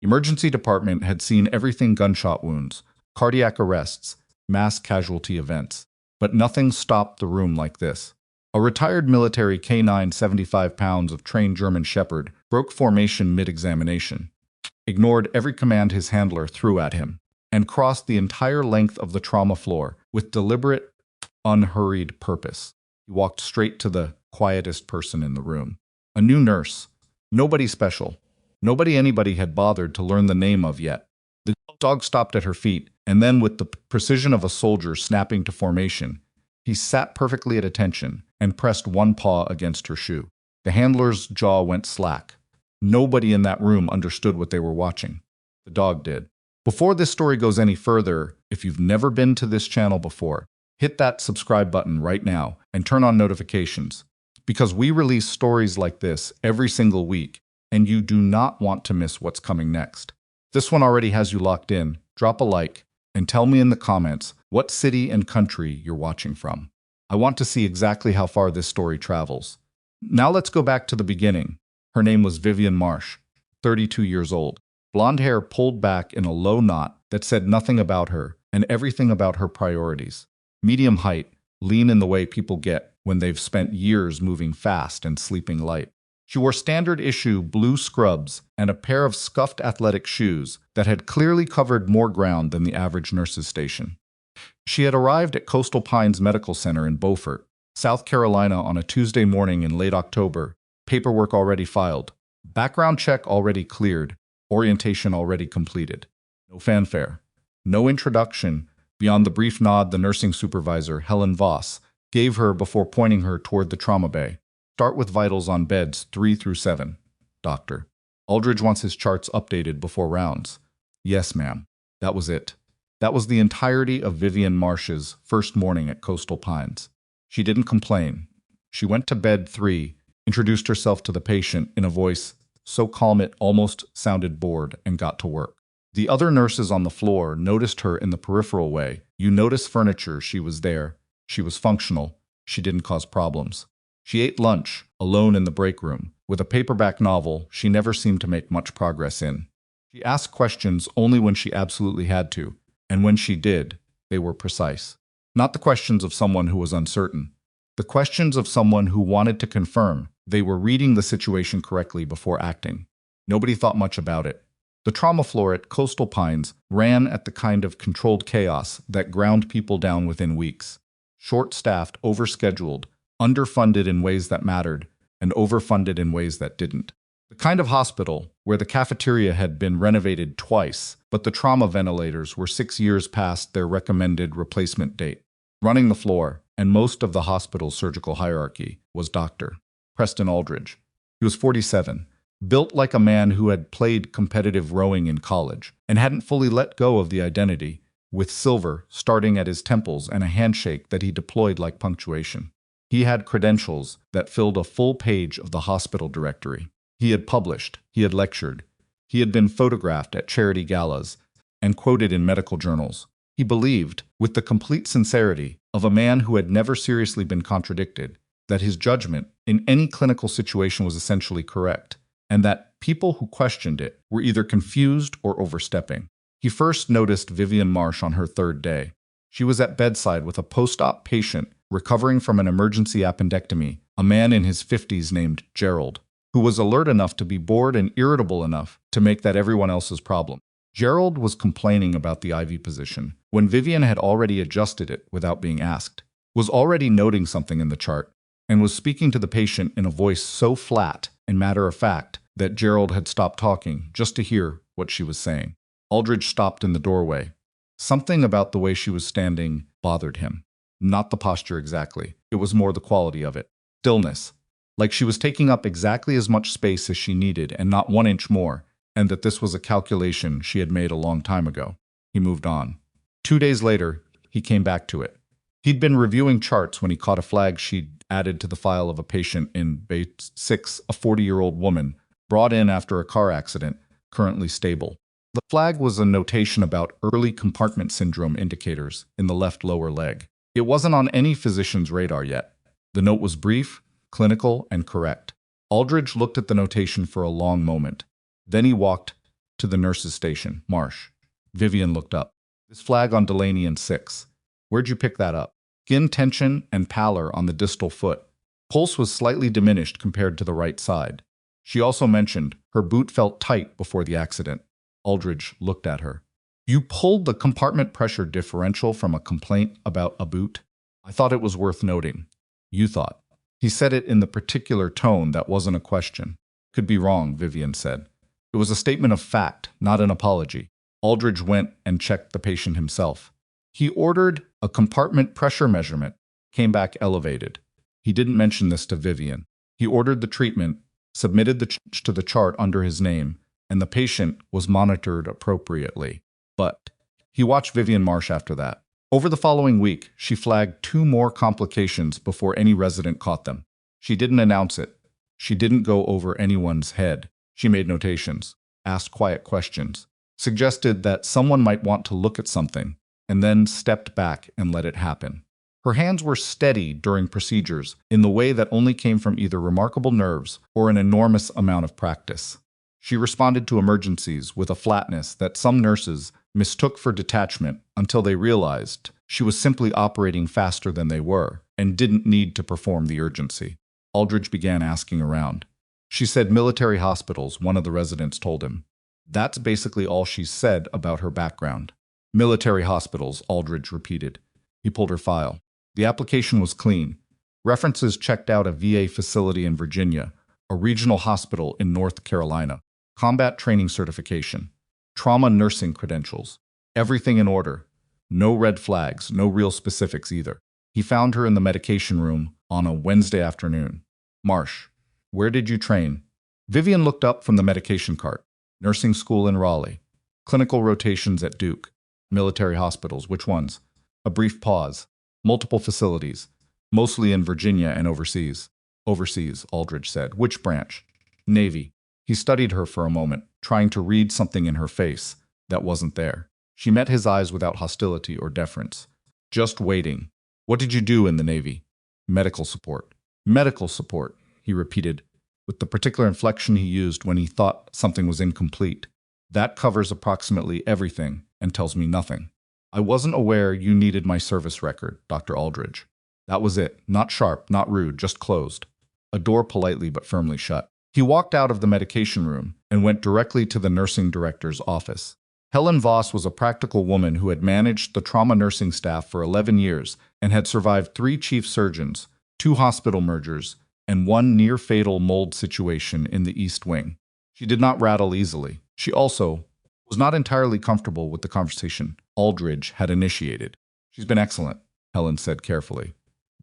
Emergency department had seen everything: gunshot wounds, cardiac arrests, mass casualty events. But nothing stopped the room like this. A retired military canine, 75 pounds of trained German Shepherd, broke formation mid-examination, ignored every command his handler threw at him, and crossed the entire length of the trauma floor with deliberate, unhurried purpose. He walked straight to the quietest person in the room. A new nurse. Nobody special. Nobody anybody had bothered to learn the name of yet. The dog stopped at her feet, and then, with the precision of a soldier snapping to formation, he sat perfectly at attention and pressed one paw against her shoe. The handler's jaw went slack. Nobody in that room understood what they were watching. The dog did. Before this story goes any further, if you've never been to this channel before, hit that subscribe button right now and turn on notifications, because we release stories like this every single week, and you do not want to miss what's coming next. If this one already has you locked in, drop a like and tell me in the comments what city and country you're watching from. I want to see exactly how far this story travels. Now let's go back to the beginning. Her name was Vivian Marsh, 32 years old. Blonde hair pulled back in a low knot that said nothing about her and everything about her priorities. Medium height, lean in the way people get when they've spent years moving fast and sleeping light. She wore standard-issue blue scrubs and a pair of scuffed athletic shoes that had clearly covered more ground than the average nurse's station. She had arrived at Coastal Pines Medical Center in Beaufort, South Carolina on a Tuesday morning in late October, paperwork already filed, background check already cleared, orientation already completed. No fanfare, no introduction beyond the brief nod the nursing supervisor, Helen Voss, gave her before pointing her toward the trauma bay. Start with vitals on beds 3 through 7, doctor. Aldridge wants his charts updated before rounds. Yes, ma'am. That was it. That was the entirety of Vivian Marsh's first morning at Coastal Pines. She didn't complain. She went to bed 3, introduced herself to the patient in a voice so calm it almost sounded bored, and got to work. The other nurses on the floor noticed her in the peripheral way. You notice furniture, she was there. She was functional. She didn't cause problems. She ate lunch, alone in the break room, with a paperback novel she never seemed to make much progress in. She asked questions only when she absolutely had to, and when she did, they were precise. Not the questions of someone who was uncertain. The questions of someone who wanted to confirm they were reading the situation correctly before acting. Nobody thought much about it. The trauma floor at Coastal Pines ran at the kind of controlled chaos that ground people down within weeks. Short-staffed, overscheduled, underfunded in ways that mattered, and overfunded in ways that didn't. The kind of hospital where the cafeteria had been renovated twice, but the trauma ventilators were 6 years past their recommended replacement date. Running the floor, and most of the hospital's surgical hierarchy, was Dr. Preston Aldridge. He was 47, built like a man who had played competitive rowing in college, and hadn't fully let go of the identity, with silver starting at his temples and a handshake that he deployed like punctuation. He had credentials that filled a full page of the hospital directory. He had published, he had lectured, he had been photographed at charity galas, and quoted in medical journals. He believed, with the complete sincerity of a man who had never seriously been contradicted, that his judgment in any clinical situation was essentially correct, and that people who questioned it were either confused or overstepping. He first noticed Vivian Marsh on her 3rd day. She was at bedside with a post-op patient recovering from an emergency appendectomy, a man in his 50s named Gerald, who was alert enough to be bored and irritable enough to make that everyone else's problem. Gerald was complaining about the IV position when Vivian had already adjusted it without being asked, was already noting something in the chart, and was speaking to the patient in a voice so flat and matter-of-fact that Gerald had stopped talking just to hear what she was saying. Aldridge stopped in the doorway. Something about the way she was standing bothered him. Not the posture exactly. It was more the quality of it. Stillness. Like she was taking up exactly as much space as she needed and not 1 inch more, and that this was a calculation she had made a long time ago. He moved on. 2 days later, he came back to it. He'd been reviewing charts when he caught a flag she'd added to the file of a patient in Bay 6, a 40-year-old woman, brought in after a car accident, currently stable. The flag was a notation about early compartment syndrome indicators in the left lower leg. It wasn't on any physician's radar yet. The note was brief, clinical, and correct. Aldridge looked at the notation for a long moment. Then he walked To the nurse's station, Marsh. Vivian looked up. This flag on Delaney and 6. Where'd you pick that up? Skin tension and pallor on the distal foot. Pulse was slightly diminished compared to the right side. She also mentioned her boot felt tight before the accident. Aldridge looked at her. You pulled the compartment pressure differential from a complaint about a boot? I thought it was worth noting. You thought. He said it in the particular tone that wasn't a question. Could be wrong, Vivian said. It was a statement of fact, not an apology. Aldridge went and checked the patient himself. He ordered a compartment pressure measurement, came back elevated. He didn't mention this to Vivian. He ordered the treatment, submitted the to the chart under his name, and the patient was monitored appropriately. But he watched Vivian Marsh after that. Over the following week, she flagged 2 more complications before any resident caught them. She didn't announce it. She didn't go over anyone's head. She made notations, asked quiet questions, suggested that someone might want to look at something, and then stepped back and let it happen. Her hands were steady during procedures in the way that only came from either remarkable nerves or an enormous amount of practice. She responded to emergencies with a flatness that some nurses mistook for detachment until they realized she was simply operating faster than they were and didn't need to perform the urgency. Aldridge began asking around. She said military hospitals, one of the residents told him. That's basically all she said about her background. Military hospitals, Aldridge repeated. He pulled her file. The application was clean. References checked out a VA facility in Virginia, a regional hospital in North Carolina, combat training certification, trauma nursing credentials. Everything in order. No red flags, no real specifics either. He found her in the medication room on a Wednesday afternoon. Marsh, where did you train? Vivian looked up from the medication cart. Nursing school in Raleigh. Clinical rotations at Duke. Military hospitals, which ones? A brief pause. Multiple facilities. Mostly in Virginia and overseas. Overseas, Aldridge said. Which branch? Navy. He studied her for a moment, trying to read something in her face that wasn't there. She met his eyes without hostility or deference. Just waiting. What did you do in the Navy? Medical support. Medical support, he repeated, with the particular inflection he used when he thought something was incomplete. That covers approximately everything and tells me nothing. I wasn't aware you needed my service record, Dr. Aldridge. That was it. Not sharp, not rude, just closed. A door politely but firmly shut. He walked out of the medication room and went directly to the nursing director's office. Helen Voss was a practical woman who had managed the trauma nursing staff for 11 years and had survived 3 chief surgeons, 2 hospital mergers, and 1 near-fatal mold situation in the East Wing. She did not rattle easily. She also was not entirely comfortable with the conversation Aldridge had initiated. She's been excellent, Helen said carefully.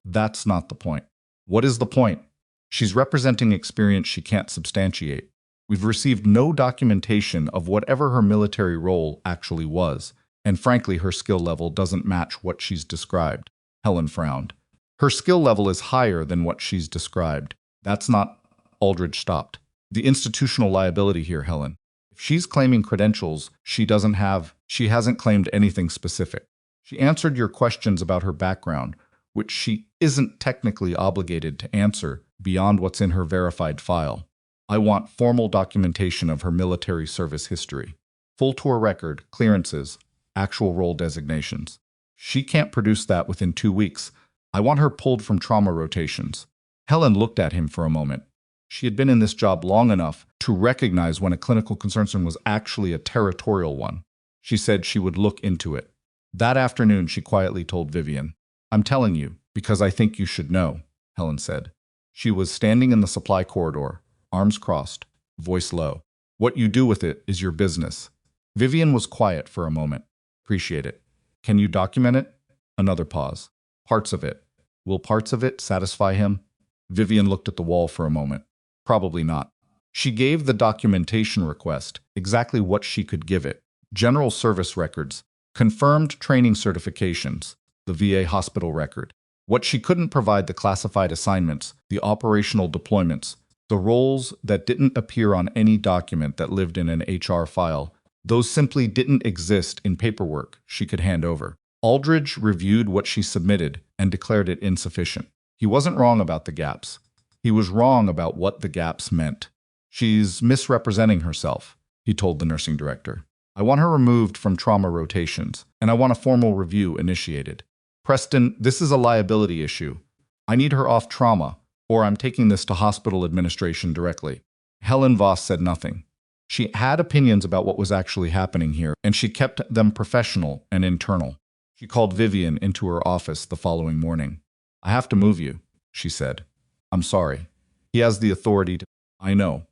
That's not the point. What is the point? She's representing experience she can't substantiate. We've received no documentation of whatever her military role actually was, and frankly, her skill level doesn't match what she's described. Helen frowned. Her skill level is higher than what she's described. That's not... Aldridge stopped. The institutional liability here, Helen. If she's claiming credentials she doesn't have, she hasn't claimed anything specific. She answered your questions about her background, which she isn't technically obligated to answer beyond what's in her verified file. I want formal documentation of her military service history. Full tour record, clearances, actual role designations. She can't produce that within 2 weeks. I want her pulled from trauma rotations. Helen looked at him for a moment. She had been in this job long enough to recognize when a clinical concern was actually a territorial one. She said she would look into it. That afternoon, she quietly told Vivian, I'm telling you, because I think you should know, Helen said. She was standing in the supply corridor, arms crossed, voice low. What you do with it is your business. Vivian was quiet for a moment. Appreciate it. Can you document it? Another pause. Parts of it. Will parts of it satisfy him? Vivian looked at the wall for a moment. Probably not. She gave the documentation request exactly what she could give it. General service records, confirmed training certifications, the VA hospital record. What she couldn't provide, the classified assignments, the operational deployments, the roles that didn't appear on any document that lived in an HR file, those simply didn't exist in paperwork she could hand over. Aldridge reviewed what she submitted and declared it insufficient. He wasn't wrong about the gaps. He was wrong about what the gaps meant. She's misrepresenting herself. he told the nursing director. I want her removed from trauma rotations, and I want a formal review initiated. Preston, this is a liability issue. I need her off trauma, or I'm taking this to hospital administration directly. Helen Voss said nothing. She had opinions about what was actually happening here, and she kept them professional and internal. She called Vivian into her office the following morning. I have to move you, she said. I'm sorry. He has the authority to... I know.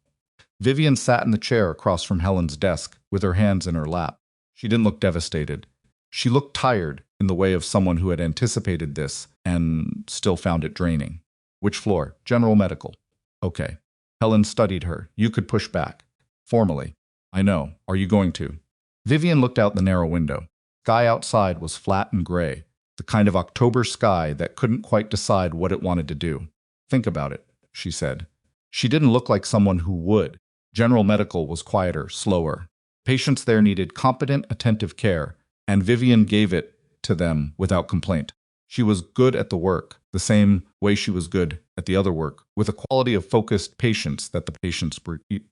Vivian sat in the chair across from Helen's desk, with her hands in her lap. She didn't look devastated. She looked tired, in the way of someone who had anticipated this and still found it draining. Which floor? General Medical. Okay. Helen studied her. You could push back. Formally. I know. Are you going to? Vivian looked out the narrow window. Sky outside was flat and gray, the kind of October sky that couldn't quite decide what it wanted to do. Think about it, she said. She didn't look like someone who would. General Medical was quieter, slower. Patients there needed competent, attentive care, and Vivian gave it to them without complaint. She was good at the work, the same way she was good at the other work, with a quality of focused patience that the patients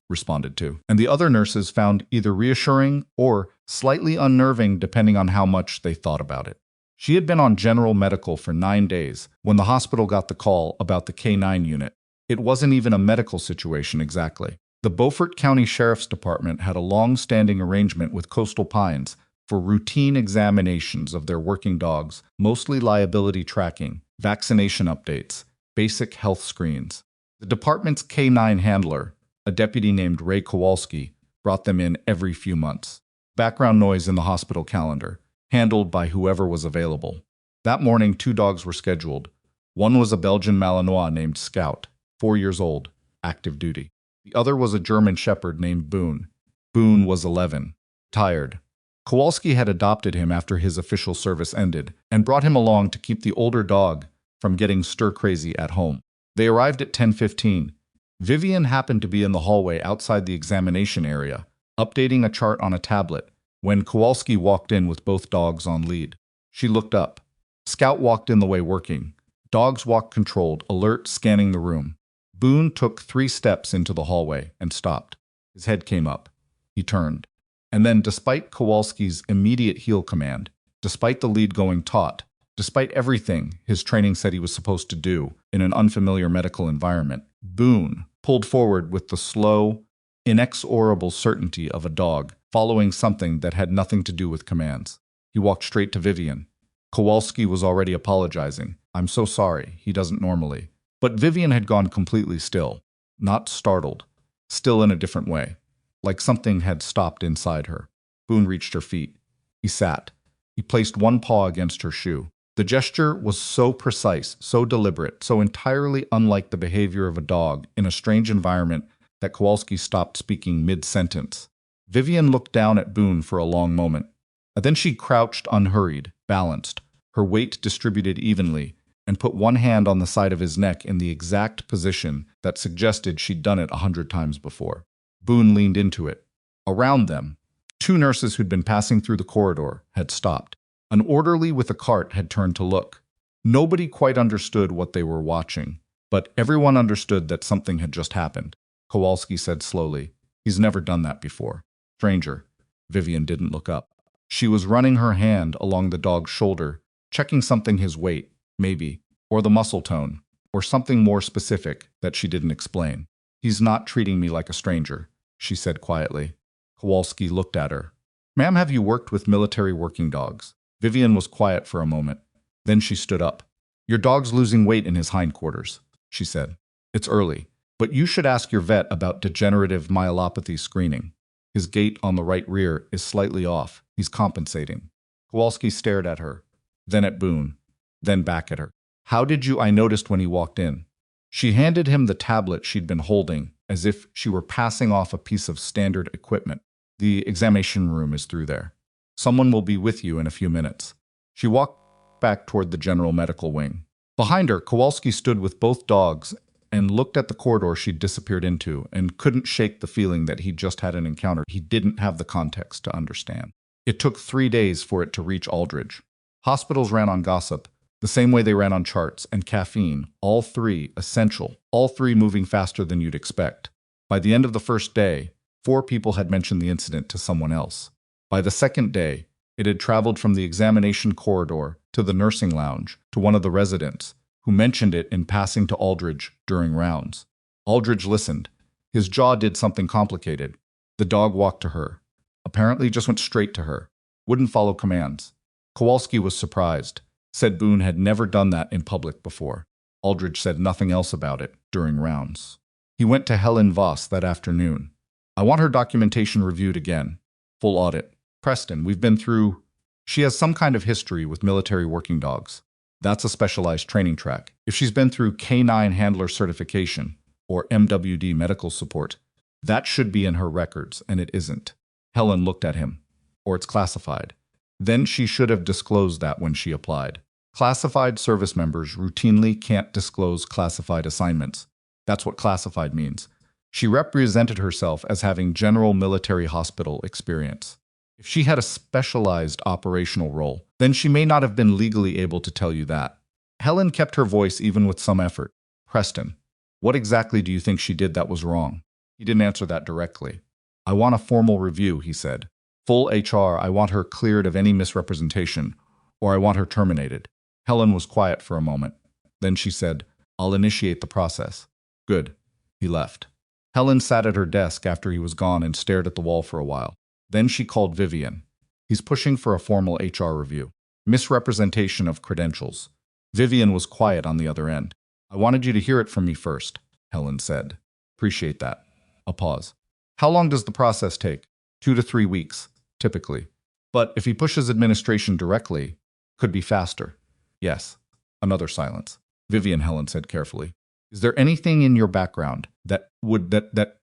responded to. And the other nurses found either reassuring or slightly unnerving depending on how much they thought about it. She had been on General Medical for 9 days when the hospital got the call about the K9 unit. It wasn't even a medical situation exactly. The Beaufort County Sheriff's Department had a long-standing arrangement with Coastal Pines for routine examinations of their working dogs, mostly liability tracking, vaccination updates, basic health screens. The department's K9 handler, a deputy named Ray Kowalski, brought them in every few months. Background noise in the hospital calendar, handled by whoever was available. That morning, 2 dogs were scheduled. One was a Belgian Malinois named Scout, 4 years old, active duty. The other was a German Shepherd named Boone. Boone was 11, tired. Kowalski had adopted him after his official service ended and brought him along to keep the older dog from getting stir-crazy at home. They arrived at 10:15. Vivian happened to be in the hallway outside the examination area, updating a chart on a tablet, when Kowalski walked in with both dogs on lead. She looked up. Scout walked in the way working. Dogs walked controlled, alert, scanning the room. Boone took 3 steps into the hallway and stopped. His head came up. He turned. And then, despite Kowalski's immediate heel command, despite the lead going taut, despite everything his training said he was supposed to do in an unfamiliar medical environment, Boone pulled forward with the slow, inexorable certainty of a dog following something that had nothing to do with commands. He walked straight to Vivian. Kowalski was already apologizing. I'm so sorry, he doesn't normally. But Vivian had gone completely still, not startled, still in a different way, like something had stopped inside her. Boone reached her feet. He sat. He placed one paw against her shoe. The gesture was so precise, so deliberate, so entirely unlike the behavior of a dog in a strange environment that Kowalski stopped speaking mid-sentence. Vivian looked down at Boone for a long moment. And then she crouched unhurried, balanced, her weight distributed evenly, and put one hand on the side of his neck in the exact position that suggested she'd done it 100 times before. Boone leaned into it. Around them, 2 nurses who'd been passing through the corridor had stopped. An orderly with a cart had turned to look. Nobody quite understood what they were watching, but everyone understood that something had just happened. Kowalski said slowly, "He's never done that before." Stranger. Vivian didn't look up. She was running her hand along the dog's shoulder, checking something his weight, maybe, or the muscle tone, or something more specific that she didn't explain. "He's not treating me like a stranger," she said quietly. Kowalski looked at her. "Ma'am, have you worked with military working dogs?" Vivian was quiet for a moment. Then she stood up. "Your dog's losing weight in his hindquarters," she said. "It's early, but you should ask your vet about degenerative myelopathy screening. His gait on the right rear is slightly off. He's compensating." Kowalski stared at her, then at Boone, then back at her. "How did you?" I noticed when he walked in. She handed him the tablet she'd been holding, as if she were passing off a piece of standard equipment. "The examination room is through there. Someone will be with you in a few minutes." She walked back toward the general medical wing. Behind her, Kowalski stood with both dogs and looked at the corridor she'd disappeared into and couldn't shake the feeling that he'd just had an encounter he didn't have the context to understand. It took 3 days for it to reach Aldridge. Hospitals ran on gossip, the same way they ran on charts, and caffeine, all 3 essential, all 3 moving faster than you'd expect. By the end of the first day, 4 people had mentioned the incident to someone else. By the second day, it had traveled from the examination corridor to the nursing lounge to one of the residents, who mentioned it in passing to Aldridge during rounds. Aldridge listened. His jaw did something complicated. The dog walked to her. Apparently just went straight to her. Wouldn't follow commands. Kowalski was surprised. Said Boone had never done that in public before. Aldridge said nothing else about it during rounds. He went to Helen Voss that afternoon. I want her documentation reviewed again. Full audit. Preston, we've been through... She has some kind of history with military working dogs. That's a specialized training track. If she's been through K9 handler certification, or MWD medical support, that should be in her records, and it isn't. Helen looked at him. Or it's classified. Then she should have disclosed that when she applied. Classified service members routinely can't disclose classified assignments. That's what classified means. She represented herself as having general military hospital experience. If she had a specialized operational role, then she may not have been legally able to tell you that. Helen kept her voice even with some effort. Preston, what exactly do you think she did that was wrong? He didn't answer that directly. I want a formal review, he said. Full HR, I want her cleared of any misrepresentation, or I want her terminated. Helen was quiet for a moment. Then she said, I'll initiate the process. Good. He left. Helen sat at her desk after he was gone and stared at the wall for a while. Then she called Vivian. He's pushing for a formal HR review. Misrepresentation of credentials. Vivian was quiet on the other end. I wanted you to hear it from me first, Helen said. Appreciate that. A pause. How long does the process take? 2 to 3 weeks, typically. But if he pushes administration directly, could be faster. Yes. Another silence. Vivian, Helen said carefully. Is there anything in your background that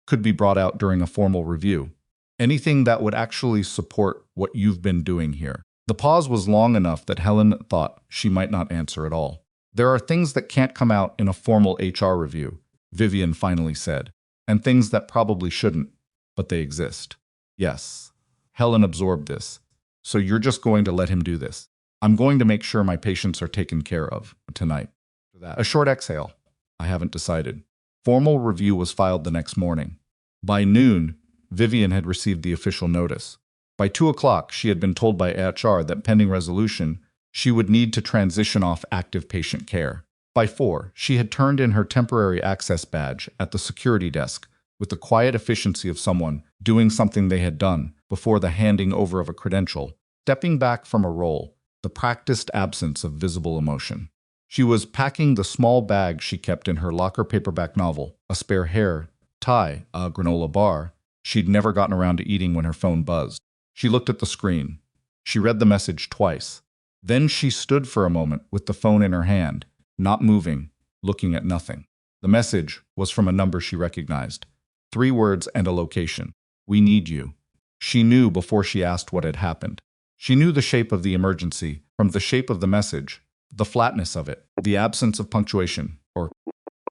could be brought out during a formal review? Anything that would actually support what you've been doing here? The pause was long enough that Helen thought she might not answer at all. There are things that can't come out in a formal HR review, Vivian finally said, and things that probably shouldn't, but they exist. Yes. Helen absorbed this. So you're just going to let him do this? I'm going to make sure my patients are taken care of tonight. A short exhale. I haven't decided. Formal review was filed the next morning. By noon, Vivian had received the official notice. By 2 o'clock, she had been told by HR that pending resolution, she would need to transition off active patient care. By 4, she had turned in her temporary access badge at the security desk with the quiet efficiency of someone doing something they had done before the handing over of a credential, stepping back from a role, the practiced absence of visible emotion. She was packing the small bag she kept in her locker paperback novel, a spare hair tie, a granola bar she'd never gotten around to eating when her phone buzzed. She looked at the screen. She read the message twice. Then she stood for a moment with the phone in her hand, not moving, looking at nothing. The message was from a number she recognized. 3 words and a location. We need you. She knew before she asked what had happened. She knew the shape of the emergency from the shape of the message, the flatness of it, the absence of punctuation or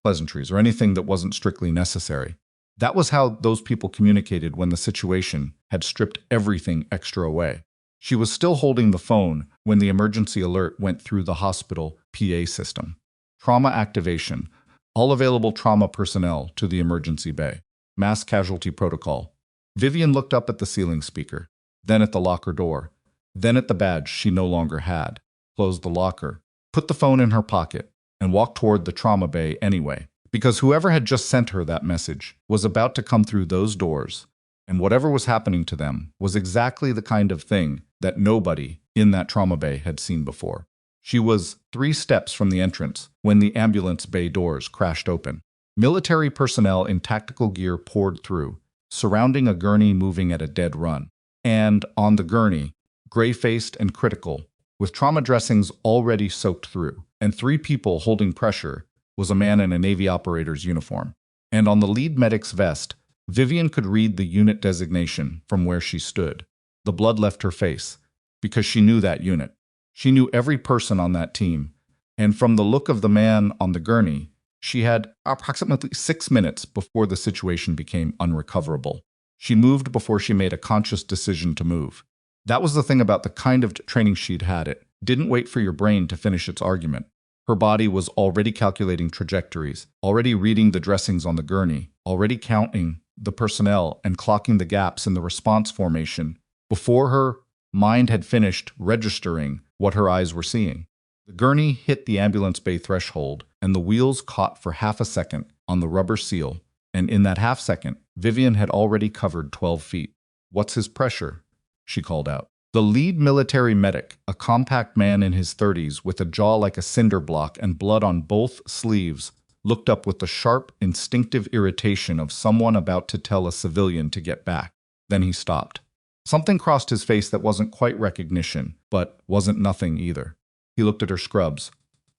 pleasantries or anything that wasn't strictly necessary. That was how those people communicated when the situation had stripped everything extra away. She was still holding the phone when the emergency alert went through the hospital PA system. Trauma activation. All available trauma personnel to the emergency bay. Mass casualty protocol. Vivian looked up at the ceiling speaker, then at the locker door, then at the badge she no longer had, closed the locker, put the phone in her pocket, and walked toward the trauma bay anyway, because whoever had just sent her that message was about to come through those doors, and whatever was happening to them was exactly the kind of thing that nobody in that trauma bay had seen before. She was 3 steps from the entrance when the ambulance bay doors crashed open. Military personnel in tactical gear poured through, surrounding a gurney moving at a dead run. And on the gurney, gray-faced and critical, with trauma dressings already soaked through, and 3 people holding pressure, was a man in a Navy operator's uniform. And on the lead medic's vest, Vivian could read the unit designation from where she stood. The blood left her face, because she knew that unit. She knew every person on that team, and from the look of the man on the gurney, she had approximately 6 minutes before the situation became unrecoverable. She moved before she made a conscious decision to move. That was the thing about the kind of training she'd had. It didn't wait for your brain to finish its argument. Her body was already calculating trajectories, already reading the dressings on the gurney, already counting the personnel, and clocking the gaps in the response formation before her mind had finished registering what her eyes were seeing. The gurney hit the ambulance bay threshold, and the wheels caught for half a second on the rubber seal, and in that half second, Vivian had already covered 12 feet. "What's his pressure?" she called out. The lead military medic, a compact man in his 30s with a jaw like a cinder block and blood on both sleeves, looked up with the sharp, instinctive irritation of someone about to tell a civilian to get back. Then he stopped. Something crossed his face that wasn't quite recognition, but wasn't nothing either. He looked at her scrubs,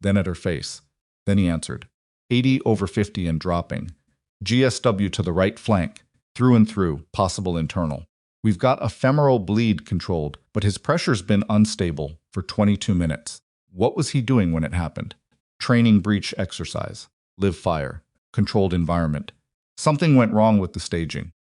then at her face. Then he answered. 80/50 and dropping. GSW to the right flank, through and through, possible internal. We've got a femoral bleed controlled, but his pressure's been unstable for 22 minutes. What was he doing when it happened? Training breach exercise. Live fire. Controlled environment. Something went wrong with the staging.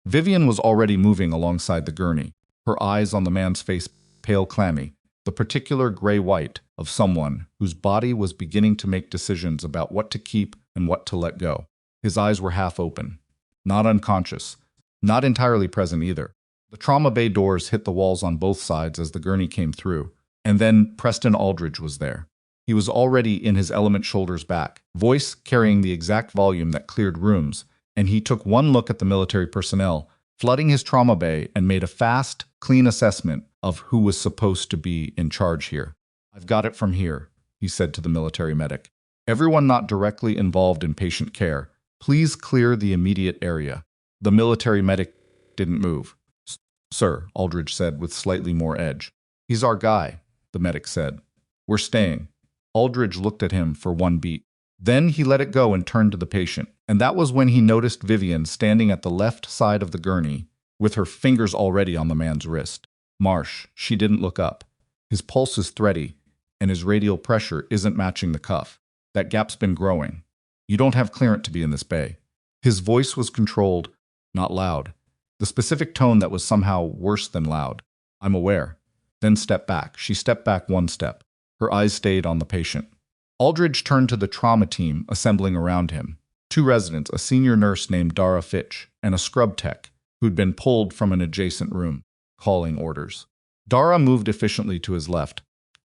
Vivian was already moving alongside the gurney, her eyes on the man's face pale clammy, the particular gray-white of someone whose body was beginning to make decisions about what to keep and what to let go. His eyes were half open, not unconscious, not entirely present either. The trauma bay doors hit the walls on both sides as the gurney came through, and then Preston Aldridge was there. He was already in his element, shoulders back, voice carrying the exact volume that cleared rooms, and he took one look at the military personnel, flooding his trauma bay, and made a fast, clean assessment of who was supposed to be in charge here. "I've got it from here," he said to the military medic. "Everyone not directly involved in patient care, please clear the immediate area." The military medic didn't move. "Sir," Aldridge said with slightly more edge. "He's our guy," the medic said. "We're staying." Aldridge looked at him for one beat. Then he let it go and turned to the patient, and that was when he noticed Vivian standing at the left side of the gurney, with her fingers already on the man's wrist. Marsh, she didn't look up. His pulse is thready, and his radial pressure isn't matching the cuff. That gap's been growing. You don't have clearance to be in this bay. His voice was controlled, not loud. The specific tone that was somehow worse than loud. "I'm aware." Then step back. She stepped back one step. Her eyes stayed on the patient. Aldridge turned to the trauma team assembling around him. 2 residents, a senior nurse named Dara Fitch, and a scrub tech, who'd been pulled from an adjacent room, calling orders. Dara moved efficiently to his left.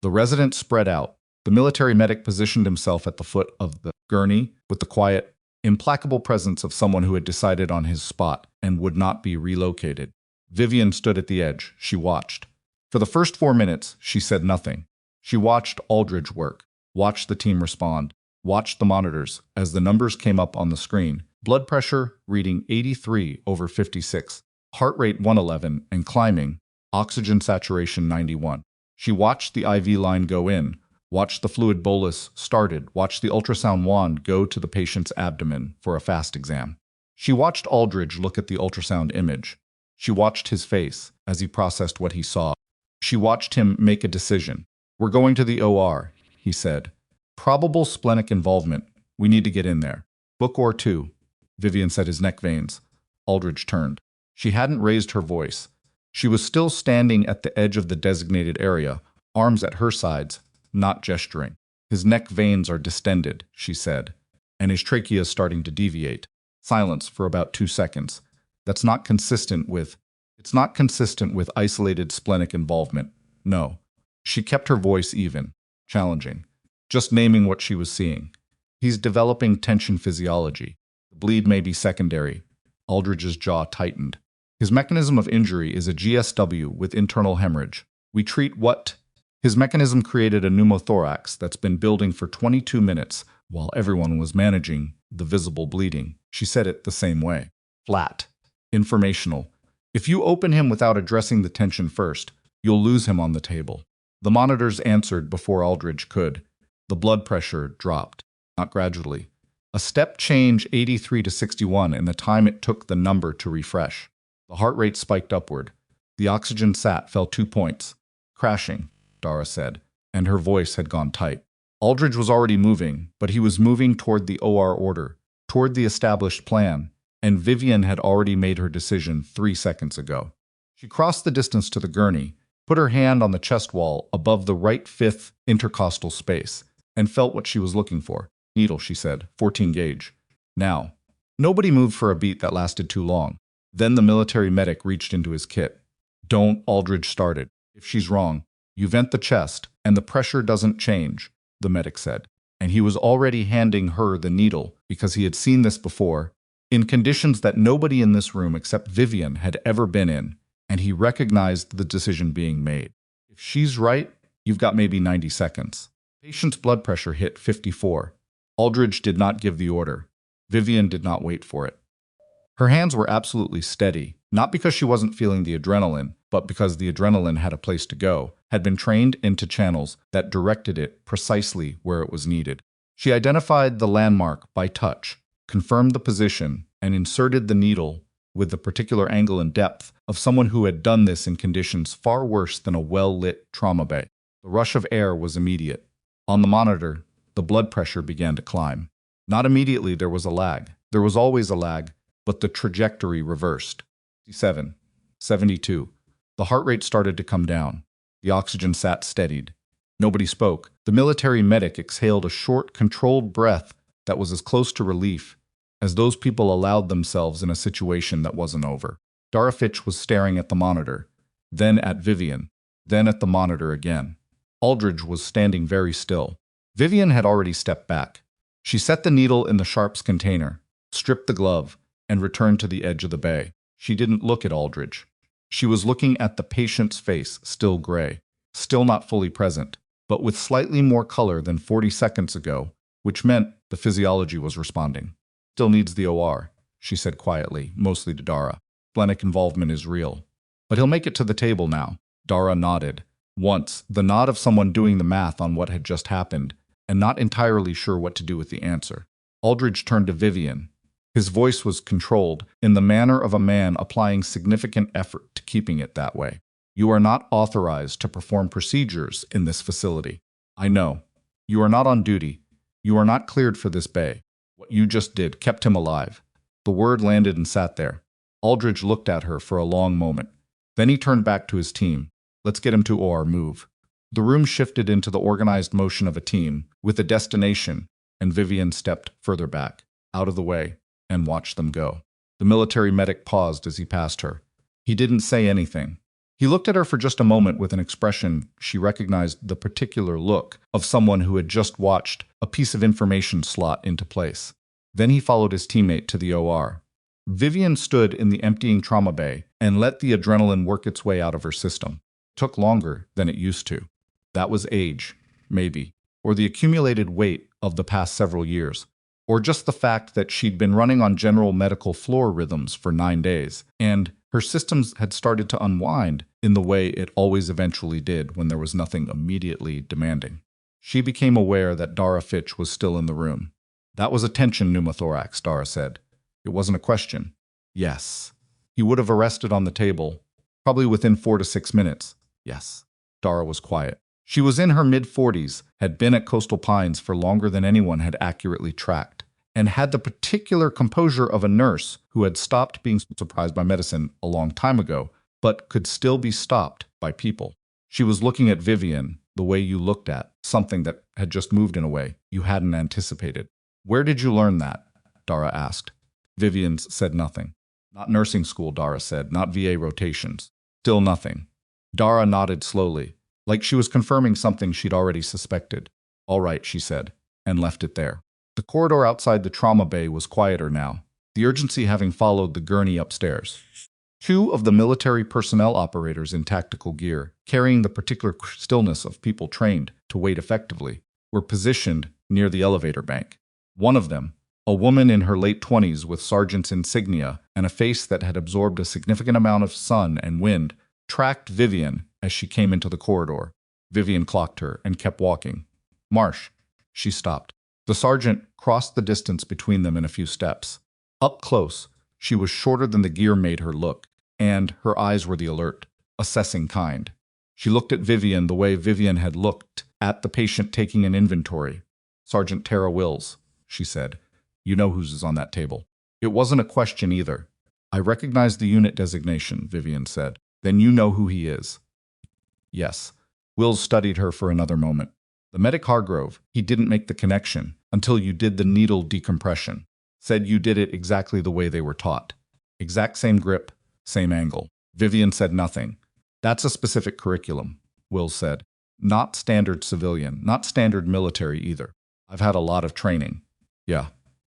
The residents spread out. The military medic positioned himself at the foot of the gurney with the quiet, implacable presence of someone who had decided on his spot and would not be relocated. Vivian stood at the edge. She watched. For the first 4 minutes, she said nothing. She watched Aldridge work, watched the team respond, watched the monitors as the numbers came up on the screen. Blood pressure reading 83/56, heart rate 111 and climbing, oxygen saturation 91. She watched the IV line go in, watched the fluid bolus started, watched the ultrasound wand go to the patient's abdomen for a fast exam. She watched Aldridge look at the ultrasound image. She watched his face as he processed what he saw. She watched him make a decision. "We're going to the OR," he said. "Probable splenic involvement. We need to get in there." "Book or 2. Vivian said, his neck veins. Aldridge turned. She hadn't raised her voice. She was still standing at the edge of the designated area, arms at her sides, not gesturing. "His neck veins are distended," she said, "and his trachea is starting to deviate." Silence for about 2 seconds. It's not consistent with isolated splenic involvement. No. She kept her voice even, challenging, just naming what she was seeing. "He's developing tension physiology. The bleed may be secondary." Aldridge's jaw tightened. "His mechanism of injury is a GSW with internal hemorrhage. We treat what?" His mechanism created a pneumothorax that's been building for 22 minutes while everyone was managing the visible bleeding. She said it the same way. Flat. Informational. "If you open him without addressing the tension first, you'll lose him on the table." The monitors answered before Aldridge could. The blood pressure dropped, not gradually. A step change 83/61 in the time it took the number to refresh. The heart rate spiked upward. The oxygen sat fell 2 points. "Crashing," Dara said, and her voice had gone tight. Aldridge was already moving, but he was moving toward the OR order, toward the established plan, and Vivian had already made her decision 3 seconds ago. She crossed the distance to the gurney, put her hand on the chest wall above the right 5th intercostal space, and felt what she was looking for. "Needle," she said, 14 gauge. "Now." Nobody moved for a beat that lasted too long. Then the military medic reached into his kit. Don't, Aldridge started. If she's wrong, you vent the chest, and the pressure doesn't change, the medic said. And he was already handing her the needle because he had seen this before, in conditions that nobody in this room except Vivian had ever been in, and he recognized the decision being made. If she's right, you've got maybe 90 seconds. Patient's blood pressure hit 54. Aldridge did not give the order. Vivian did not wait for it. Her hands were absolutely steady, not because she wasn't feeling the adrenaline, but because the adrenaline had a place to go, had been trained into channels that directed it precisely where it was needed. She identified the landmark by touch, confirmed the position, and inserted the needle with the particular angle and depth of someone who had done this in conditions far worse than a well-lit trauma bay. The rush of air was immediate. On the monitor, the blood pressure began to climb. Not immediately, there was a lag. There was always a lag, but the trajectory reversed. 67, 72. The heart rate started to come down. The oxygen sat steadied. Nobody spoke. The military medic exhaled a short, controlled breath that was as close to relief as those people allowed themselves in a situation that wasn't over. Dara Fitch was staring at the monitor, then at Vivian, then at the monitor again. Aldridge was standing very still. Vivian had already stepped back. She set the needle in the sharps container, stripped the glove, and returned to the edge of the bay. She didn't look at Aldridge. She was looking at the patient's face, still gray, still not fully present, but with slightly more color than 40 seconds ago, which meant the physiology was responding. Still needs the OR, she said quietly, mostly to Dara. Splenic involvement is real. But he'll make it to the table now. Dara nodded. Once, the nod of someone doing the math on what had just happened, and not entirely sure what to do with the answer. Aldridge turned to Vivian. His voice was controlled, in the manner of a man applying significant effort to keeping it that way. You are not authorized to perform procedures in this facility. I know. You are not on duty. You are not cleared for this bay. What you just did kept him alive. The word landed and sat there. Aldridge looked at her for a long moment. Then he turned back to his team. Let's get him to OR, move. The room shifted into the organized motion of a team, with a destination, and Vivian stepped further back, out of the way, and watched them go. The military medic paused as he passed her. He didn't say anything. He looked at her for just a moment with an expression she recognized, the particular look of someone who had just watched a piece of information slot into place. Then he followed his teammate to the OR. Vivian stood in the emptying trauma bay and let the adrenaline work its way out of her system. It took longer than it used to. That was age, maybe, or the accumulated weight of the past several years, or just the fact that she'd been running on general medical floor rhythms for 9 days, and her systems had started to unwind in the way it always eventually did when there was nothing immediately demanding. She became aware that Dara Fitch was still in the room. That was a tension pneumothorax, Dara said. It wasn't a question. Yes. He would have arrested on the table, probably within 4 to 6 minutes. Yes. Dara was quiet. She was in her mid-40s, had been at Coastal Pines for longer than anyone had accurately tracked, and had the particular composure of a nurse who had stopped being surprised by medicine a long time ago, but could still be stopped by people. She was looking at Vivian the way you looked at something that had just moved in a way you hadn't anticipated. Where did you learn that? Dara asked. Vivian said nothing. Not nursing school, Dara said, not VA rotations. Still nothing. Dara nodded slowly, like she was confirming something she'd already suspected. All right, she said, and left it there. The corridor outside the trauma bay was quieter now, the urgency having followed the gurney upstairs. 2 of the military personnel operators in tactical gear, carrying the particular stillness of people trained to wait effectively, were positioned near the elevator bank. One of them, a woman in her late 20s with sergeant's insignia and a face that had absorbed a significant amount of sun and wind, tracked Vivian as she came into the corridor. Vivian clocked her and kept walking. Marsh. She stopped. The sergeant crossed the distance between them in a few steps. Up close, she was shorter than the gear made her look, and her eyes were the alert, assessing kind. She looked at Vivian the way Vivian had looked at the patient taking an inventory. Sergeant Tara Wills, she said. You know who's on that table. It wasn't a question either. I recognize the unit designation, Vivian said. Then you know who he is. Yes. Wills studied her for another moment. The medic Hargrove, he didn't make the connection until you did the needle decompression. said you did it exactly the way they were taught. Exact same grip, same angle. Vivian said nothing. That's a specific curriculum, Wills said. Not standard civilian, not standard military either. I've had a lot of training. Yeah.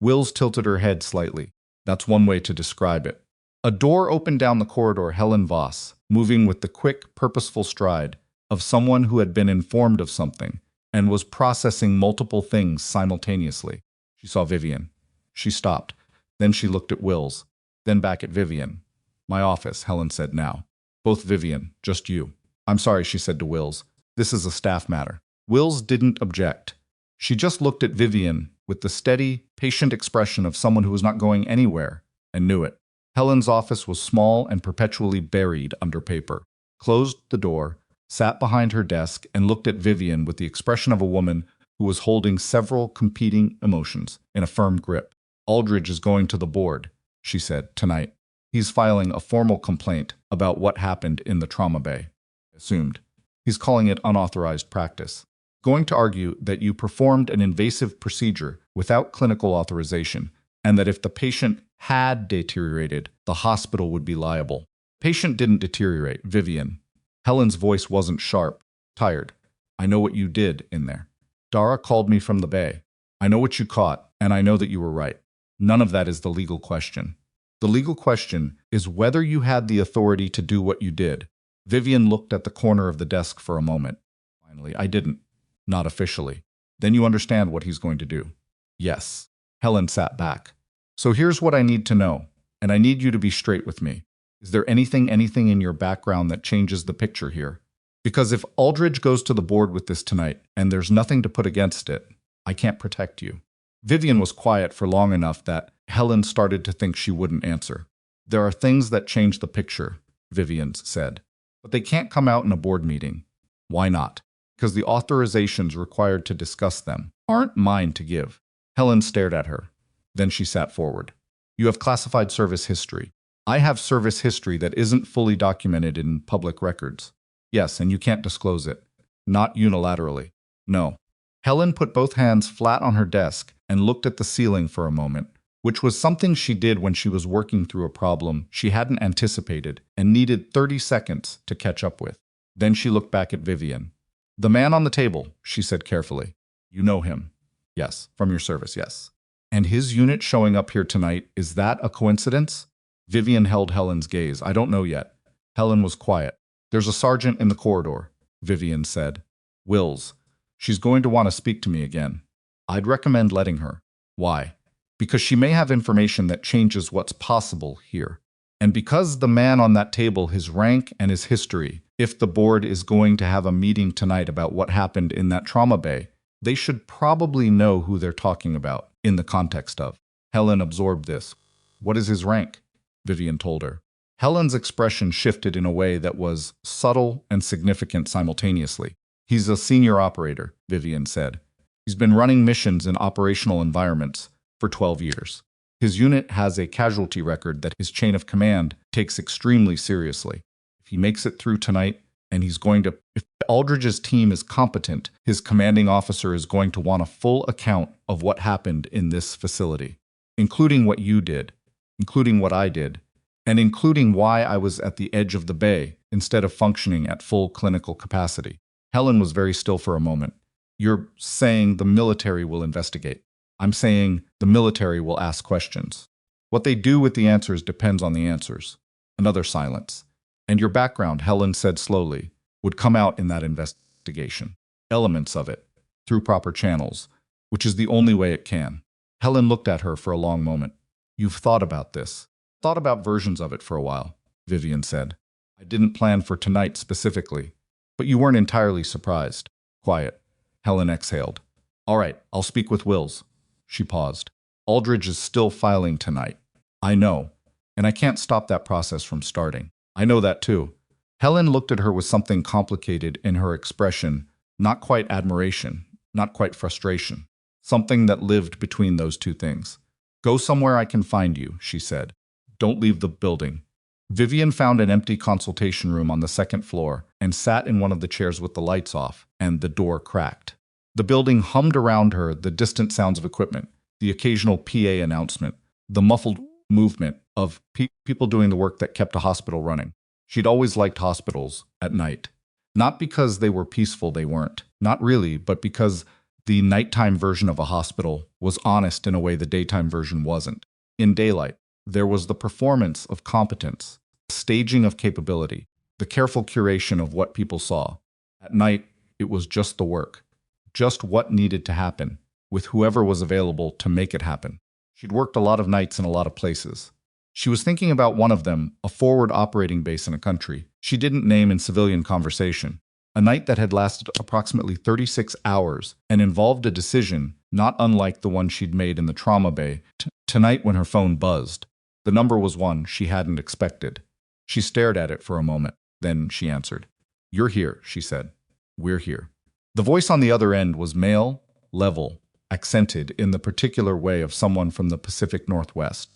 Wills tilted her head slightly. That's one way to describe it. A door opened down the corridor. Helen Voss, moving with the quick, purposeful stride of someone who had been informed of something and was processing multiple things simultaneously. She saw Vivian. She stopped. Then she looked at Wills. Then back at Vivian. My office, Helen said now. Both Vivian, just you. I'm sorry, she said to Wills. This is a staff matter. Wills didn't object. She just looked at Vivian with the steady, patient expression of someone who was not going anywhere and knew it. Helen's office was small and perpetually buried under paper. Closed the door, sat behind her desk, and looked at Vivian with the expression of a woman who was holding several competing emotions in a firm grip. Aldridge is going to the board, she said, tonight. He's filing a formal complaint about what happened in the trauma bay. Assumed. He's calling it unauthorized practice. Going to argue that you performed an invasive procedure without clinical authorization, and that if the patient had deteriorated, the hospital would be liable. Patient didn't deteriorate, Vivian. Helen's voice wasn't sharp, tired. I know what you did in there. Dara called me from the bay. I know what you caught, and I know that you were right. None of that is the legal question. The legal question is whether you had the authority to do what you did. Vivian looked at the corner of the desk for a moment. Finally, I didn't. Not officially. Then you understand what he's going to do. Yes. Helen sat back. So here's what I need to know, and I need you to be straight with me. Is there anything in your background that changes the picture here? Because if Aldridge goes to the board with this tonight, and there's nothing to put against it, I can't protect you. Vivian was quiet for long enough that Helen started to think she wouldn't answer. There are things that change the picture, Vivian said. But they can't come out in a board meeting. Why not? Because the authorizations required to discuss them aren't mine to give. Helen stared at her. Then she sat forward. You have classified service history. I have service history that isn't fully documented in public records. Yes, and you can't disclose it. Not unilaterally. No. Helen put both hands flat on her desk and looked at the ceiling for a moment, which was something she did when she was working through a problem she hadn't anticipated and needed 30 seconds to catch up with. Then she looked back at Vivian. The man on the table, she said carefully. You know him. Yes. From your service, yes. And his unit showing up here tonight, is that a coincidence? Vivian held Helen's gaze. I don't know yet. Helen was quiet. There's a sergeant in the corridor, Vivian said. Wills. She's going to want to speak to me again. I'd recommend letting her. Why? Because she may have information that changes what's possible here. And because the man on that table, his rank and his history, if the board is going to have a meeting tonight about what happened in that trauma bay, they should probably know who they're talking about in the context of. Helen absorbed this. What is his rank? Vivian told her. Helen's expression shifted in a way that was subtle and significant simultaneously. He's a senior operator, Vivian said. He's been running missions in operational environments for 12 years. His unit has a casualty record that his chain of command takes extremely seriously. If he makes it through tonight, if Aldridge's team is competent, his commanding officer is going to want a full account of what happened in this facility, including what you did, including what I did, and including why I was at the edge of the bay instead of functioning at full clinical capacity. Helen was very still for a moment. You're saying the military will investigate. I'm saying the military will ask questions. What they do with the answers depends on the answers. Another silence. And your background, Helen said slowly, would come out in that investigation. Elements of it, through proper channels, which is the only way it can. Helen looked at her for a long moment. You've thought about this. Thought about versions of it for a while, Vivian said. I didn't plan for tonight specifically, but you weren't entirely surprised. Quiet. Helen exhaled. All right, I'll speak with Wills. She paused. Aldridge is still filing tonight. I know, and I can't stop that process from starting. I know that too. Helen looked at her with something complicated in her expression, not quite admiration, not quite frustration. Something that lived between those two things. Go somewhere I can find you, she said. Don't leave the building. Vivian found an empty consultation room on the second floor and sat in one of the chairs with the lights off, and the door cracked. The building hummed around her, the distant sounds of equipment, the occasional PA announcement, the muffled movement of people doing the work that kept a hospital running. She'd always liked hospitals at night. Not because they were peaceful, they weren't. Not really, but because the nighttime version of a hospital was honest in a way the daytime version wasn't. In daylight, there was the performance of competence, staging of capability, the careful curation of what people saw. At night, it was just the work, just what needed to happen, with whoever was available to make it happen. She'd worked a lot of nights in a lot of places. She was thinking about one of them, a forward operating base in a country she didn't name in civilian conversation. A night that had lasted approximately 36 hours and involved a decision not unlike the one she'd made in the trauma bay tonight when her phone buzzed. The number was one she hadn't expected. She stared at it for a moment. Then she answered. "You're here," she said. "We're here." The voice on the other end was male, level, accented in the particular way of someone from the Pacific Northwest.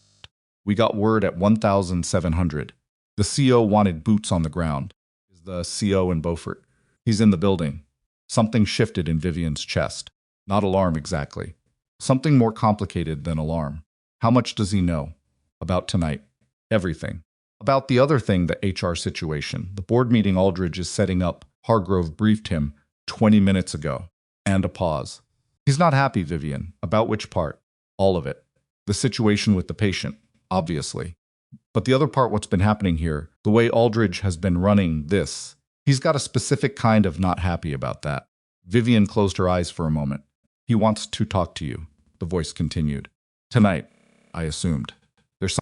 "We got word at 1700. The CO wanted boots on the ground." Is the CO in Beaufort? "He's in the building." Something shifted in Vivian's chest. Not alarm exactly. Something more complicated than alarm. How much does he know? About tonight. Everything. About the other thing, the HR situation, the board meeting Aldridge is setting up, Hargrove briefed him 20 minutes ago. And a pause. "He's not happy, Vivian." "About which part?" "All of it. The situation with the patient, obviously. But the other part, what's been happening here, the way Aldridge has been running this. He's got a specific kind of not happy about that." Vivian closed her eyes for a moment. "He wants to talk to you," the voice continued. "Tonight, I assumed. There's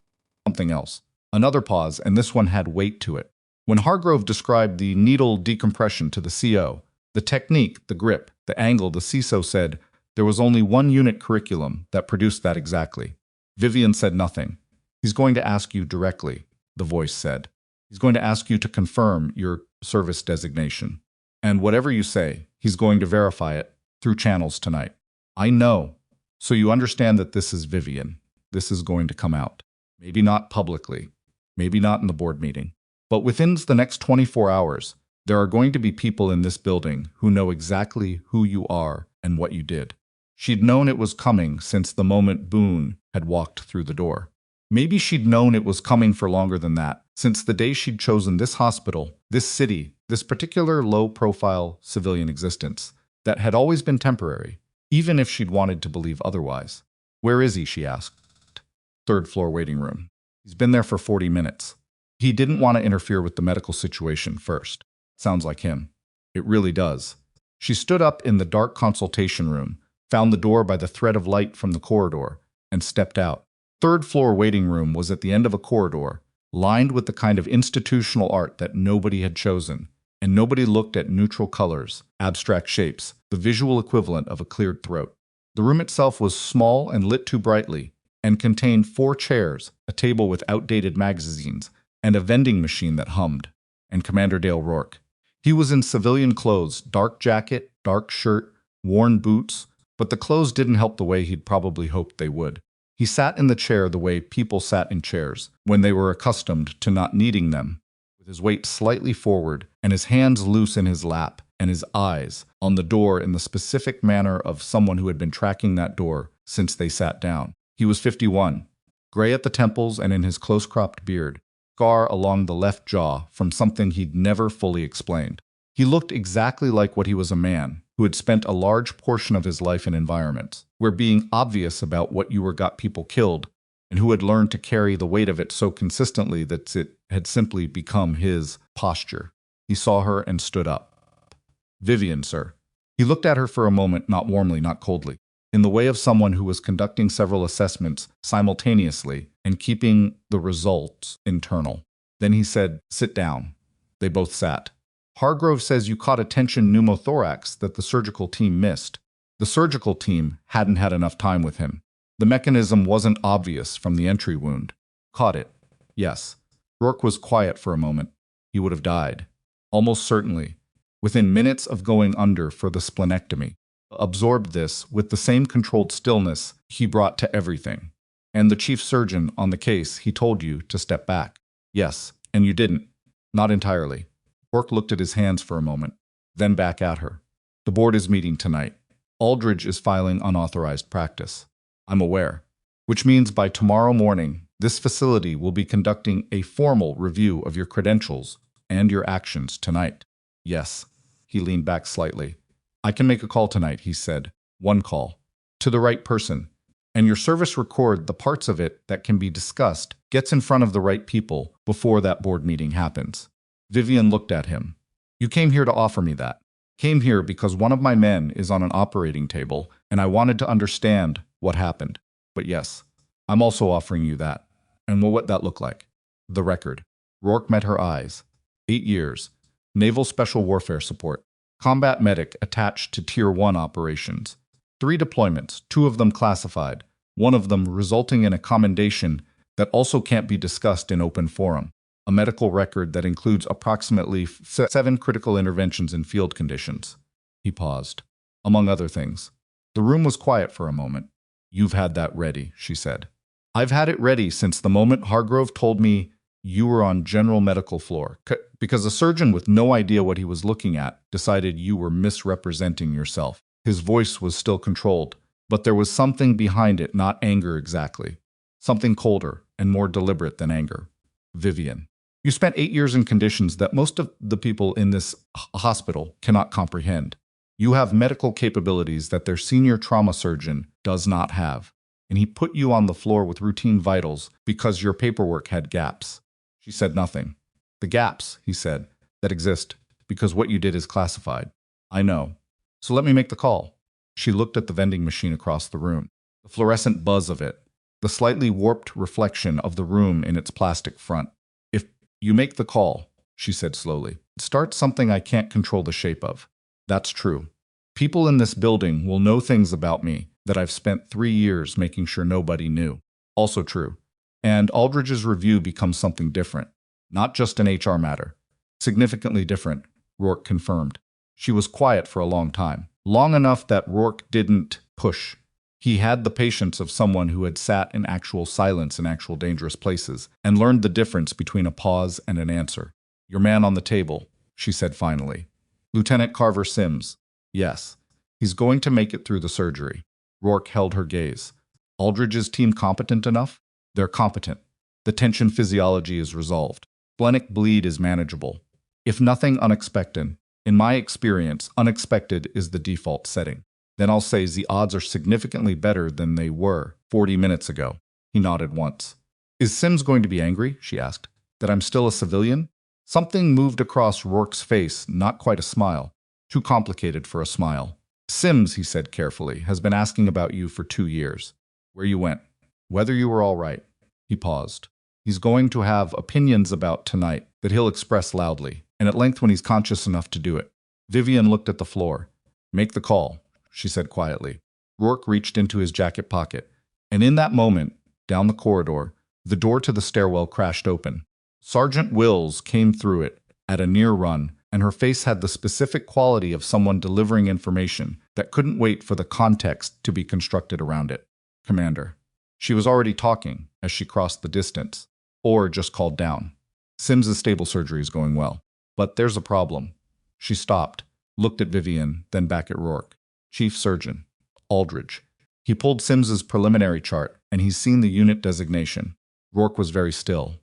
something else." Another pause, and this one had weight to it. When Hargrove described the needle decompression to the CO, the technique, the grip, the angle, the CISO said there was only one unit curriculum that produced that exactly. Vivian said nothing. "He's going to ask you directly," the voice said. "He's going to ask you to confirm your service designation. And whatever you say, he's going to verify it through channels tonight." "I know. So you understand that this is Vivian. This is going to come out. Maybe not publicly. Maybe not in the board meeting. But within the next 24 hours, there are going to be people in this building who know exactly who you are and what you did." She'd known it was coming since the moment Boone had walked through the door. Maybe she'd known it was coming for longer than that, since the day she'd chosen this hospital, this city, this particular low-profile civilian existence, that had always been temporary, even if she'd wanted to believe otherwise. "Where is he?" she asked. "Third floor waiting room. He's been there for 40 minutes. He didn't want to interfere with the medical situation first." Sounds like him. It really does. She stood up in the dark consultation room, found the door by the thread of light from the corridor, and stepped out. Third floor waiting room was at the end of a corridor, lined with the kind of institutional art that nobody had chosen, and nobody looked at neutral colors, abstract shapes, the visual equivalent of a cleared throat. The room itself was small and lit too brightly, and contained 4 chairs, a table with outdated magazines, and a vending machine that hummed, and Commander Dale Rourke. He was in civilian clothes, dark jacket, dark shirt, worn boots, but the clothes didn't help the way he'd probably hoped they would. He sat in the chair the way people sat in chairs, when they were accustomed to not needing them, with his weight slightly forward and his hands loose in his lap and his eyes on the door in the specific manner of someone who had been tracking that door since they sat down. He was 51, gray at the temples and in his close-cropped beard, scar along the left jaw from something he'd never fully explained. He looked exactly like what he was, a man who had spent a large portion of his life in environments where being obvious about what you were got people killed, and who had learned to carry the weight of it so consistently that it had simply become his posture. He saw her and stood up. "Vivian, sir." He looked at her for a moment, not warmly, not coldly, in the way of someone who was conducting several assessments simultaneously and keeping the results internal. Then he said, "Sit down." They both sat. "Hargrove says you caught a tension pneumothorax that the surgical team missed." The surgical team hadn't had enough time with him. The mechanism wasn't obvious from the entry wound. "Caught it." "Yes." Rourke was quiet for a moment. "He would have died. Almost certainly. Within minutes of going under for the splenectomy." Absorbed this with the same controlled stillness he brought to everything. "And the chief surgeon on the case, he told you to step back." "Yes, and you didn't." "Not entirely." Rourke looked at his hands for a moment, then back at her. "The board is meeting tonight. Aldridge is filing unauthorized practice." I'm aware. Which means by tomorrow morning, this facility will be conducting a formal review of your credentials and your actions tonight. Yes. He leaned back slightly. I can make a call tonight, he said. One call. To the right person. And your service record, the parts of it that can be discussed, gets in front of the right people before that board meeting happens. Vivian looked at him. You came here to offer me that. Came here because one of my men is on an operating table, and I wanted to understand what happened. But yes, I'm also offering you that. And what would that look like? The record. Rourke met her eyes. 8 years. Naval Special Warfare Support. Combat medic attached to Tier 1 operations. 3 deployments, 2 of them classified, one of them resulting in a commendation that also can't be discussed in open forum. A medical record that includes approximately 7 critical interventions in field conditions. He paused. Among other things. The room was quiet for a moment. You've had that ready, she said. I've had it ready since the moment Hargrove told me you were on general medical floor, because a surgeon with no idea what he was looking at decided you were misrepresenting yourself. His voice was still controlled, but there was something behind it, not anger exactly. Something colder and more deliberate than anger. Vivian. You spent 8 years in conditions that most of the people in this hospital cannot comprehend. You have medical capabilities that their senior trauma surgeon does not have. And he put you on the floor with routine vitals because your paperwork had gaps. She said nothing. The gaps, he said, that exist because what you did is classified. I know. So let me make the call. She looked at the vending machine across the room. The fluorescent buzz of it. The slightly warped reflection of the room in its plastic front. If you make the call, she said slowly, start something I can't control the shape of. That's true. People in this building will know things about me that I've spent 3 years making sure nobody knew. Also true. And Aldridge's review becomes something different. Not just an HR matter. Significantly different, Rourke confirmed. She was quiet for a long time. Long enough that Rourke didn't push. He had the patience of someone who had sat in actual silence in actual dangerous places and learned the difference between a pause and an answer. Your man on the table, she said finally. Lieutenant Carver Sims. Yes. He's going to make it through the surgery. Rourke held her gaze. Aldridge's team competent enough? They're competent. The tension physiology is resolved. Splenic bleed is manageable. If nothing unexpected, in my experience, unexpected is the default setting. Then I'll say the odds are significantly better than they were 40 minutes ago. He nodded once. Is Sims going to be angry? She asked. That I'm still a civilian? Something moved across Rourke's face, not quite a smile. Too complicated for a smile. Sims, he said carefully, has been asking about you for 2 years. Where you went. Whether you were all right. He paused. He's going to have opinions about tonight that he'll express loudly, and at length when he's conscious enough to do it. Vivian looked at the floor. Make the call, she said quietly. Rourke reached into his jacket pocket, and in that moment, down the corridor, the door to the stairwell crashed open. Sergeant Wills came through it at a near run, and her face had the specific quality of someone delivering information that couldn't wait for the context to be constructed around it. Commander. She was already talking as she crossed the distance, or just called down. Sims's stable surgery is going well. But there's a problem. She stopped, looked at Vivian, then back at Rourke. Chief Surgeon. Aldridge. He pulled Sims's preliminary chart, and he's seen the unit designation. Rourke was very still.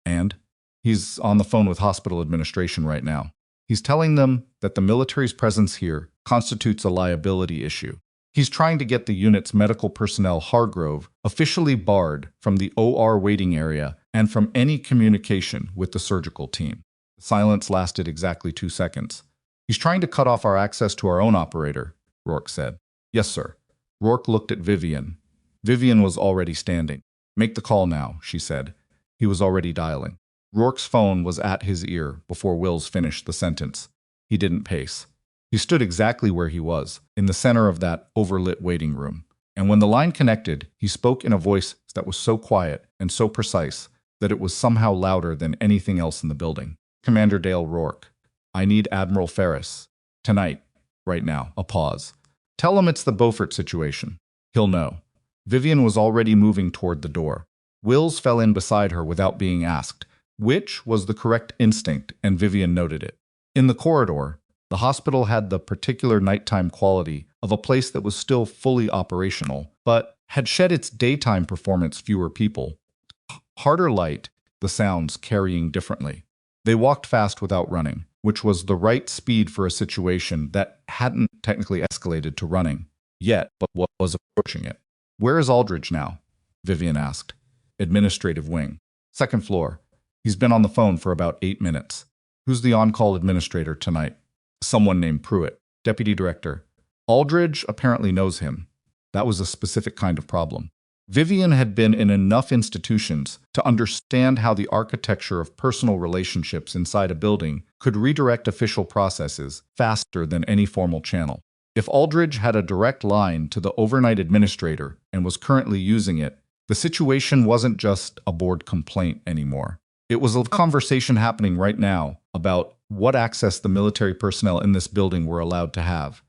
And? He's on the phone with hospital administration right now. He's telling them that the military's presence here constitutes a liability issue. He's trying to get the unit's medical personnel Hargrove officially barred from the OR waiting area and from any communication with the surgical team. The silence lasted exactly 2 seconds. He's trying to cut off our access to our own operator, Rourke said. Yes, sir. Rourke looked at Vivian. Vivian was already standing. Make the call now, she said. He was already dialing. Rourke's phone was at his ear before Wills finished the sentence. He didn't pace. He stood exactly where he was, in the center of that overlit waiting room. And when the line connected, he spoke in a voice that was so quiet and so precise that it was somehow louder than anything else in the building. Commander Dale Rourke. I need Admiral Ferris. Tonight. Right now. A pause. Tell him it's the Beaufort situation. He'll know. Vivian was already moving toward the door. Wills fell in beside her without being asked, which was the correct instinct, and Vivian noted it. In the corridor, the hospital had the particular nighttime quality of a place that was still fully operational, but had shed its daytime performance fewer people. Harder light, the sounds carrying differently. They walked fast without running, which was the right speed for a situation that hadn't technically escalated to running yet, but what was approaching it. "Where is Aldridge now?" Vivian asked. "Administrative wing. Second floor. He's been on the phone for about 8 minutes. Who's the on-call administrator tonight?" "Someone named Pruitt, deputy director. Aldridge apparently knows him. That was a specific kind of problem." Vivian had been in enough institutions to understand how the architecture of personal relationships inside a building could redirect official processes faster than any formal channel. If Aldridge had a direct line to the overnight administrator and was currently using it, the situation wasn't just a board complaint anymore. It was a conversation happening right now about what access the military personnel in this building were allowed to have.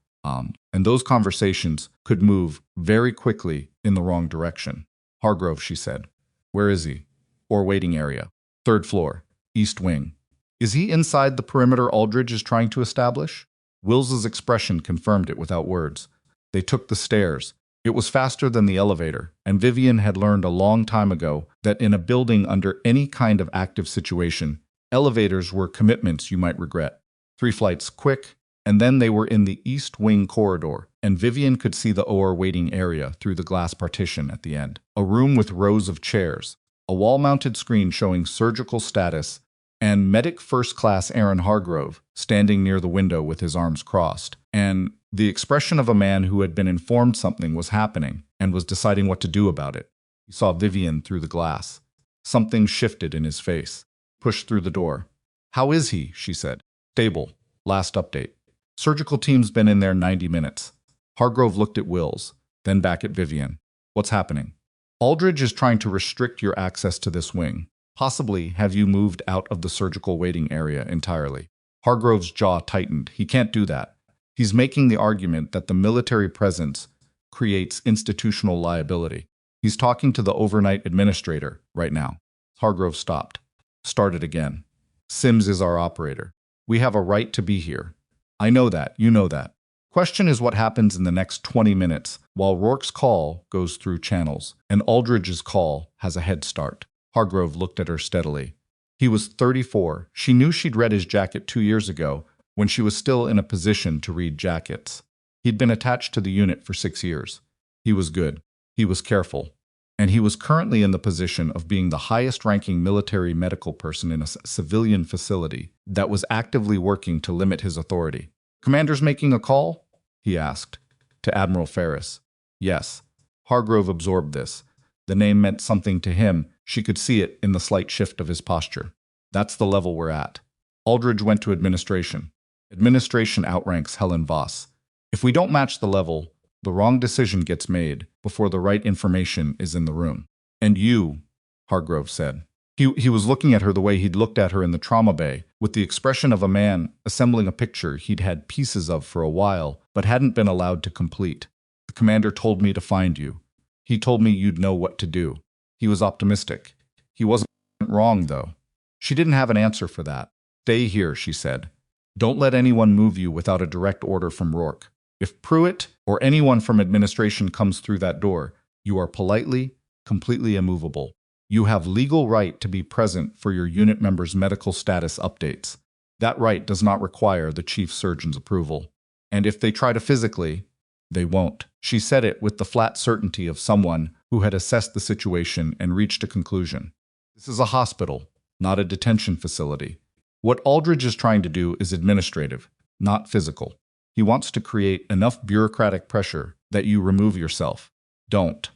And those conversations could move very quickly in the wrong direction. "Hargrove," she said. "Where is he?" "Or waiting area. Third floor. East wing." "Is he inside the perimeter Aldridge is trying to establish?" Wills's expression confirmed it without words. They took the stairs. It was faster than the elevator, and Vivian had learned a long time ago that in a building under any kind of active situation, elevators were commitments you might regret. 3 flights quick, and then they were in the East Wing corridor, and Vivian could see the OR waiting area through the glass partition at the end. A room with rows of chairs, a wall-mounted screen showing surgical status, and medic first class Aaron Hargrove standing near the window with his arms crossed, and the expression of a man who had been informed something was happening and was deciding what to do about it. He saw Vivian through the glass. Something shifted in his face. Pushed through the door. "How is he?" she said. "Stable. Last update. Surgical team's been in there 90 minutes. Hargrove looked at Wills, then back at Vivian. "What's happening?" "Aldridge is trying to restrict your access to this wing. Possibly have you moved out of the surgical waiting area entirely." Hargrove's jaw tightened. "He can't do that. He's making the argument that the military presence creates institutional liability. He's talking to the overnight administrator right now." Hargrove stopped. Started again. "Sims is our operator. We have a right to be here. I know that. You know that. Question is what happens in the next 20 minutes while Rourke's call goes through channels and Aldridge's call has a head start." Hargrove looked at her steadily. He was 34. She knew she'd read his jacket 2 years ago when she was still in a position to read jackets. He'd been attached to the unit for 6 years. He was good. He was careful. And he was currently in the position of being the highest-ranking military medical person in a civilian facility that was actively working to limit his authority. "Commander's making a call?" he asked. "To Admiral Ferris." "Yes." Hargrove absorbed this. The name meant something to him. She could see it in the slight shift of his posture. "That's the level we're at." Aldridge went to administration. Administration outranks Helen Voss. If we don't match the level, the wrong decision gets made before the right information is in the room. "And you," Hargrove said. He was looking at her the way he'd looked at her in the trauma bay, with the expression of a man assembling a picture he'd had pieces of for a while, but hadn't been allowed to complete. "The commander told me to find you. He told me you'd know what to do." He was optimistic. He wasn't wrong, though. She didn't have an answer for that. "Stay here," she said. "Don't let anyone move you without a direct order from Rourke. If Pruitt or anyone from administration comes through that door, you are politely, completely immovable. You have legal right to be present for your unit members' medical status updates. That right does not require the chief surgeon's approval. And if they try to physically, they won't." She said it with the flat certainty of someone who had assessed the situation and reached a conclusion. This is a hospital, not a detention facility. What Aldridge is trying to do is administrative, not physical. He wants to create enough bureaucratic pressure that you remove yourself. Don't.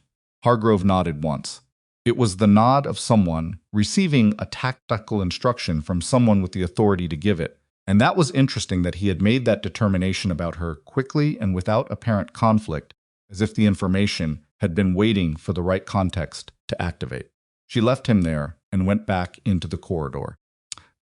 Hargrove nodded once. It was the nod of someone receiving a tactical instruction from someone with the authority to give it. And that was interesting that he had made that determination about her quickly and without apparent conflict, as if the information had been waiting for the right context to activate. She left him there and went back into the corridor.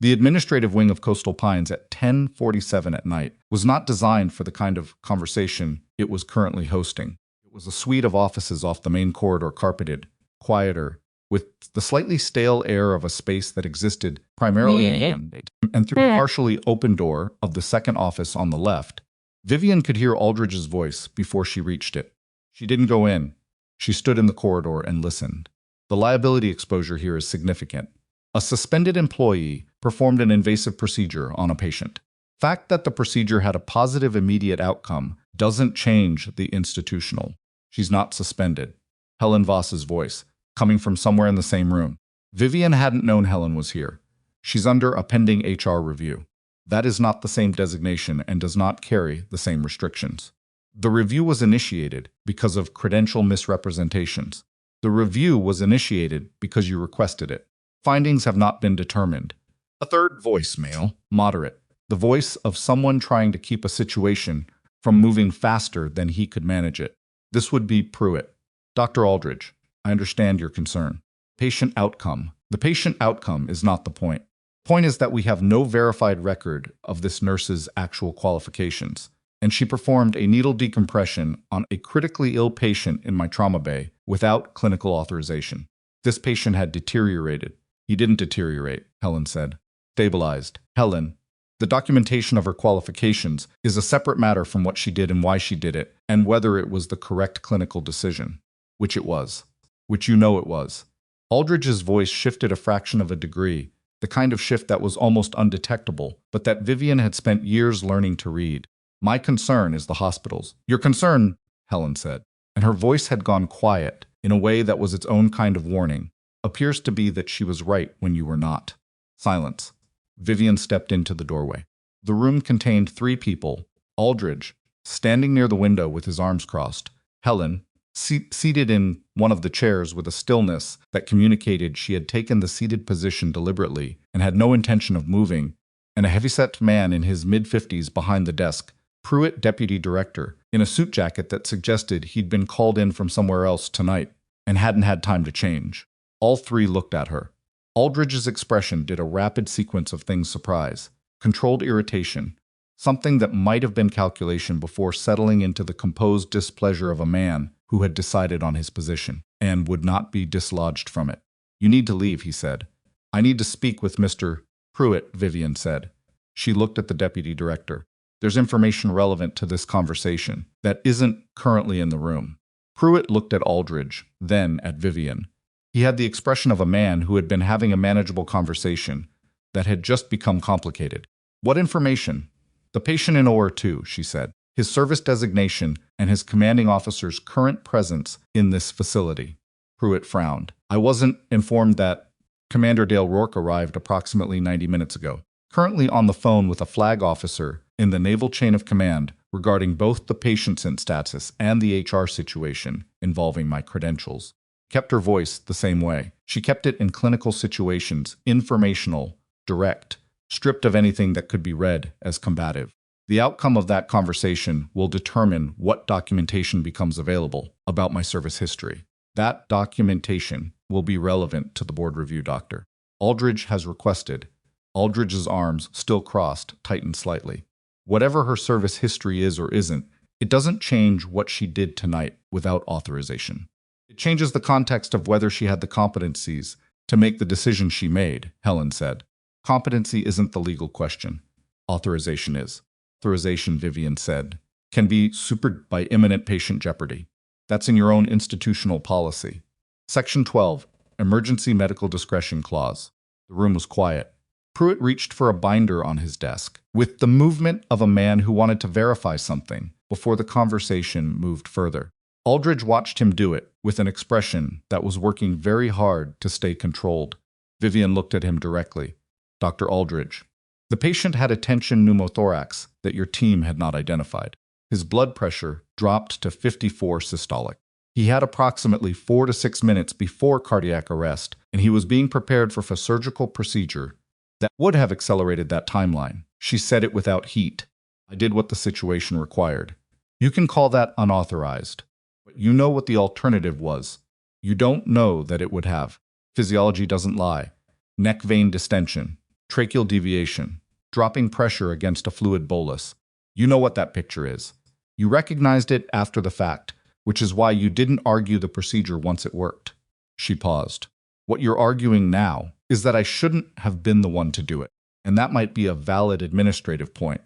The administrative wing of Coastal Pines at 10:47 at night was not designed for the kind of conversation it was currently hosting. It was a suite of offices off the main corridor, carpeted, quieter, with the slightly stale air of a space that existed primarily and through the partially open door of the second office on the left, Vivian could hear Aldridge's voice before she reached it. She didn't go in. She stood in the corridor and listened. The liability exposure here is significant. A suspended employee performed an invasive procedure on a patient. Fact that the procedure had a positive immediate outcome doesn't change the institutional. She's not suspended. Helen Voss's voice, coming from somewhere in the same room. Vivian hadn't known Helen was here. She's under a pending HR review. That is not the same designation and does not carry the same restrictions. The review was initiated because of credential misrepresentations. The review was initiated because you requested it. Findings have not been determined. A third voicemail, moderate, the voice of someone trying to keep a situation from moving faster than he could manage it. This would be Pruitt. Dr. Aldridge, I understand your concern. Patient outcome. The patient outcome is not the point. Point is that we have no verified record of this nurse's actual qualifications, and she performed a needle decompression on a critically ill patient in my trauma bay without clinical authorization. This patient had deteriorated. He didn't deteriorate, Helen said. Stabilized. Helen, the documentation of her qualifications is a separate matter from what she did and why she did it, and whether it was the correct clinical decision. Which it was. Which you know it was. Aldridge's voice shifted a fraction of a degree, the kind of shift that was almost undetectable, but that Vivian had spent years learning to read. My concern is the hospitals. Your concern, Helen said, and her voice had gone quiet in a way that was its own kind of warning, appears to be that she was right when you were not. Silence. Vivian stepped into the doorway. The room contained 3 people. Aldridge, standing near the window with his arms crossed. Helen, seated in one of the chairs with a stillness that communicated she had taken the seated position deliberately and had no intention of moving, and a heavyset man in his mid-50s behind the desk, Pruitt, deputy director, in a suit jacket that suggested he'd been called in from somewhere else tonight and hadn't had time to change. All 3 looked at her. Aldridge's expression did a rapid sequence of things: surprise, controlled irritation, something that might have been calculation before settling into the composed displeasure of a man who had decided on his position and would not be dislodged from it. You need to leave, he said. I need to speak with Mr. Pruitt, Vivian said. She looked at the deputy director. There's information relevant to this conversation that isn't currently in the room. Pruitt looked at Aldridge, then at Vivian. He had the expression of a man who had been having a manageable conversation that had just become complicated. What information? The patient in OR2, she said. His service designation and his commanding officer's current presence in this facility. Pruitt frowned. I wasn't informed that Commander Dale Rourke arrived approximately 90 minutes ago. Currently on the phone with a flag officer in the naval chain of command regarding both the patient's status and the HR situation involving my credentials. Kept her voice the same way. She kept it in clinical situations, informational, direct, stripped of anything that could be read as combative. The outcome of that conversation will determine what documentation becomes available about my service history. That documentation will be relevant to the board review, Doctor. Aldridge has requested. Aldridge's arms, still crossed, tightened slightly. Whatever her service history is or isn't, it doesn't change what she did tonight without authorization. It changes the context of whether she had the competencies to make the decision she made, Helen said. Competency isn't the legal question. Authorization is. Authorization, Vivian said, can be superseded by imminent patient jeopardy. That's in your own institutional policy. Section 12, Emergency Medical Discretion Clause. The room was quiet. Pruitt reached for a binder on his desk, with the movement of a man who wanted to verify something before the conversation moved further. Aldridge watched him do it, with an expression that was working very hard to stay controlled. Vivian looked at him directly. Dr. Aldridge. The patient had a tension pneumothorax that your team had not identified. His blood pressure dropped to 54 systolic. He had approximately 4 to 6 minutes before cardiac arrest, and he was being prepared for a surgical procedure that would have accelerated that timeline. She said it without heat. I did what the situation required. You can call that unauthorized, but you know what the alternative was. You don't know that it would have. Physiology doesn't lie. Neck vein distension, tracheal deviation, dropping pressure against a fluid bolus. You know what that picture is. You recognized it after the fact, which is why you didn't argue the procedure once it worked. She paused. What you're arguing now is that I shouldn't have been the one to do it, and that might be a valid administrative point.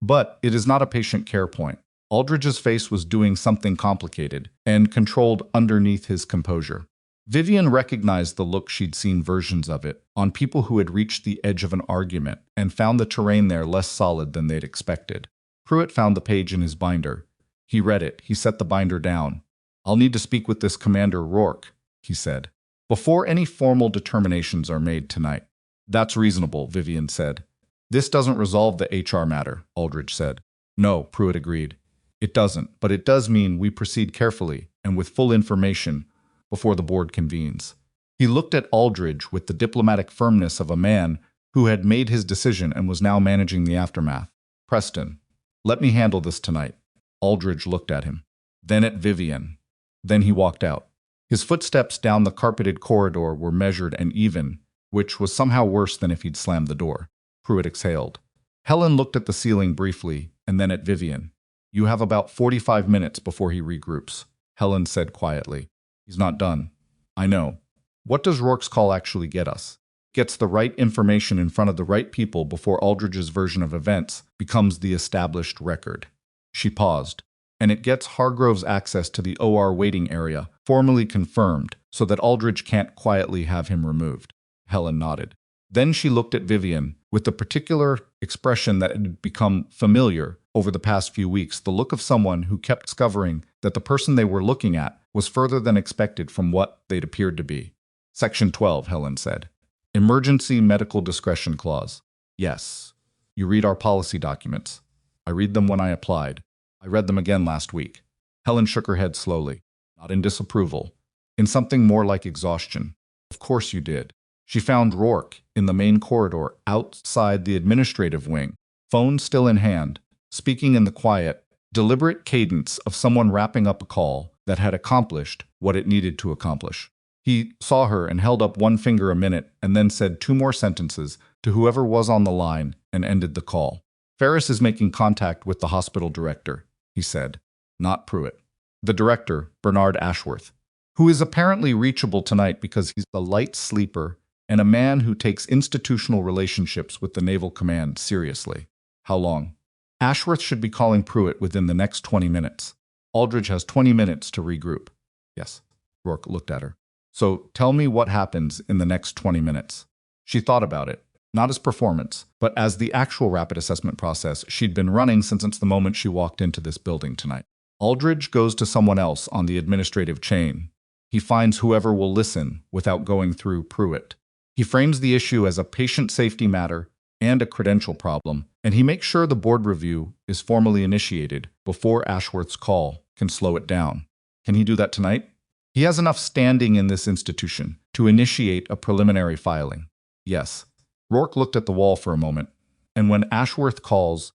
But it is not a patient care point. Aldridge's face was doing something complicated and controlled underneath his composure. Vivian recognized the look she'd seen versions of it on people who had reached the edge of an argument and found the terrain there less solid than they'd expected. Pruitt found the page in his binder. He read it. He set the binder down. "I'll need to speak with this Commander Rourke," he said, "before any formal determinations are made tonight." "That's reasonable," Vivian said. "This doesn't resolve the HR matter," Aldridge said. "No," Pruitt agreed. "It doesn't, but it does mean we proceed carefully and with full information before the board convenes." He looked at Aldridge with the diplomatic firmness of a man who had made his decision and was now managing the aftermath. "Preston, let me handle this tonight." Aldridge looked at him, then at Vivian. Then he walked out. His footsteps down the carpeted corridor were measured and even, which was somehow worse than if he'd slammed the door. Pruitt exhaled. Helen looked at the ceiling briefly, and then at Vivian. "You have about 45 minutes before he regroups," Helen said quietly. "He's not done." "I know. What does Rourke's call actually get us?" "Gets the right information in front of the right people before Aldridge's version of events becomes the established record." She paused. "And it gets Hargrove's access to the OR waiting area, formally confirmed, so that Aldridge can't quietly have him removed." Helen nodded. Then she looked at Vivian, with the particular expression that had become familiar over the past few weeks, the look of someone who kept discovering that the person they were looking at was further than expected from what they'd appeared to be. "Section 12, Helen said. "Emergency medical discretion clause." "Yes. You read our policy documents." "I read them when I applied. I read them again last week." Helen shook her head slowly, not in disapproval, in something more like exhaustion. "Of course you did." She found Rourke in the main corridor outside the administrative wing, phone still in hand, speaking in the quiet, deliberate cadence of someone wrapping up a call that had accomplished what it needed to accomplish. He saw her and held up one finger a minute and then said 2 more sentences to whoever was on the line and ended the call. "Ferris is making contact with the hospital director," he said, not Pruitt. "The director, Bernard Ashworth, who is apparently reachable tonight because he's a light sleeper and a man who takes institutional relationships with the Naval Command seriously." "How long?" "Ashworth should be calling Pruitt within the next 20 minutes. Aldridge has 20 minutes to regroup." "Yes." Rourke looked at her. "So tell me what happens in the next 20 minutes." She thought about it, not as performance, but as the actual rapid assessment process she'd been running since the moment she walked into this building tonight. Aldridge goes to someone else on the administrative chain. He finds whoever will listen without going through Pruitt. He frames the issue as a patient safety matter and a credential problem, and he makes sure the board review is formally initiated before Ashworth's call can slow it down. Can he do that tonight? He has enough standing in this institution to initiate a preliminary filing. Yes. Rourke looked at the wall for a moment, and when Ashworth calls,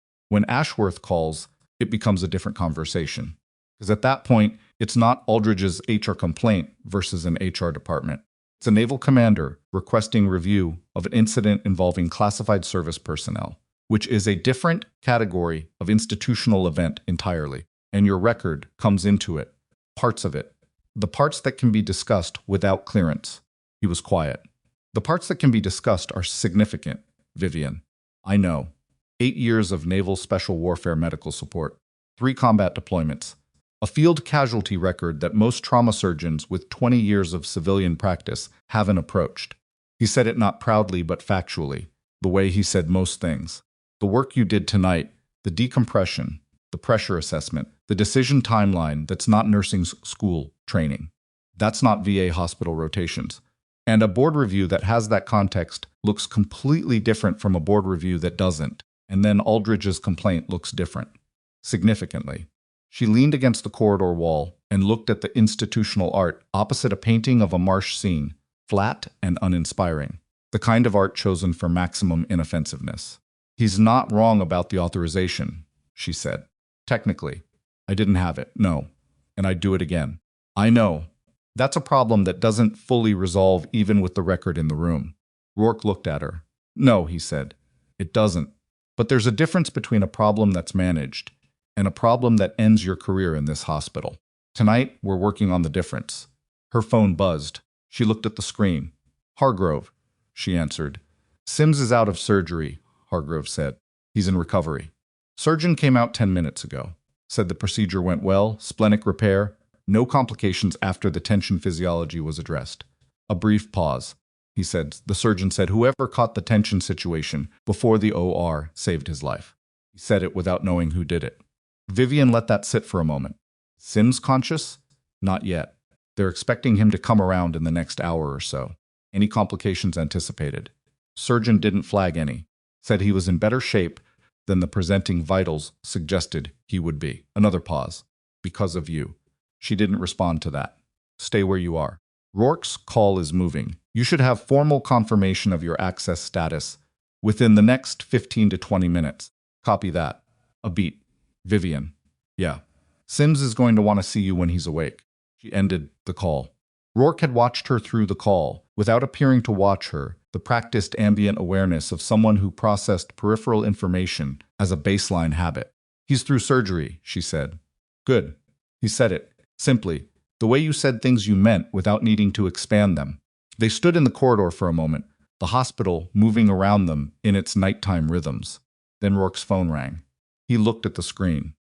it becomes a different conversation. Because at that point, it's not Aldridge's HR complaint versus an HR department. It's a naval commander requesting review of an incident involving classified service personnel, which is a different category of institutional event entirely, and your record comes into it, parts of it, the parts that can be discussed without clearance. He was quiet. "The parts that can be discussed are significant, Vivian. I know. 8 years of naval special warfare medical support, 3 combat deployments, a field casualty record that most trauma surgeons with 20 years of civilian practice haven't approached." He said it not proudly but factually, the way he said most things. "The work you did tonight, the decompression, the pressure assessment, the decision timeline that's not nursing school training. That's not VA hospital rotations. And a board review that has that context looks completely different from a board review that doesn't. And then Aldridge's complaint looks different. Significantly." She leaned against the corridor wall and looked at the institutional art opposite a painting of a marsh scene, flat and uninspiring, the kind of art chosen for maximum inoffensiveness. "He's not wrong about the authorization," she said. "Technically, I didn't have it, no, and I'd do it again." "I know. That's a problem that doesn't fully resolve even with the record in the room." Rourke looked at her. "No," he said, "it doesn't. But there's a difference between a problem that's managed and a problem that ends your career in this hospital. Tonight, we're working on the difference." Her phone buzzed. She looked at the screen. "Hargrove," she answered. "Sims is out of surgery," Hargrove said. "He's in recovery." Surgeon came out 10 minutes ago. Said the procedure went well, splenic repair, no complications after the tension physiology was addressed. A brief pause. He said, the surgeon said whoever caught the tension situation before the OR saved his life. He said it without knowing who did it. Vivian let that sit for a moment. Sims conscious? Not yet. They're expecting him to come around in the next hour or so. Any complications anticipated? Surgeon didn't flag any. Said he was in better shape than the presenting vitals suggested he would be. Another pause. Because of you. She didn't respond to that. Stay where you are. Rourke's call is moving. You should have formal confirmation of your access status within the next 15 to 20 minutes. Copy that. A beat. Vivian. Yeah. Sims is going to want to see you when he's awake. She ended the call. Rourke had watched her through the call, without appearing to watch her, the practiced ambient awareness of someone who processed peripheral information as a baseline habit. He's through surgery, she said. Good. He said it, simply, the way you said things you meant without needing to expand them. They stood in the corridor for a moment, the hospital moving around them in its nighttime rhythms. Then Rourke's phone rang. He looked at the screen.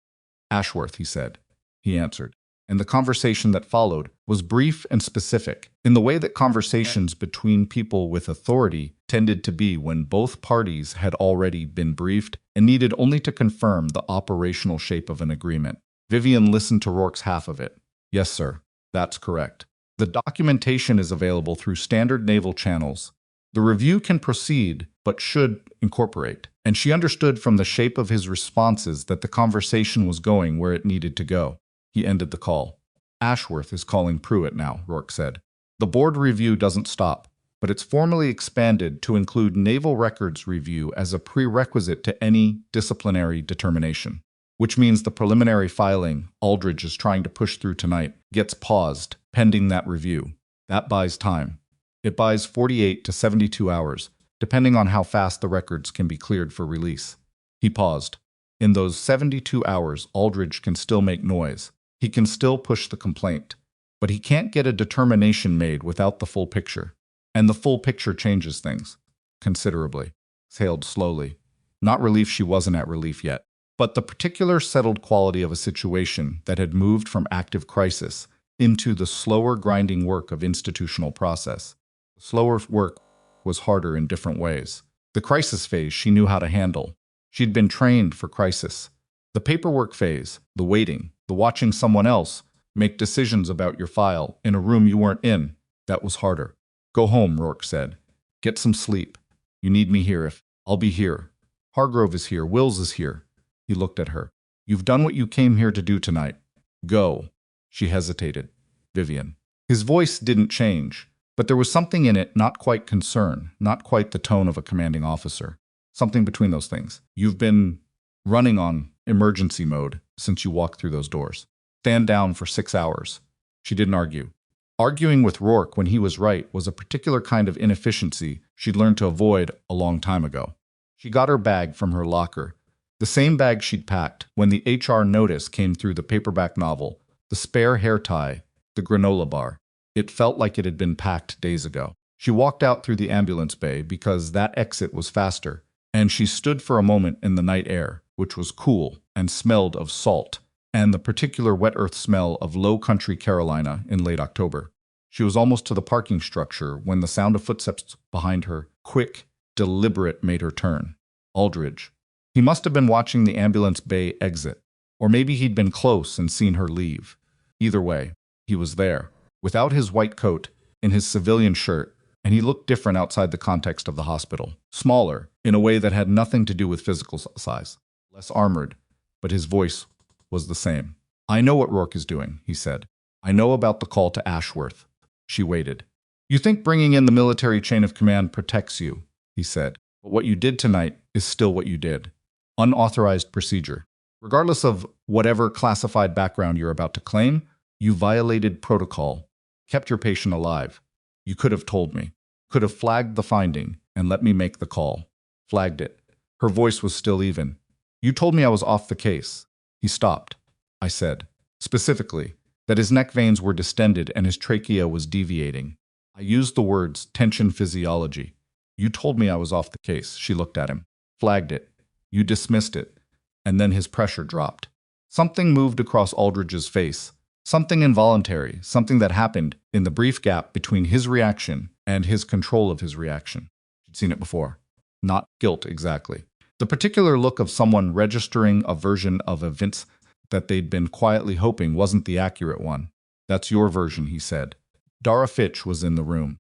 Ashworth, he said. He answered. And the conversation that followed was brief and specific, in the way that conversations between people with authority tended to be when both parties had already been briefed and needed only to confirm the operational shape of an agreement. Vivian listened to Rourke's half of it. Yes, sir. That's correct. The documentation is available through standard naval channels. The review can proceed, but should incorporate. And she understood from the shape of his responses that the conversation was going where it needed to go. He ended the call. Ashworth is calling Pruitt now, Rourke said. The board review doesn't stop, but it's formally expanded to include naval records review as a prerequisite to any disciplinary determination, which means the preliminary filing Aldridge is trying to push through tonight gets paused pending that review. That buys time. It buys 48 to 72 hours, depending on how fast the records can be cleared for release. He paused. In those 72 hours, Aldridge can still make noise. He can still push the complaint, but he can't get a determination made without the full picture. And the full picture changes things considerably. Exhaled slowly. Not relief she wasn't at relief yet, but the particular settled quality of a situation that had moved from active crisis into the slower grinding work of institutional process. The slower work was harder in different ways. The crisis phase she knew how to handle. She'd been trained for crisis. The paperwork phase, the waiting, the watching someone else make decisions about your file in a room you weren't in, that was harder. Go home, Rourke said. Get some sleep. You need me here if I'll be here. Hargrove is here. Wills is here. He looked at her. You've done what you came here to do tonight. Go. She hesitated. Vivian. His voice didn't change, but there was something in it, not quite concern, not quite the tone of a commanding officer. Something between those things. You've been running on emergency mode since you walked through those doors. Stand down for 6 hours. She didn't argue. Arguing with Rourke when he was right was a particular kind of inefficiency she'd learned to avoid a long time ago. She got her bag from her locker, the same bag she'd packed when the HR notice came through the paperback novel, the spare hair tie, the granola bar. It felt like it had been packed days ago. She walked out through the ambulance bay because that exit was faster, and she stood for a moment in the night air, which was cool and smelled of salt, and the particular wet earth smell of low country Carolina in late October. She was almost to the parking structure when the sound of footsteps behind her, quick, deliberate, made her turn. Aldridge. He must have been watching the ambulance bay exit, or maybe he'd been close and seen her leave. Either way, he was there, without his white coat, in his civilian shirt, and he looked different outside the context of the hospital. Smaller, in a way that had nothing to do with physical size. Less armored, but his voice was the same. I know what Rourke is doing, he said. I know about the call to Ashworth. She waited. You think bringing in the military chain of command protects you, he said. But what you did tonight is still what you did. Unauthorized procedure. Regardless of whatever classified background you're about to claim, you violated protocol, kept your patient alive. You could have told me. Could have flagged the finding and let me make the call. Flagged it. Her voice was still even. You told me I was off the case. He stopped. I said, specifically, that his neck veins were distended and his trachea was deviating. I used the words tension physiology. You told me I was off the case. She looked at him. Flagged it. You dismissed it. and then his pressure dropped. Something moved across Aldridge's face. Something involuntary, something that happened in the brief gap between his reaction and his control of his reaction. She'd seen it before. Not guilt, exactly. The particular look of someone registering a version of events that they'd been quietly hoping wasn't the accurate one. That's your version, he said. Dara Fitch was in the room.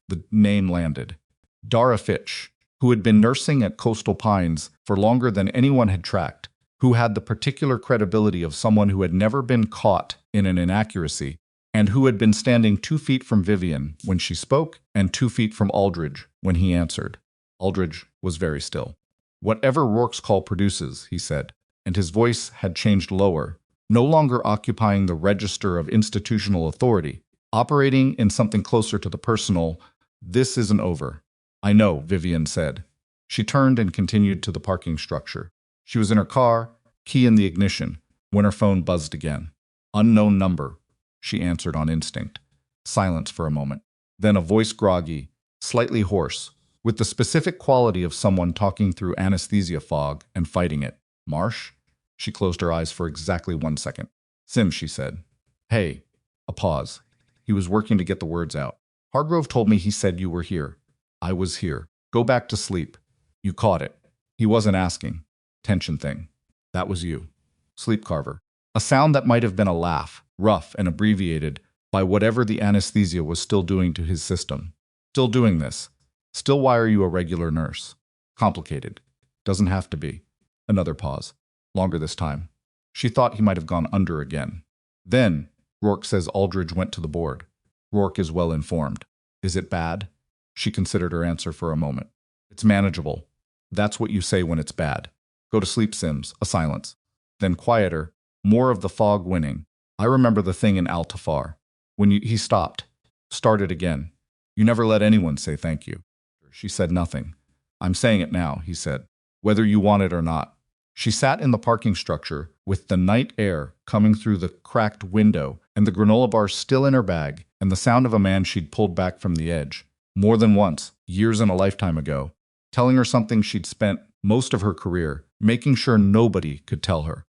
The name landed. Dara Fitch, who had been nursing at Coastal Pines for longer than anyone had tracked, who had the particular credibility of someone who had never been caught in an inaccuracy, and who had been standing 2 feet from Vivian when she spoke and 2 feet from Aldridge when he answered. Aldridge was very still. Whatever Rourke's call produces, he said, and his voice had changed lower, no longer occupying the register of institutional authority, operating in something closer to the personal. This isn't over. I know, Vivian said. She turned and continued to the parking structure. She was in her car, key in the ignition, when her phone buzzed again. Unknown number, she answered on instinct. Silence for a moment. Then a voice groggy, slightly hoarse, with the specific quality of someone talking through anesthesia fog and fighting it. Marsh? She closed her eyes for exactly 1 second. Sim, she said. Hey. A pause. He was working to get the words out. Hargrove told me he said you were here. I was here. Go back to sleep. You caught it. He wasn't asking. Tension thing. That was you. Sleep Carver. A sound that might have been a laugh, rough and abbreviated by whatever the anesthesia was still doing to his system. Still doing this. Still, why are you a regular nurse? Complicated. Doesn't have to be. Another pause. Longer this time. She thought he might have gone under again. Then, Rourke says Aldridge went to the board. Rourke is well informed. Is it bad? She considered her answer for a moment. It's manageable. That's what you say when it's bad. Go to sleep, Sims. A silence. Then quieter, more of the fog winning. I remember the thing in Al-Tafar. He stopped. Started again. You never let anyone say thank you. She said nothing. I'm saying it now, he said. Whether you want it or not. She sat in the parking structure with the night air coming through the cracked window and the granola bars still in her bag and the sound of a man she'd pulled back from the edge. More than once, years and a lifetime ago. Telling her something she'd spent most of her career making sure nobody could tell her.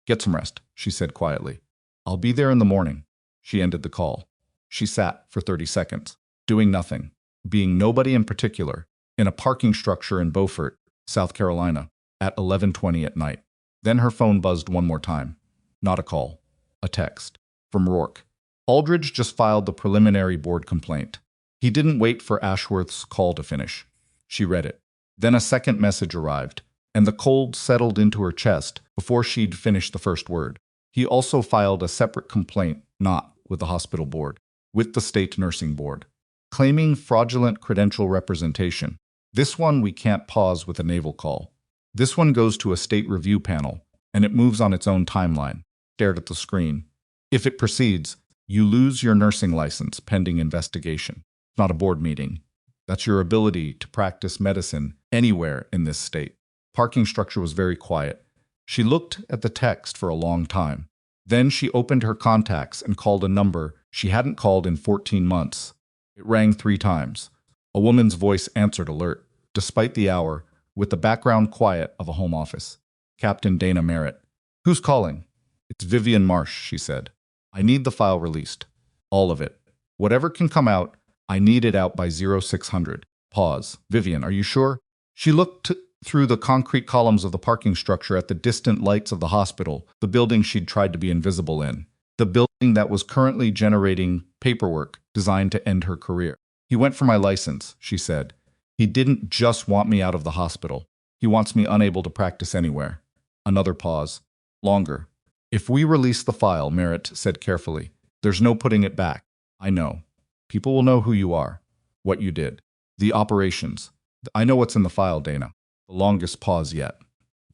Get some rest, she said quietly. I'll be there in the morning. She ended the call. She sat for 30 seconds, doing nothing, being nobody in particular, in a parking structure in Beaufort, South Carolina, at 11:20 at night. Then her phone buzzed one more time. Not a call. A text. From Rourke. Aldridge just filed the preliminary board complaint. He didn't wait for Ashworth's call to finish. She read it. Then a second message arrived, and the cold settled into her chest before she'd finished the first word. He also filed a separate complaint, not with the hospital board, with the state nursing board, claiming fraudulent credential representation. This one we can't pause with a naval call. This one goes to a state review panel, and it moves on its own timeline. Stared at the screen. If it proceeds, you lose your nursing license pending investigation. It's not a board meeting. That's your ability to practice medicine anywhere in this state. Parking structure was very quiet. She looked at the text for a long time. Then she opened her contacts and called a number she hadn't called in 14 months. It rang 3 times. A woman's voice answered alert, despite the hour, with the background quiet of a home office. Captain Dana Merritt. Who's calling? It's Vivian Marsh, she said. I need the file released. All of it. Whatever can come out, I need it out by 0600. Pause. Vivian, are you sure? She looked through the concrete columns of the parking structure at the distant lights of the hospital, the building she'd tried to be invisible in, the building that was currently generating paperwork designed to end her career. He went for my license, she said. He didn't just want me out of the hospital. He wants me unable to practice anywhere. Another pause. Longer. If we release the file, Merritt said carefully, there's no putting it back. I know. People will know who you are, what you did, the operations. I know what's in the file, Dana. The longest pause yet.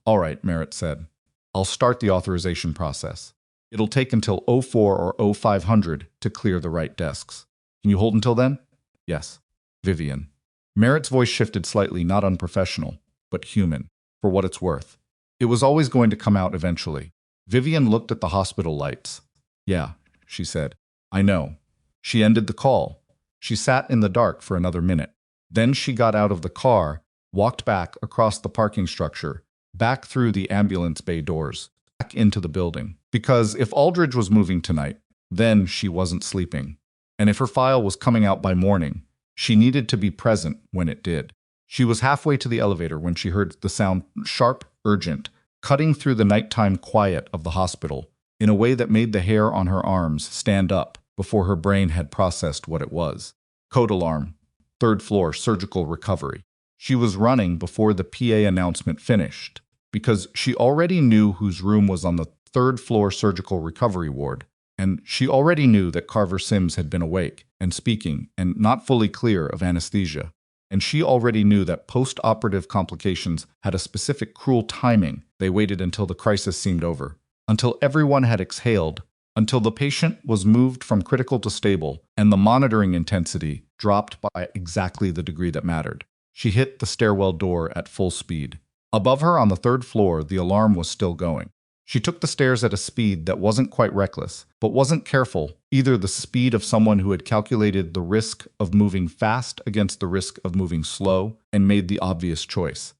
All right, Merritt said. I'll start the authorization process. It'll take until 04 or 0500 to clear the right desks. Can you hold until then? Yes. Vivian. Merritt's voice shifted slightly, not unprofessional, but human, for what it's worth. It was always going to come out eventually. Vivian looked at the hospital lights. Yeah, she said. I know. She ended the call. She sat in the dark for another minute. Then she got out of the car, walked back across the parking structure, back through the ambulance bay doors, back into the building. Because if Aldridge was moving tonight, then she wasn't sleeping. And if her file was coming out by morning, she needed to be present when it did. She was halfway to the elevator when she heard the sound, sharp, urgent, cutting through the nighttime quiet of the hospital in a way that made the hair on her arms stand up before her brain had processed what it was. Code alarm. Third floor surgical recovery. She was running before the PA announcement finished because she already knew whose room was on the third floor surgical recovery ward, and she already knew that Carver Sims had been awake and speaking and not fully clear of anesthesia. And she already knew that post-operative complications had a specific cruel timing. They waited until the crisis seemed over, until everyone had exhaled, until the patient was moved from critical to stable, and the monitoring intensity dropped by exactly the degree that mattered. She hit the stairwell door at full speed. Above her on the third floor, the alarm was still going. She took the stairs at a speed that wasn't quite reckless, but wasn't careful, either the speed of someone who had calculated the risk of moving fast against the risk of moving slow and made the obvious choice.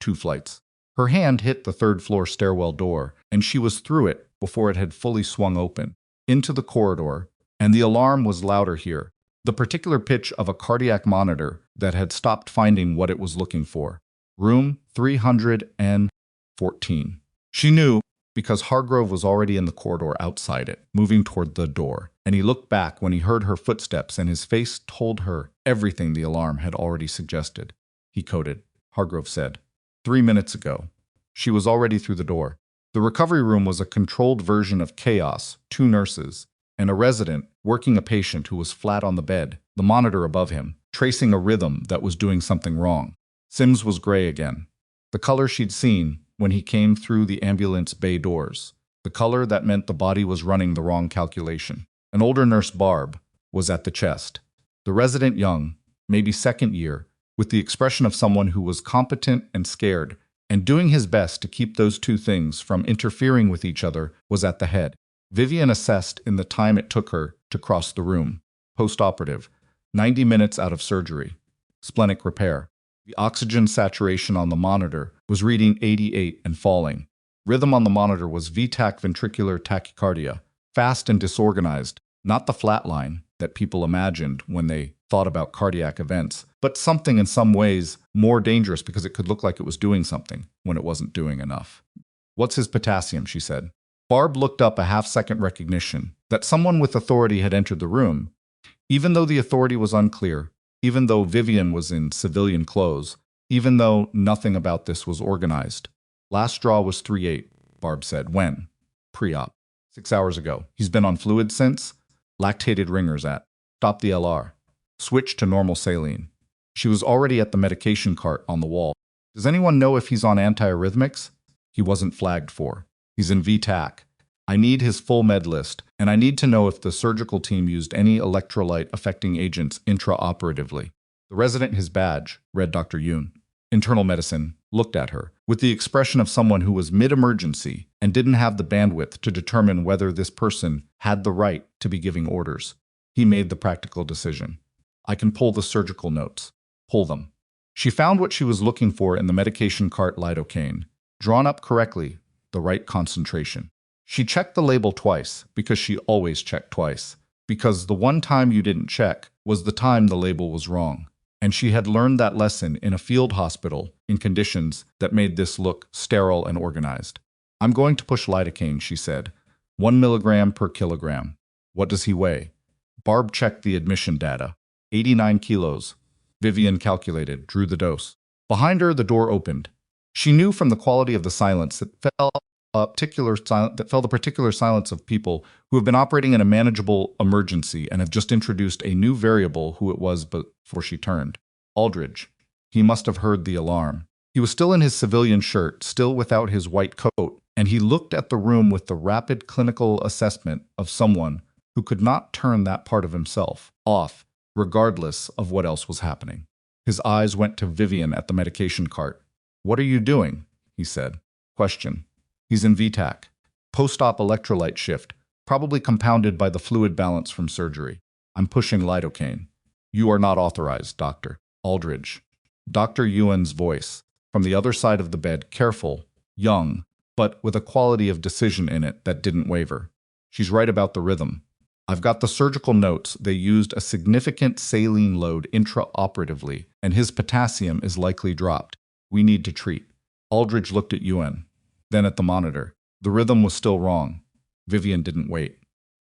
2 flights. Her hand hit the third floor stairwell door, and she was through it before it had fully swung open, into the corridor, and the alarm was louder here, the particular pitch of a cardiac monitor that had stopped finding what it was looking for. Room 314. She knew, because Hargrove was already in the corridor outside it, moving toward the door, and he looked back when he heard her footsteps, and his face told her everything the alarm had already suggested. He coded, Hargrove said. 3 minutes ago. She was already through the door. The recovery room was a controlled version of chaos, 2 nurses, and a resident working a patient who was flat on the bed, the monitor above him, tracing a rhythm that was doing something wrong. Sims was gray again, the color she'd seen when he came through the ambulance bay doors, the color that meant the body was running the wrong calculation. An older nurse, Barb, was at the chest. The resident young, maybe second year, with the expression of someone who was competent and scared, and doing his best to keep those two things from interfering with each other, was at the head. Vivian assessed in the time it took her to cross the room. Post-operative, 90 minutes out of surgery. Splenic repair. The oxygen saturation on the monitor was reading 88 and falling. Rhythm on the monitor was VTAC ventricular tachycardia, fast and disorganized, not the flat line that people imagined when they thought about cardiac events, but something in some ways more dangerous because it could look like it was doing something when it wasn't doing enough. What's his potassium, she said. Barb looked up a half-second recognition that someone with authority had entered the room. Even though the authority was unclear, even though Vivian was in civilian clothes, even though nothing about this was organized. Last draw was 3-8, Barb said. When? Pre-op. 6 hours ago. He's been on fluid since? Lactated ringers at. Stop the LR. Switch to normal saline. She was already at the medication cart on the wall. Does anyone know if he's on antiarrhythmics? He wasn't flagged for. He's in VTAC. I need his full med list, and I need to know if the surgical team used any electrolyte-affecting agents intraoperatively. The resident, his badge, read Dr. Yoon. Internal medicine, looked at her, with the expression of someone who was mid-emergency and didn't have the bandwidth to determine whether this person had the right to be giving orders. He made the practical decision. I can pull the surgical notes. Pull them. She found what she was looking for in the medication cart lidocaine, drawn up correctly, the right concentration. She checked the label twice, because she always checked twice, because the one time you didn't check was the time the label was wrong. And she had learned that lesson in a field hospital in conditions that made this look sterile and organized. I'm going to push lidocaine, she said. 1 milligram per kilogram. What does he weigh? Barb checked the admission data. 89 kilos. Vivian calculated, drew the dose. Behind her, the door opened. She knew from the quality of the silence that fell the particular silence of people who have been operating in a manageable emergency and have just introduced a new variable who it was before she turned. Aldridge. He must have heard the alarm. He was still in his civilian shirt, still without his white coat, and he looked at the room with the rapid clinical assessment of someone who could not turn that part of himself off, regardless of what else was happening. His eyes went to Vivian at the medication cart. What are you doing? He said. Question. He's in VTAC. Post-op electrolyte shift, probably compounded by the fluid balance from surgery. I'm pushing lidocaine. You are not authorized, Doctor. Aldridge. Dr. Yuan's voice, from the other side of the bed, careful, young, but with a quality of decision in it that didn't waver. She's right about the rhythm. I've got the surgical notes. They used a significant saline load intraoperatively, and his potassium is likely dropped. We need to treat. Aldridge looked at Ewan, then at the monitor. The rhythm was still wrong. Vivian didn't wait.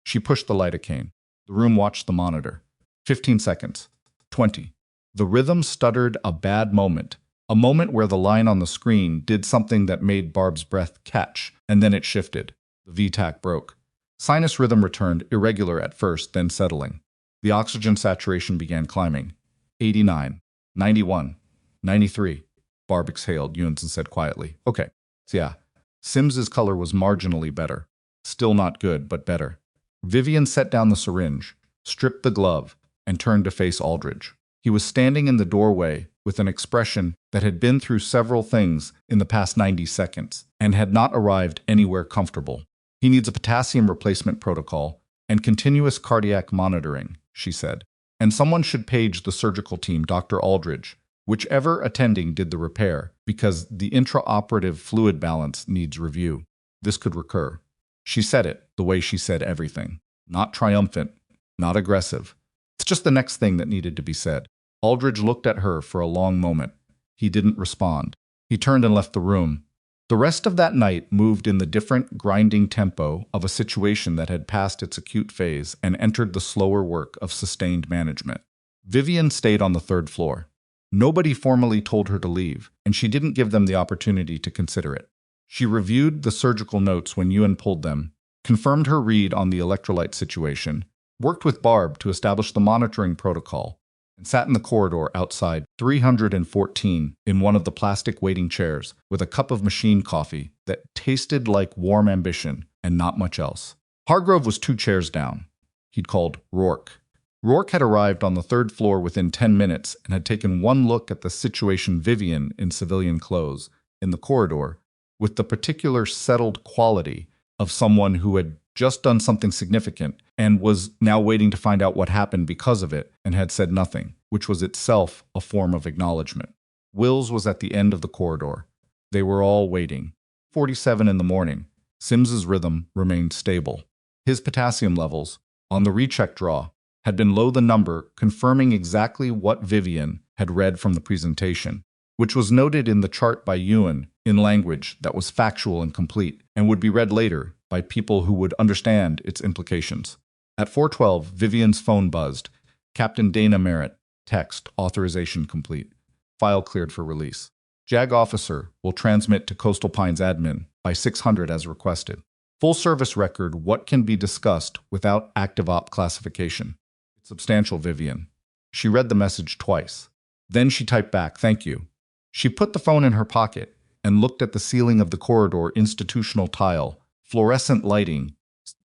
She pushed the lidocaine. The room watched the monitor. 15 seconds. 20. The rhythm stuttered a bad moment. A moment where the line on the screen did something that made Barb's breath catch, and then it shifted. The VTAC broke. Sinus rhythm returned, irregular at first, then settling. The oxygen saturation began climbing. 89, 91, 93. Barb exhaled, Ewanson said quietly. Okay, so yeah. Sims's color was marginally better. Still not good, but better. Vivian set down the syringe, stripped the glove, and turned to face Aldridge. He was standing in the doorway with an expression that had been through several things in the past 90 seconds and had not arrived anywhere comfortable. He needs a potassium replacement protocol and continuous cardiac monitoring, she said. And someone should page the surgical team, Dr. Aldridge, whichever attending did the repair, because the intraoperative fluid balance needs review. This could recur. She said it the way she said everything. Not triumphant, not aggressive. It's just the next thing that needed to be said. Aldridge looked at her for a long moment. He didn't respond. He turned and left the room. The rest of that night moved in the different, grinding tempo of a situation that had passed its acute phase and entered the slower work of sustained management. Vivian stayed on the third floor. Nobody formally told her to leave, and she didn't give them the opportunity to consider it. She reviewed the surgical notes when Ewan pulled them, confirmed her read on the electrolyte situation, worked with Barb to establish the monitoring protocol, and sat in the corridor outside 314 in one of the plastic waiting chairs with a cup of machine coffee that tasted like warm ambition and not much else. Hargrove was 2 chairs down. He'd called Rourke. Rourke had arrived on the third floor within 10 minutes and had taken one look at the situation. Vivian, in civilian clothes, in the corridor, with the particular settled quality of someone who had just done something significant and was now waiting to find out what happened because of it and had said nothing, which was itself a form of acknowledgement. Wills was at the end of the corridor. They were all waiting. 47 in the morning. Sims's rhythm remained stable. His potassium levels, on the recheck draw, had been low, the number confirming exactly what Vivian had read from the presentation, which was noted in the chart by Ewan in language that was factual and complete and would be read later by people who would understand its implications. At 4:12, Vivian's phone buzzed. Captain Dana Merritt. Text. Authorization complete. File cleared for release. JAG officer will transmit to Coastal Pines admin by 600 as requested. Full service record. What can be discussed without active op classification. It's substantial, Vivian. She read the message twice. Then she typed back, thank you. She put the phone in her pocket and looked at the ceiling of the corridor, institutional tile, fluorescent lighting,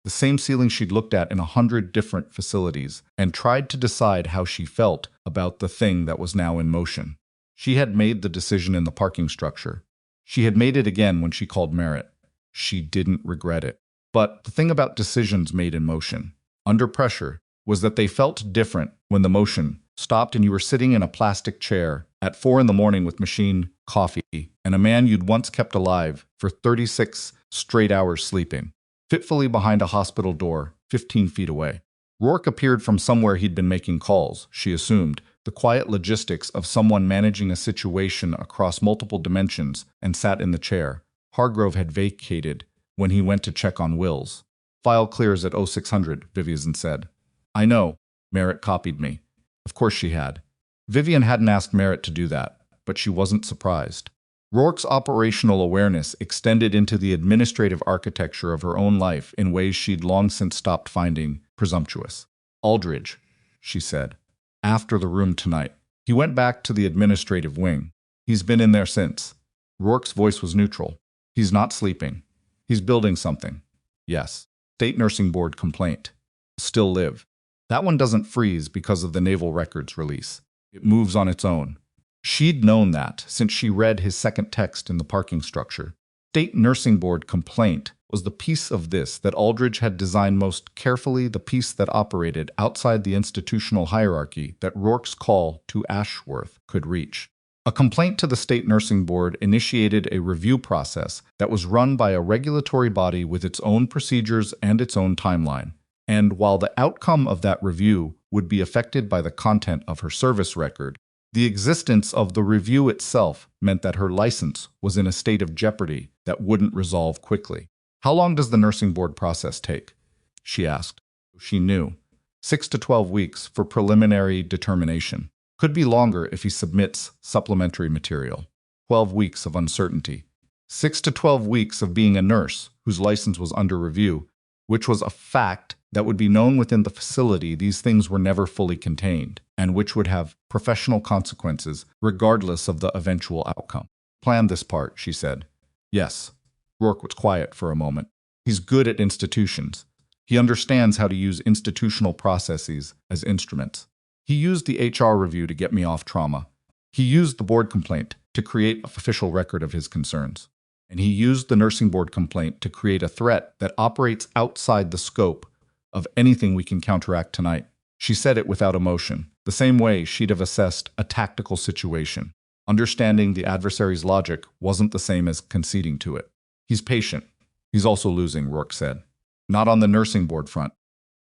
the same ceiling she'd looked at in 100 different facilities, and tried to decide how she felt about the thing that was now in motion. She had made the decision in the parking structure. She had made it again when she called Merritt. She didn't regret it. But the thing about decisions made in motion, under pressure, was that they felt different when the motion stopped and you were sitting in a plastic chair at 4 in the morning with machine coffee and a man you'd once kept alive for 36 straight hours sleeping, fitfully behind a hospital door 15 feet away. Rourke appeared from somewhere. He'd been making calls, she assumed, the quiet logistics of someone managing a situation across multiple dimensions, and sat in the chair. Hargrove had vacated when he went to check on Wills. File clears at 0600, Vivian said. I know. Merritt copied me. Of course she had. Vivian hadn't asked Merritt to do that, but she wasn't surprised. Rourke's operational awareness extended into the administrative architecture of her own life in ways she'd long since stopped finding presumptuous. Aldridge, she said, after the room tonight. He went back to the administrative wing. He's been in there since. Rourke's voice was neutral. He's not sleeping. He's building something. Yes. State Nursing Board complaint. Still live. That one doesn't freeze because of the Naval Records release. It moves on its own. She'd known that since she read his second text in the parking structure. State Nursing Board complaint was the piece of this that Aldridge had designed most carefully, the piece that operated outside the institutional hierarchy that Rourke's call to Ashworth could reach. A complaint to the state nursing board initiated a review process that was run by a regulatory body with its own procedures and its own timeline. And while the outcome of that review would be affected by the content of her service record, the existence of the review itself meant that her license was in a state of jeopardy that wouldn't resolve quickly. "How long does the nursing board process take?" she asked. She knew. 6 to 12 weeks for preliminary determination. Could be longer if he submits supplementary material. 12 weeks of uncertainty. 6 to 12 weeks of being a nurse whose license was under review, which was a fact that would be known within the facility. These things were never fully contained, and which would have professional consequences regardless of the eventual outcome. "Plan this part," she said. "Yes." Rourke was quiet for a moment. He's good at institutions. He understands how to use institutional processes as instruments. He used the HR review to get me off trauma. He used the board complaint to create an official record of his concerns. And he used the nursing board complaint to create a threat that operates outside the scope of anything we can counteract tonight. She said it without emotion, the same way she'd have assessed a tactical situation. Understanding the adversary's logic wasn't the same as conceding to it. "He's patient. He's also losing," Rourke said. "Not on the nursing board front.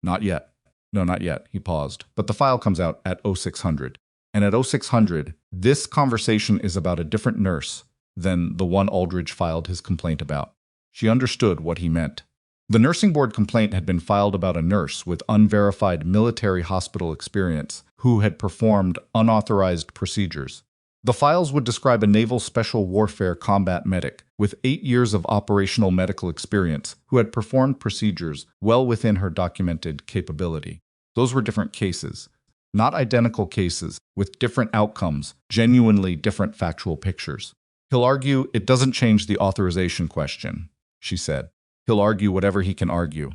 Not yet." "No, not yet," he paused. "But the file comes out at 0600. And at 0600, this conversation is about a different nurse than the one Aldridge filed his complaint about." She understood what he meant. The nursing board complaint had been filed about a nurse with unverified military hospital experience who had performed unauthorized procedures. The files would describe a naval special warfare combat medic with 8 years of operational medical experience who had performed procedures well within her documented capability. Those were different cases, not identical cases with different outcomes, genuinely different factual pictures. "He'll argue it doesn't change the authorization question," she said. "He'll argue whatever he can argue.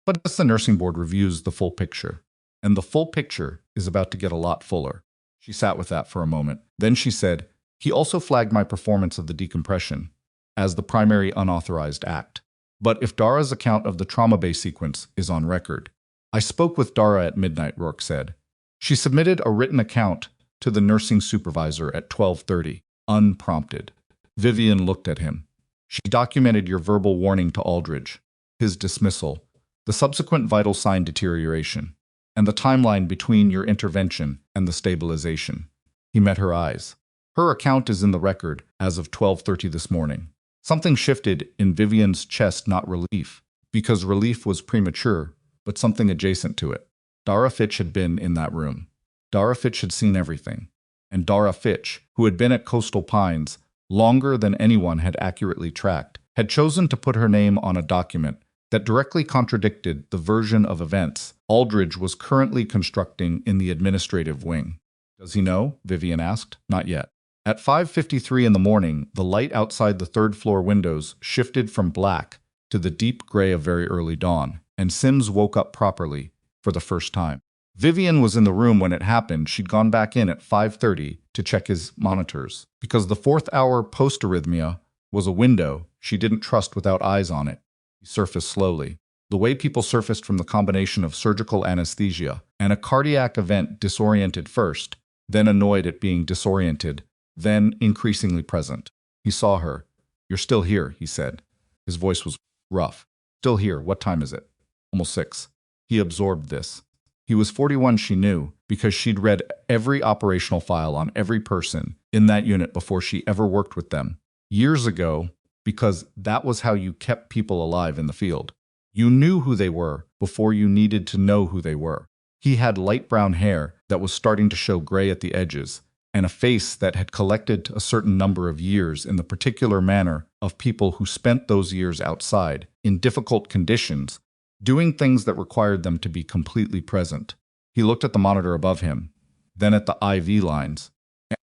But the nursing board reviews the full picture. And the full picture is about to get a lot fuller." She sat with that for a moment. Then she said, "He also flagged my performance of the decompression as the primary unauthorized act. But if Dara's account of the trauma bay sequence is on record." "I spoke with Dara at midnight," Rourke said. "She submitted a written account to the nursing supervisor at 12:30, unprompted." Vivian looked at him. "She documented your verbal warning to Aldridge, his dismissal, the subsequent vital sign deterioration, and the timeline between your intervention and the stabilization." He met her eyes. "Her account is in the record as of 12:30 this morning." Something shifted in Vivian's chest, not relief, because relief was premature, but something adjacent to it. Dara Fitch had been in that room. Dara Fitch had seen everything. And Dara Fitch, who had been at Coastal Pines longer than anyone had accurately tracked, had chosen to put her name on a document that directly contradicted the version of events Aldridge was currently constructing in the administrative wing. "Does he know?" Vivian asked. "Not yet." At 5:53 in the morning, the light outside the third-floor windows shifted from black to the deep gray of very early dawn, and Sims woke up properly for the first time. Vivian was in the room when it happened. She'd gone back in at 5:30 to check his monitors, because the fourth-hour post-arrhythmia was a window she didn't trust without eyes on it. He surfaced slowly. The way people surfaced from the combination of surgical anesthesia and a cardiac event, disoriented first, then annoyed at being disoriented, then increasingly present. He saw her. "You're still here," he said. His voice was rough. "Still here. What time is it?" "Almost 6. He absorbed this. He was 41, she knew, because she'd read every operational file on every person in that unit before she ever worked with them. Years ago, because that was how you kept people alive in the field. You knew who they were before you needed to know who they were. He had light brown hair that was starting to show gray at the edges, and a face that had collected a certain number of years in the particular manner of people who spent those years outside, in difficult conditions, doing things that required them to be completely present. He looked at the monitor above him, then at the IV lines,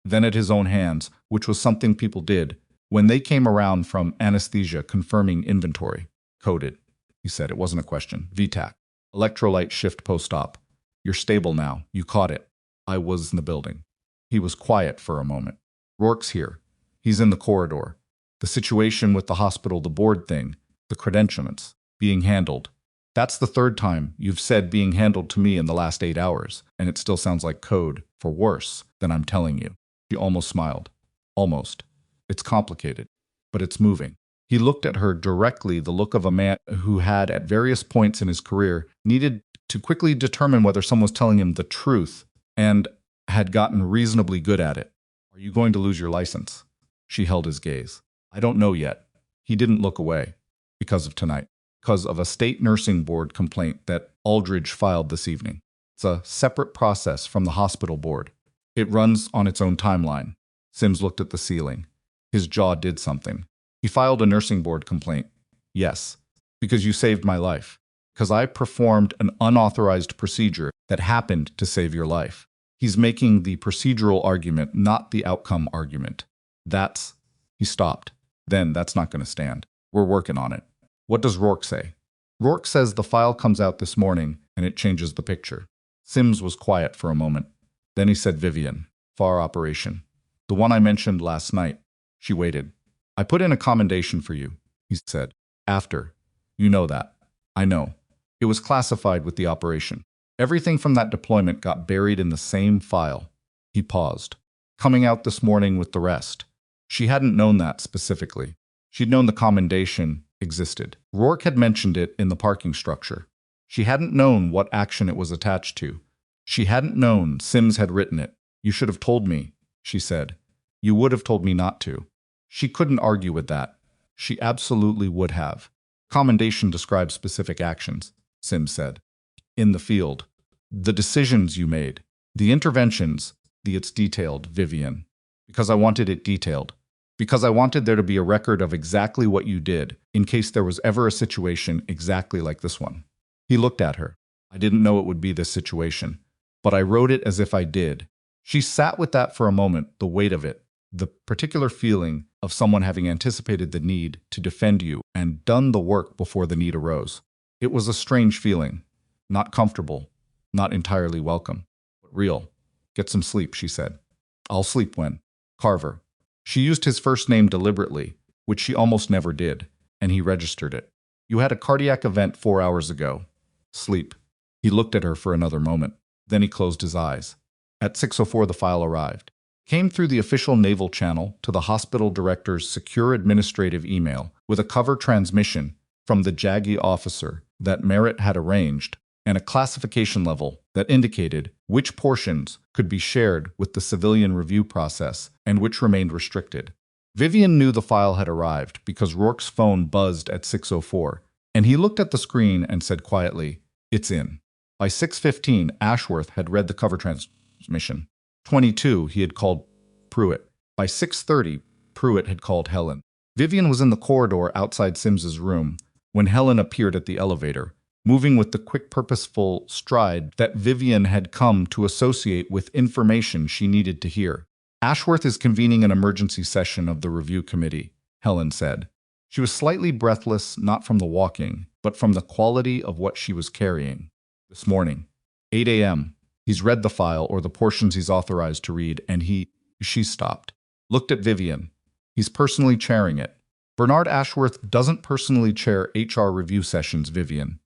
then at his own hands, which was something people did when they came around from anesthesia confirming inventory. "Coded," he said. It wasn't a question. "VTAC. Electrolyte shift post-op. You're stable now. You caught it. I was in the building." He was quiet for a moment. "Rourke's here. He's in the corridor. The situation with the hospital, the board thing, the credentialments, being handled. That's the third time you've said being handled to me in the last 8 hours, and it still sounds like code for worse than I'm telling you." She almost smiled. Almost. It's complicated, but it's moving. He looked at her directly, the look of a man who had, at various points in his career, needed to quickly determine whether someone was telling him the truth and had gotten reasonably good at it. Are you going to lose your license? She held his gaze. I don't know yet. He didn't look away. Because of tonight. Because of a state nursing board complaint that Aldridge filed this evening. It's a separate process from the hospital board. It runs on its own timeline. Sims looked at the ceiling. His jaw did something. He filed a nursing board complaint. Yes. Because you saved my life. Because I performed an unauthorized procedure that happened to save your life. He's making the procedural argument, not the outcome argument. He stopped. Then that's not going to stand. We're working on it. What does Rourke say? Rourke says the file comes out this morning and it changes the picture. Sims was quiet for a moment. Then he said, Vivian, FAR operation. The one I mentioned last night. She waited. I put in a commendation for you, he said. After. You know that. I know. It was classified with the operation. Everything from that deployment got buried in the same file. He paused. Coming out this morning with the rest. She hadn't known that specifically. She'd known the commendation existed. Rourke had mentioned it in the parking structure. She hadn't known what action it was attached to. She hadn't known Sims had written it. You should have told me, she said. You would have told me not to. She couldn't argue with that. She absolutely would have. Commendation describes specific actions, Sims said. In the field. The decisions you made. The interventions. It's detailed, Vivian. Because I wanted it detailed. Because I wanted there to be a record of exactly what you did, in case there was ever a situation exactly like this one. He looked at her. I didn't know it would be this situation, but I wrote it as if I did. She sat with that for a moment, the weight of it, the particular feeling of someone having anticipated the need to defend you and done the work before the need arose. It was a strange feeling. Not comfortable, not entirely welcome, but real. Get some sleep, she said. I'll sleep when? Carver. She used his first name deliberately, which she almost never did, and he registered it. You had a cardiac event 4 hours ago. Sleep. He looked at her for another moment. Then he closed his eyes. At 6:04 the file arrived. Came through the official naval channel to the hospital director's secure administrative email with a cover transmission from the JAGI officer that Merritt had arranged and a classification level that indicated which portions could be shared with the civilian review process and which remained restricted. Vivian knew the file had arrived because Rourke's phone buzzed at 6:04, and he looked at the screen and said quietly, It's in. By 6:15, Ashworth had read the cover transmission. 22, he had called Pruitt. By 6:30, Pruitt had called Helen. Vivian was in the corridor outside Sims's room when Helen appeared at the elevator, moving with the quick, purposeful stride that Vivian had come to associate with information she needed to hear. Ashworth is convening an emergency session of the review committee, Helen said. She was slightly breathless, not from the walking, but from the quality of what she was carrying. This morning, 8 a.m., he's read the file or the portions he's authorized to read, and she stopped. Looked at Vivian. He's personally chairing it. Bernard Ashworth doesn't personally chair HR review sessions, Vivian.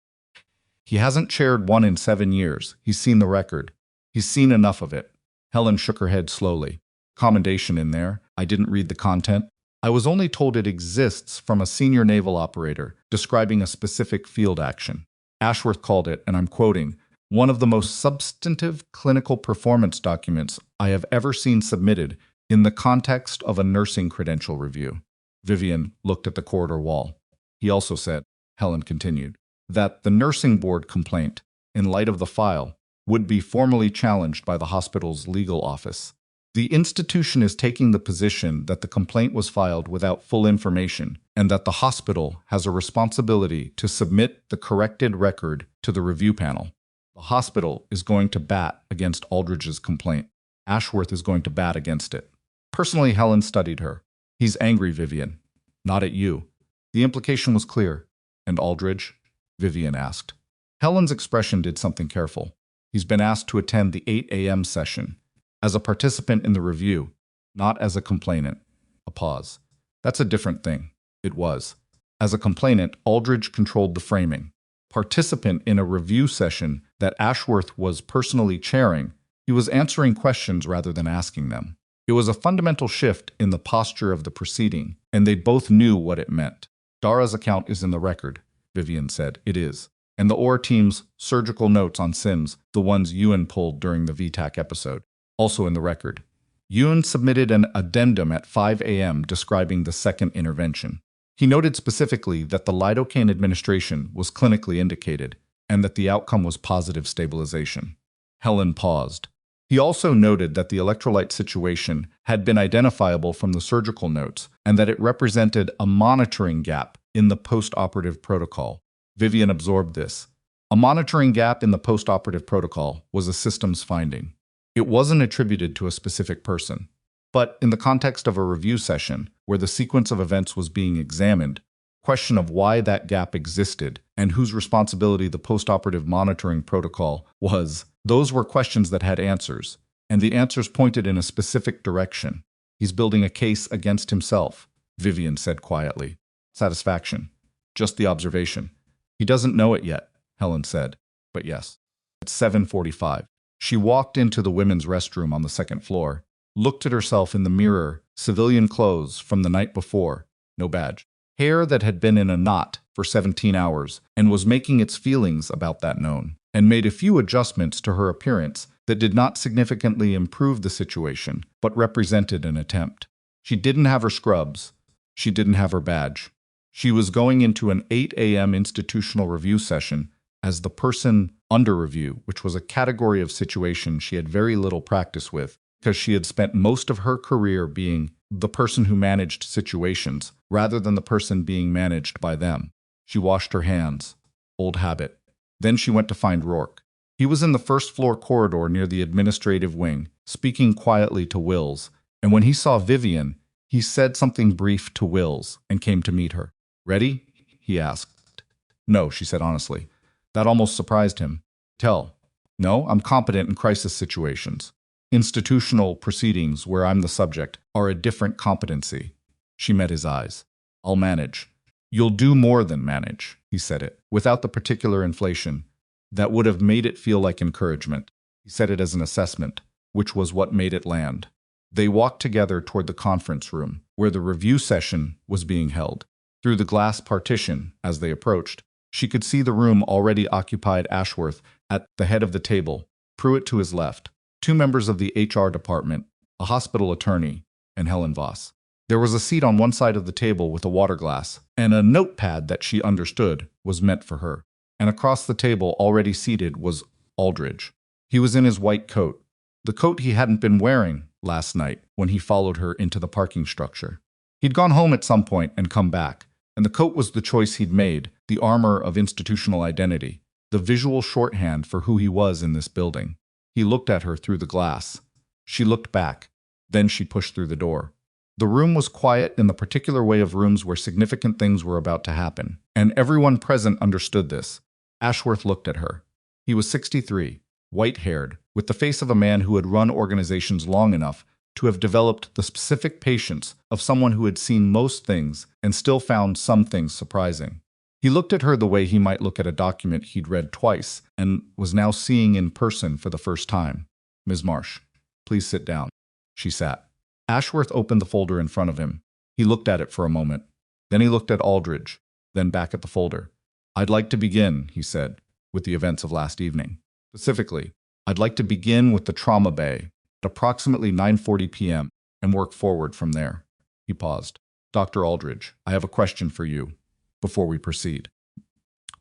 He hasn't chaired one in 7 years. He's seen the record. He's seen enough of it. Helen shook her head slowly. Commendation in there. I didn't read the content. I was only told it exists from a senior naval operator describing a specific field action. Ashworth called it, and I'm quoting, one of the most substantive clinical performance documents I have ever seen submitted in the context of a nursing credential review. Vivian looked at the corridor wall. He also said, Helen continued, that the nursing board complaint, in light of the file, would be formally challenged by the hospital's legal office. The institution is taking the position that the complaint was filed without full information and that the hospital has a responsibility to submit the corrected record to the review panel. The hospital is going to bat against Aldridge's complaint. Ashworth is going to bat against it. Personally, Helen studied her. He's angry, Vivian. Not at you. The implication was clear. And Aldridge? Vivian asked. Helen's expression did something careful. He's been asked to attend the 8 a.m. session. As a participant in the review, not as a complainant. A pause. That's a different thing. It was. As a complainant, Aldridge controlled the framing. Participant in a review session that Ashworth was personally chairing, he was answering questions rather than asking them. It was a fundamental shift in the posture of the proceeding, and they both knew what it meant. Dara's account is in the record, Vivian said. It is. And the OR team's surgical notes on Sims, the ones Ewan pulled during the VTAC episode, also in the record. Ewan submitted an addendum at 5 a.m. describing the second intervention. He noted specifically that the lidocaine administration was clinically indicated and that the outcome was positive stabilization. Helen paused. He also noted that the electrolyte situation had been identifiable from the surgical notes and that it represented a monitoring gap in the post-operative protocol. Vivian absorbed this. A monitoring gap in the post-operative protocol was a systems finding. It wasn't attributed to a specific person. But in the context of a review session, where the sequence of events was being examined, question of why that gap existed and whose responsibility the post-operative monitoring protocol was, those were questions that had answers, and the answers pointed in a specific direction. He's building a case against himself, Vivian said quietly. Satisfaction. Just the observation. He doesn't know it yet, Helen said. But yes. At 7:45. She walked into the women's restroom on the second floor, looked at herself in the mirror, civilian clothes from the night before, no badge, hair that had been in a knot for 17 hours and was making its feelings about that known, and made a few adjustments to her appearance that did not significantly improve the situation, but represented an attempt. She didn't have her scrubs. She didn't have her badge. She was going into an 8 a.m. institutional review session as the person under review, which was a category of situation she had very little practice with, because she had spent most of her career being the person who managed situations, rather than the person being managed by them. She washed her hands. Old habit. Then she went to find Rourke. He was in the first-floor corridor near the administrative wing, speaking quietly to Wills, and when he saw Vivian, he said something brief to Wills and came to meet her. "Ready?" he asked. "No," she said honestly. That almost surprised him. No, I'm competent in crisis situations. Institutional proceedings where I'm the subject are a different competency." She met his eyes. "I'll manage." "You'll do more than manage," he said it, without the particular inflation. That would have made it feel like encouragement. He said it as an assessment, which was what made it land. They walked together toward the conference room, where the review session was being held. Through the glass partition, as they approached, she could see the room already occupied. Ashworth at the head of the table, Pruitt to his left, 2 members of the HR department, a hospital attorney, and Helen Voss. There was a seat on one side of the table with a water glass, and a notepad that she understood was meant for her. And across the table, already seated, was Aldridge. He was in his white coat, the coat he hadn't been wearing last night when he followed her into the parking structure. He'd gone home at some point and come back, and the coat was the choice he'd made, the armor of institutional identity, the visual shorthand for who he was in this building. He looked at her through the glass. She looked back. Then she pushed through the door. The room was quiet in the particular way of rooms where significant things were about to happen, and everyone present understood this. Ashworth looked at her. He was 63, white-haired, with the face of a man who had run organizations long enough to have developed the specific patience of someone who had seen most things and still found some things surprising. He looked at her the way he might look at a document he'd read twice and was now seeing in person for the first time. "Ms. Marsh, please sit down." She sat. Ashworth opened the folder in front of him. He looked at it for a moment. Then he looked at Aldridge, then back at the folder. "I'd like to begin," he said, "with the events of last evening. Specifically, I'd like to begin with the trauma bay at approximately 9:40 p.m. and work forward from there." He paused. "Dr. Aldridge, I have a question for you before we proceed."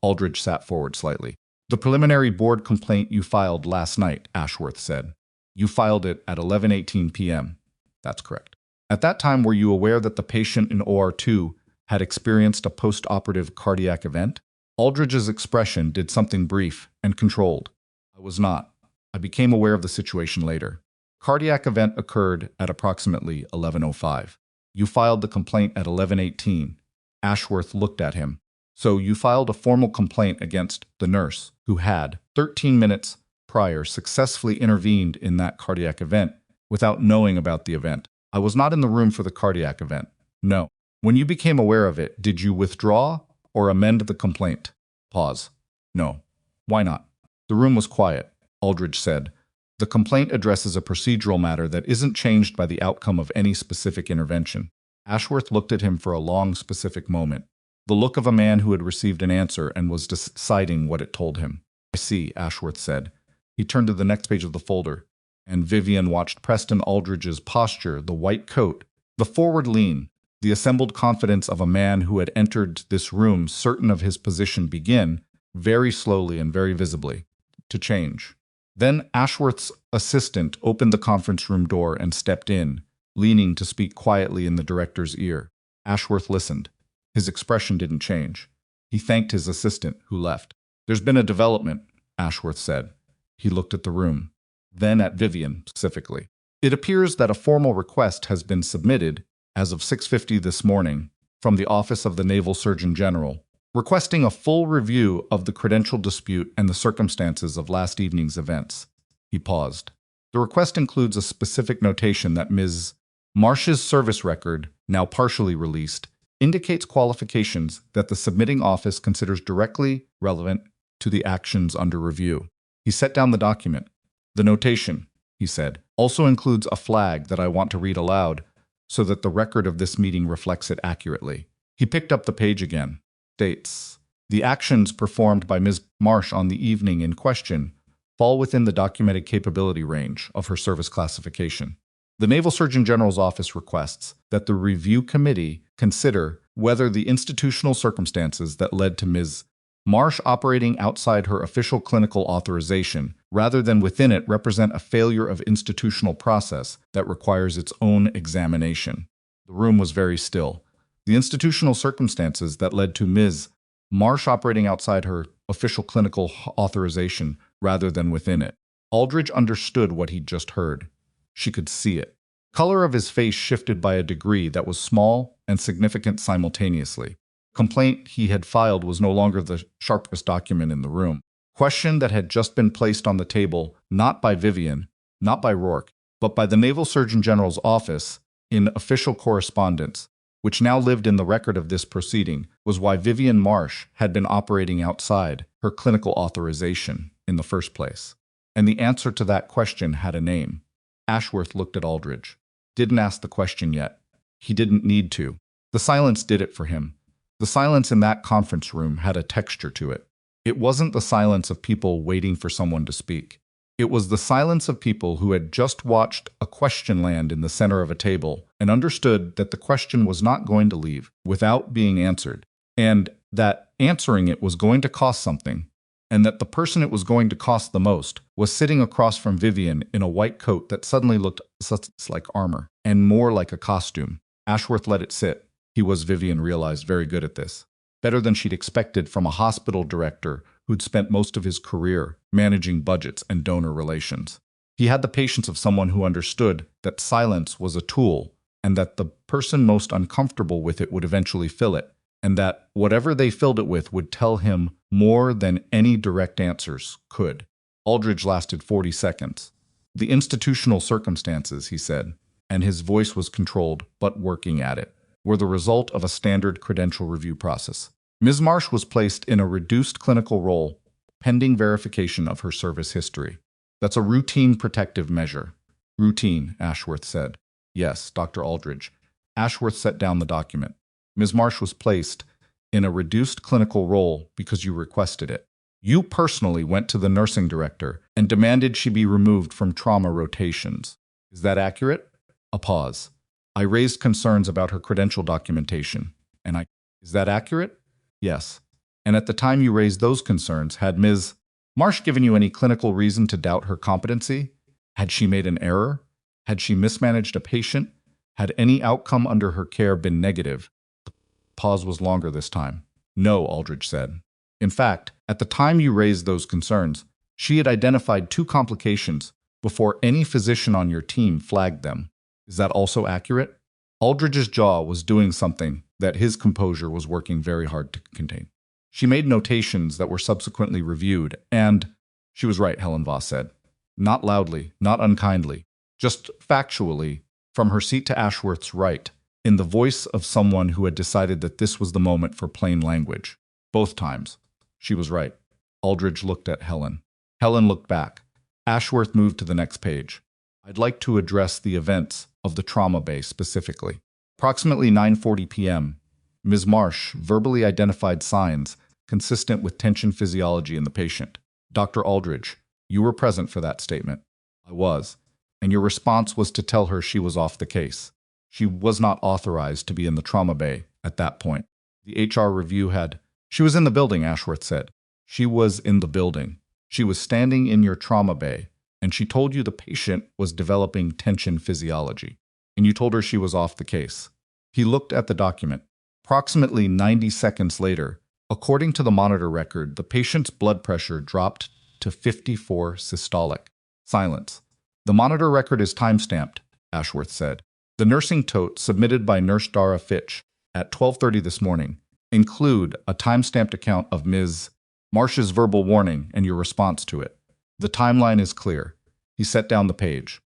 Aldridge sat forward slightly. "The preliminary board complaint you filed last night," Ashworth said. "You filed it at 11:18 p.m. That's correct. At that time, were you aware that the patient in OR2 had experienced a post-operative cardiac event?" Aldridge's expression did something brief and controlled. "I was not. I became aware of the situation later. Cardiac event occurred at approximately 11:05. You filed the complaint at 11:18. Ashworth looked at him. "So you filed a formal complaint against the nurse who had, 13 minutes prior, successfully intervened in that cardiac event without knowing about the event." "I was not in the room for the cardiac event." "No. When you became aware of it, did you withdraw or amend the complaint?" Pause. "No." "Why not?" "The room was quiet," Aldridge said. The complaint addresses a procedural matter that isn't changed by the outcome of any specific intervention. Ashworth looked at him for a long, specific moment. The look of a man who had received an answer and was deciding what it told him. I see, Ashworth said. He turned to the next page of the folder, and Vivian watched Preston Aldridge's posture, the white coat, the forward lean, the assembled confidence of a man who had entered this room certain of his position begin, very slowly and very visibly, to change. Then Ashworth's assistant opened the conference room door and stepped in, leaning to speak quietly in the director's ear. Ashworth listened. His expression didn't change. He thanked his assistant, who left. There's been a development, Ashworth said. He looked at the room, then at Vivian specifically. It appears that a formal request has been submitted, as of 6:50 this morning, from the Office of the Naval Surgeon General, requesting a full review of the credential dispute and the circumstances of last evening's events. He paused. The request includes a specific notation that Ms. Marsh's service record, now partially released, indicates qualifications that the submitting office considers directly relevant to the actions under review. He set down the document. The notation, he said, also includes a flag that I want to read aloud so that the record of this meeting reflects it accurately. He picked up the page again. States, the actions performed by Ms. Marsh on the evening in question fall within the documented capability range of her service classification. The Naval Surgeon General's office requests that the review committee consider whether the institutional circumstances that led to Ms. Marsh operating outside her official clinical authorization rather than within it represent a failure of institutional process that requires its own examination. The room was very still. The institutional circumstances that led to Ms. Marsh operating outside her official clinical authorization rather than within it. Aldridge understood what he'd just heard. She could see it. The color of his face shifted by a degree that was small and significant simultaneously. The complaint he had filed was no longer the sharpest document in the room. Question that had just been placed on the table, not by Vivian, not by Rourke, but by the Naval Surgeon General's office in official correspondence, which now lived in the record of this proceeding, was why Vivian Marsh had been operating outside her clinical authorization in the first place. And the answer to that question had a name. Ashworth looked at Aldridge. Didn't ask the question yet. He didn't need to. The silence did it for him. The silence in that conference room had a texture to it. It wasn't the silence of people waiting for someone to speak. It was the silence of people who had just watched a question land in the center of a table and understood that the question was not going to leave without being answered, and that answering it was going to cost something, and that the person it was going to cost the most was sitting across from Vivian in a white coat that suddenly looked less like armor and more like a costume. Ashworth let it sit. He was, Vivian realized, very good at this. Better than she'd expected from a hospital director who'd spent most of his career managing budgets and donor relations. He had the patience of someone who understood that silence was a tool and that the person most uncomfortable with it would eventually fill it, and that whatever they filled it with would tell him more than any direct answers could. Aldridge lasted 40 seconds. The institutional circumstances, he said, and his voice was controlled, but working at it, were the result of a standard credential review process. Ms. Marsh was placed in a reduced clinical role, pending verification of her service history. That's a routine protective measure. Routine, Ashworth said. Yes, Dr. Aldridge. Ashworth set down the document. Ms. Marsh was placed in a reduced clinical role because you requested it. You personally went to the nursing director and demanded she be removed from trauma rotations. Is that accurate? A pause. I raised concerns about her credential documentation, and Is that accurate? Yes. And at the time you raised those concerns, had Ms. Marsh given you any clinical reason to doubt her competency? Had she made an error? Had she mismanaged a patient? Had any outcome under her care been negative? The pause was longer this time. No, Aldridge said. In fact, at the time you raised those concerns, she had identified 2 complications before any physician on your team flagged them. Is that also accurate? Aldridge's jaw was doing something that his composure was working very hard to contain. She made notations that were subsequently reviewed, and she was right, Helen Voss said. Not loudly, not unkindly, just factually, from her seat to Ashworth's right, in the voice of someone who had decided that this was the moment for plain language. Both times. She was right. Aldridge looked at Helen. Helen looked back. Ashworth moved to the next page. I'd like to address the events of the trauma bay specifically. Approximately 9:40 p.m., Ms. Marsh verbally identified signs consistent with tension physiology in the patient. Dr. Aldridge, you were present for that statement. I was. And your response was to tell her she was off the case. She was not authorized to be in the trauma bay at that point. The HR review had... She was in the building, Ashworth said. She was in the building. She was standing in your trauma bay, and she told you the patient was developing tension physiology, and you told her she was off the case. He looked at the document. Approximately 90 seconds later, according to the monitor record, the patient's blood pressure dropped to 54 systolic. Silence. The monitor record is timestamped, Ashworth said. The nursing tote submitted by Nurse Dara Fitch at 12:30 this morning include a timestamped account of Ms. Marsh's verbal warning and your response to it. The timeline is clear. He set down the page.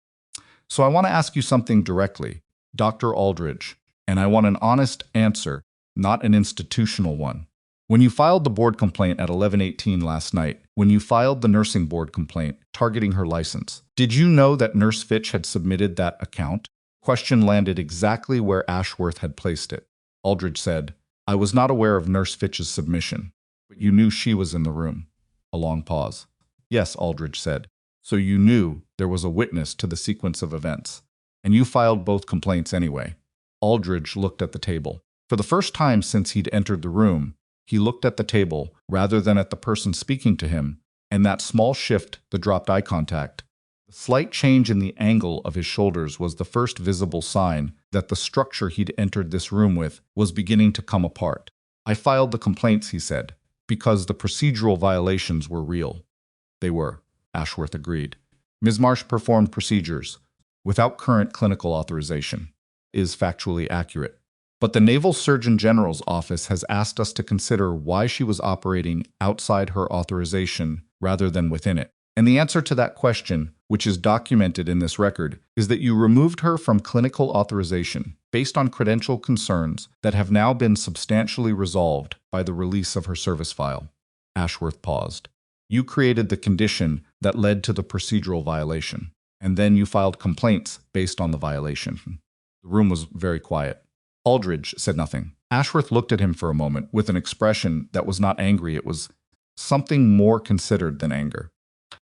So I want to ask you something directly, Dr. Aldridge, and I want an honest answer, not an institutional one. When you filed the board complaint at 11:18 last night, when you filed the nursing board complaint targeting her license, did you know that Nurse Fitch had submitted that account? Question landed exactly where Ashworth had placed it. Aldridge said, I was not aware of Nurse Fitch's submission, but you knew she was in the room. A long pause. Yes, Aldridge said. So you knew there was a witness to the sequence of events, and you filed both complaints anyway. Aldridge looked at the table. For the first time since he'd entered the room, he looked at the table rather than at the person speaking to him, and that small shift, the dropped eye contact, the slight change in the angle of his shoulders was the first visible sign that the structure he'd entered this room with was beginning to come apart. I filed the complaints, he said, because the procedural violations were real. They were, Ashworth agreed. Ms. Marsh performed procedures without current clinical authorization. Is factually accurate. But the Naval Surgeon General's office has asked us to consider why she was operating outside her authorization rather than within it. And the answer to that question, which is documented in this record, is that you removed her from clinical authorization based on credential concerns that have now been substantially resolved by the release of her service file. Ashworth paused. You created the condition that led to the procedural violation, and then you filed complaints based on the violation. The room was very quiet. Aldridge said nothing. Ashworth looked at him for a moment with an expression that was not angry. It was something more considered than anger.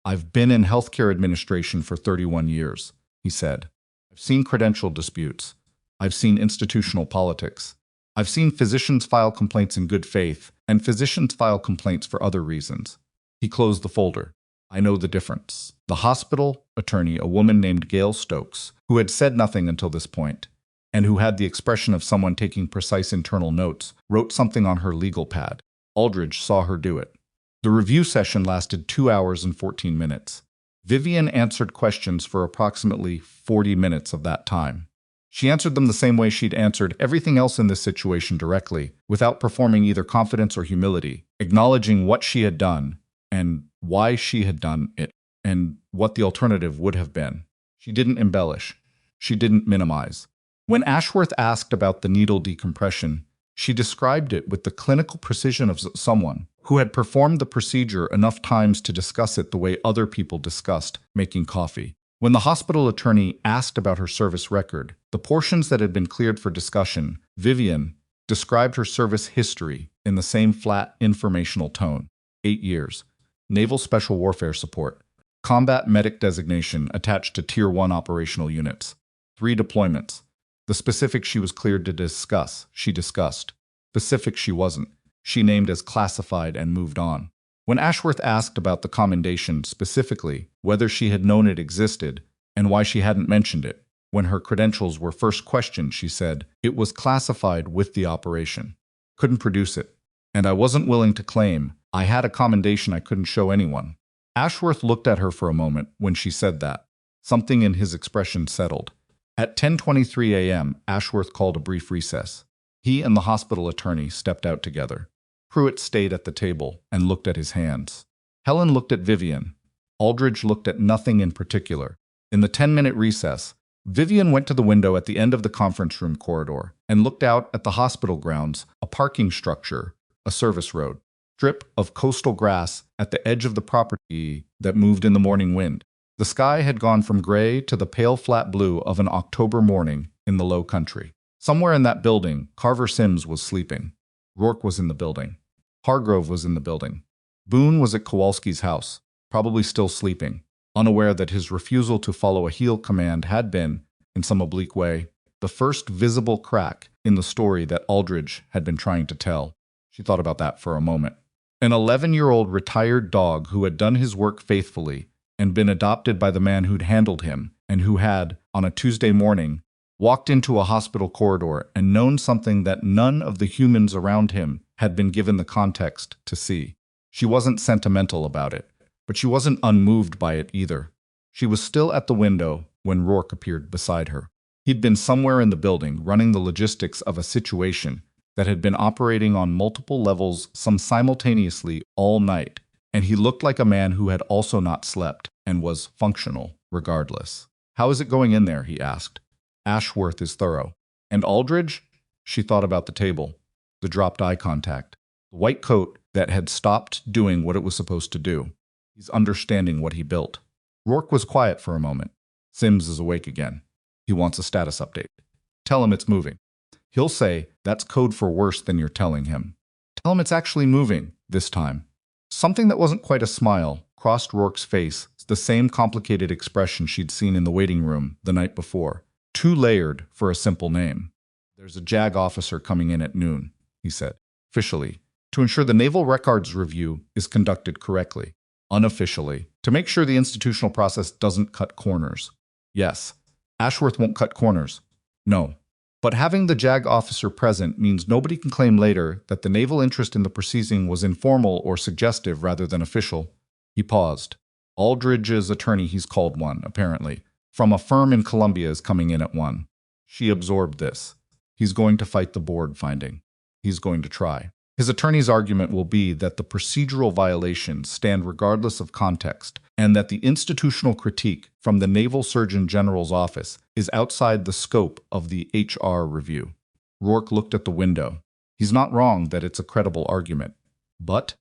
I've been in healthcare administration for 31 years, he said. I've seen credential disputes. I've seen institutional politics. I've seen physicians file complaints in good faith and physicians file complaints for other reasons. He closed the folder. I know the difference. The hospital attorney, a woman named Gail Stokes, who had said nothing until this point, and who had the expression of someone taking precise internal notes, wrote something on her legal pad. Aldridge saw her do it. The review session lasted 2 hours and 14 minutes. Vivian answered questions for approximately 40 minutes of that time. She answered them the same way she'd answered everything else in this situation directly, without performing either confidence or humility, acknowledging what she had done and why she had done it, and what the alternative would have been. She didn't embellish. She didn't minimize. When Ashworth asked about the needle decompression, she described it with the clinical precision of someone who had performed the procedure enough times to discuss it the way other people discussed making coffee. When the hospital attorney asked about her service record, the portions that had been cleared for discussion, Vivian described her service history in the same flat, informational tone. 8 years. Naval Special Warfare Support. Combat medic designation attached to Tier 1 operational units. 3 deployments. The specifics she was cleared to discuss, she discussed. Specifics she wasn't. She named as classified and moved on. When Ashworth asked about the commendation specifically, whether she had known it existed, and why she hadn't mentioned it, when her credentials were first questioned, she said, it was classified with the operation. Couldn't produce it. And I wasn't willing to claim I had a commendation I couldn't show anyone. Ashworth looked at her for a moment when she said that. Something in his expression settled. At 10:23 a.m., Ashworth called a brief recess. He and the hospital attorney stepped out together. Pruitt stayed at the table and looked at his hands. Helen looked at Vivian. Aldridge looked at nothing in particular. In the 10-minute recess, Vivian went to the window at the end of the conference room corridor and looked out at the hospital grounds, a parking structure, a service road, strip of coastal grass at the edge of the property that moved in the morning wind. The sky had gone from gray to the pale flat blue of an October morning in the low country. Somewhere in that building, Carver Sims was sleeping. Rourke was in the building. Hargrove was in the building. Boone was at Kowalski's house, probably still sleeping, unaware that his refusal to follow a heel command had been, in some oblique way, the first visible crack in the story that Aldridge had been trying to tell. She thought about that for a moment. An 11-year-old retired dog who had done his work faithfully and been adopted by the man who'd handled him and who had, on a Tuesday morning, walked into a hospital corridor and known something that none of the humans around him had been given the context to see. She wasn't sentimental about it, but she wasn't unmoved by it either. She was still at the window when Rourke appeared beside her. He'd been somewhere in the building running the logistics of a situation that had been operating on multiple levels some simultaneously all night, and he looked like a man who had also not slept and was functional regardless. "How is it going in there?" he asked. "Ashworth is thorough. And Aldridge?" She thought about the table, the dropped eye contact, the white coat that had stopped doing what it was supposed to do. He's understanding what he built. Rourke was quiet for a moment. "Sims is awake again. He wants a status update. Tell him it's moving." He'll say, "That's code for worse than you're telling him." Tell him it's actually moving, this time. Something that wasn't quite a smile crossed Rourke's face, the same complicated expression she'd seen in the waiting room the night before. Too layered for a simple name. "There's a JAG officer coming in at noon," he said, officially, to ensure the Naval Records Review is conducted correctly. Unofficially, to make sure the institutional process doesn't cut corners. Yes, Ashworth won't cut corners. No. But having the JAG officer present means nobody can claim later that the naval interest in the proceeding was informal or suggestive rather than official. He paused. Aldridge's attorney, he's called one, apparently, from a firm in Columbia, is coming in at 1. She absorbed this. He's going to fight the board finding. He's going to try. His attorney's argument will be that the procedural violations stand regardless of context, and that the institutional critique from the Naval Surgeon General's office is outside the scope of the HR review. Rourke looked at the window. He's not wrong that it's a credible argument. But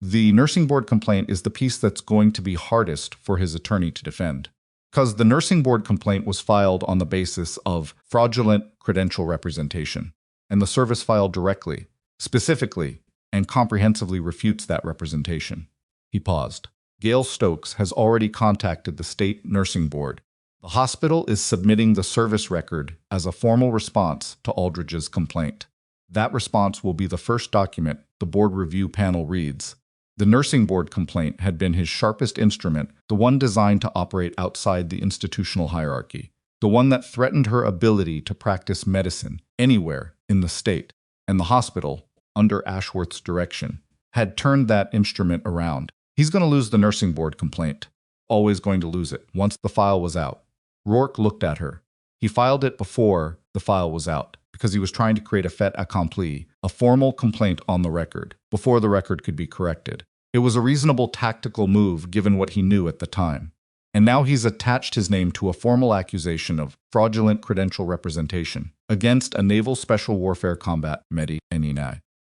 the nursing board complaint is the piece that's going to be hardest for his attorney to defend. Because the nursing board complaint was filed on the basis of fraudulent credential representation, and the service filed directly, specifically, and comprehensively refutes that representation. He paused. Gail Stokes has already contacted the state nursing board. The hospital is submitting the service record as a formal response to Aldridge's complaint. That response will be the first document the board review panel reads. The nursing board complaint had been his sharpest instrument, the one designed to operate outside the institutional hierarchy, the one that threatened her ability to practice medicine anywhere in the state, and the hospital, under Ashworth's direction, had turned that instrument around. He's going to lose the nursing board complaint. Always going to lose it, once the file was out. Rourke looked at her. He filed it before the file was out, because he was trying to create a fait accompli, a formal complaint on the record, before the record could be corrected. It was a reasonable tactical move given what he knew at the time. And now he's attached his name to a formal accusation of fraudulent credential representation against a Naval Special Warfare Combat Medic,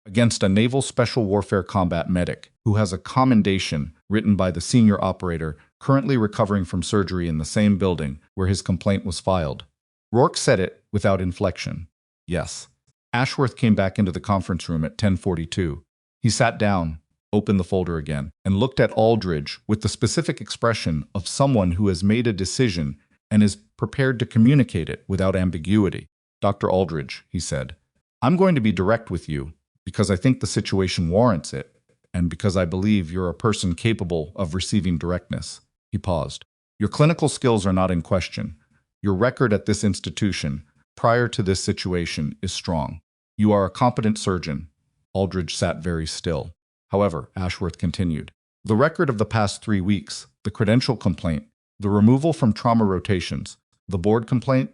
against a Naval Special Warfare Combat Medic who has a commendation written by the senior operator currently recovering from surgery in the same building where his complaint was filed. Rourke said it without inflection. Yes. Ashworth came back into the conference room at 10:42. He sat down, opened the folder again, and looked at Aldridge with the specific expression of someone who has made a decision and is prepared to communicate it without ambiguity. "Dr. Aldridge," he said, "I'm going to be direct with you because I think the situation warrants it, and because I believe you're a person capable of receiving directness." He paused. "Your clinical skills are not in question. Your record at this institution, prior to this situation, is strong. You are a competent surgeon." Aldridge sat very still. However, Ashworth continued, "The record of the past 3 weeks, the credential complaint, the removal from trauma rotations, the board complaint,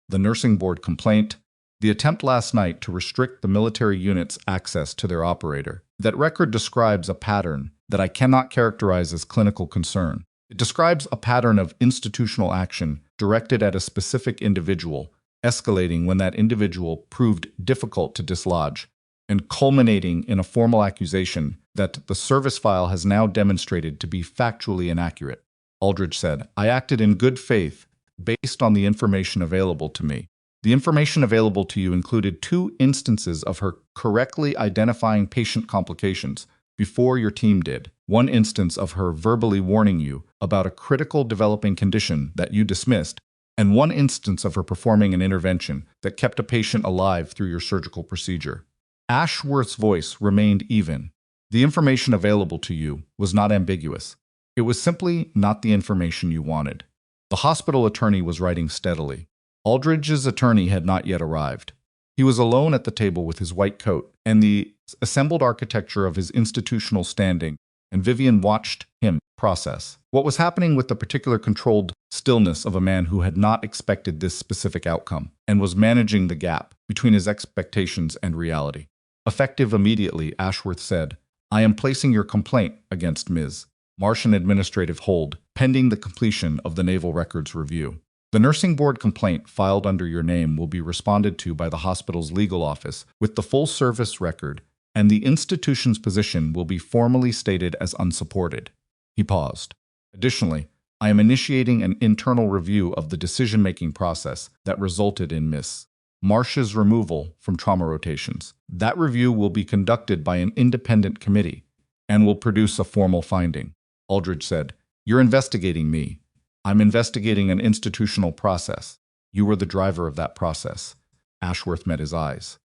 the nursing board complaint, the attempt last night to restrict the military unit's access to their operator. That record describes a pattern that I cannot characterize as clinical concern. It describes a pattern of institutional action directed at a specific individual, escalating when that individual proved difficult to dislodge, and culminating in a formal accusation that the service file has now demonstrated to be factually inaccurate. Aldridge said. I acted in good faith, based on the information available to me. The information available to you included 2 instances of her correctly identifying patient complications before your team did. 1 instance of her verbally warning you about a critical developing condition that you dismissed, and 1 instance of her performing an intervention that kept a patient alive through your surgical procedure. Ashworth's voice remained even. The information available to you was not ambiguous. It was simply not the information you wanted. The hospital attorney was writing steadily. Aldridge's attorney had not yet arrived. He was alone at the table with his white coat and the assembled architecture of his institutional standing, and Vivian watched him process what was happening with the particular controlled stillness of a man who had not expected this specific outcome and was managing the gap between his expectations and reality. Effective immediately, Ashworth said, I am placing your complaint against Ms. Marsh in administrative hold, pending the completion of the Naval Records review. The nursing board complaint filed under your name will be responded to by the hospital's legal office with the full service record, and the institution's position will be formally stated as unsupported. He paused. Additionally, I am initiating an internal review of the decision-making process that resulted in Ms. Marsh's removal from trauma rotations. That review will be conducted by an independent committee and will produce a formal finding. Aldridge said, You're investigating me. I'm investigating an institutional process. You were the driver of that process. Ashworth met his eyes.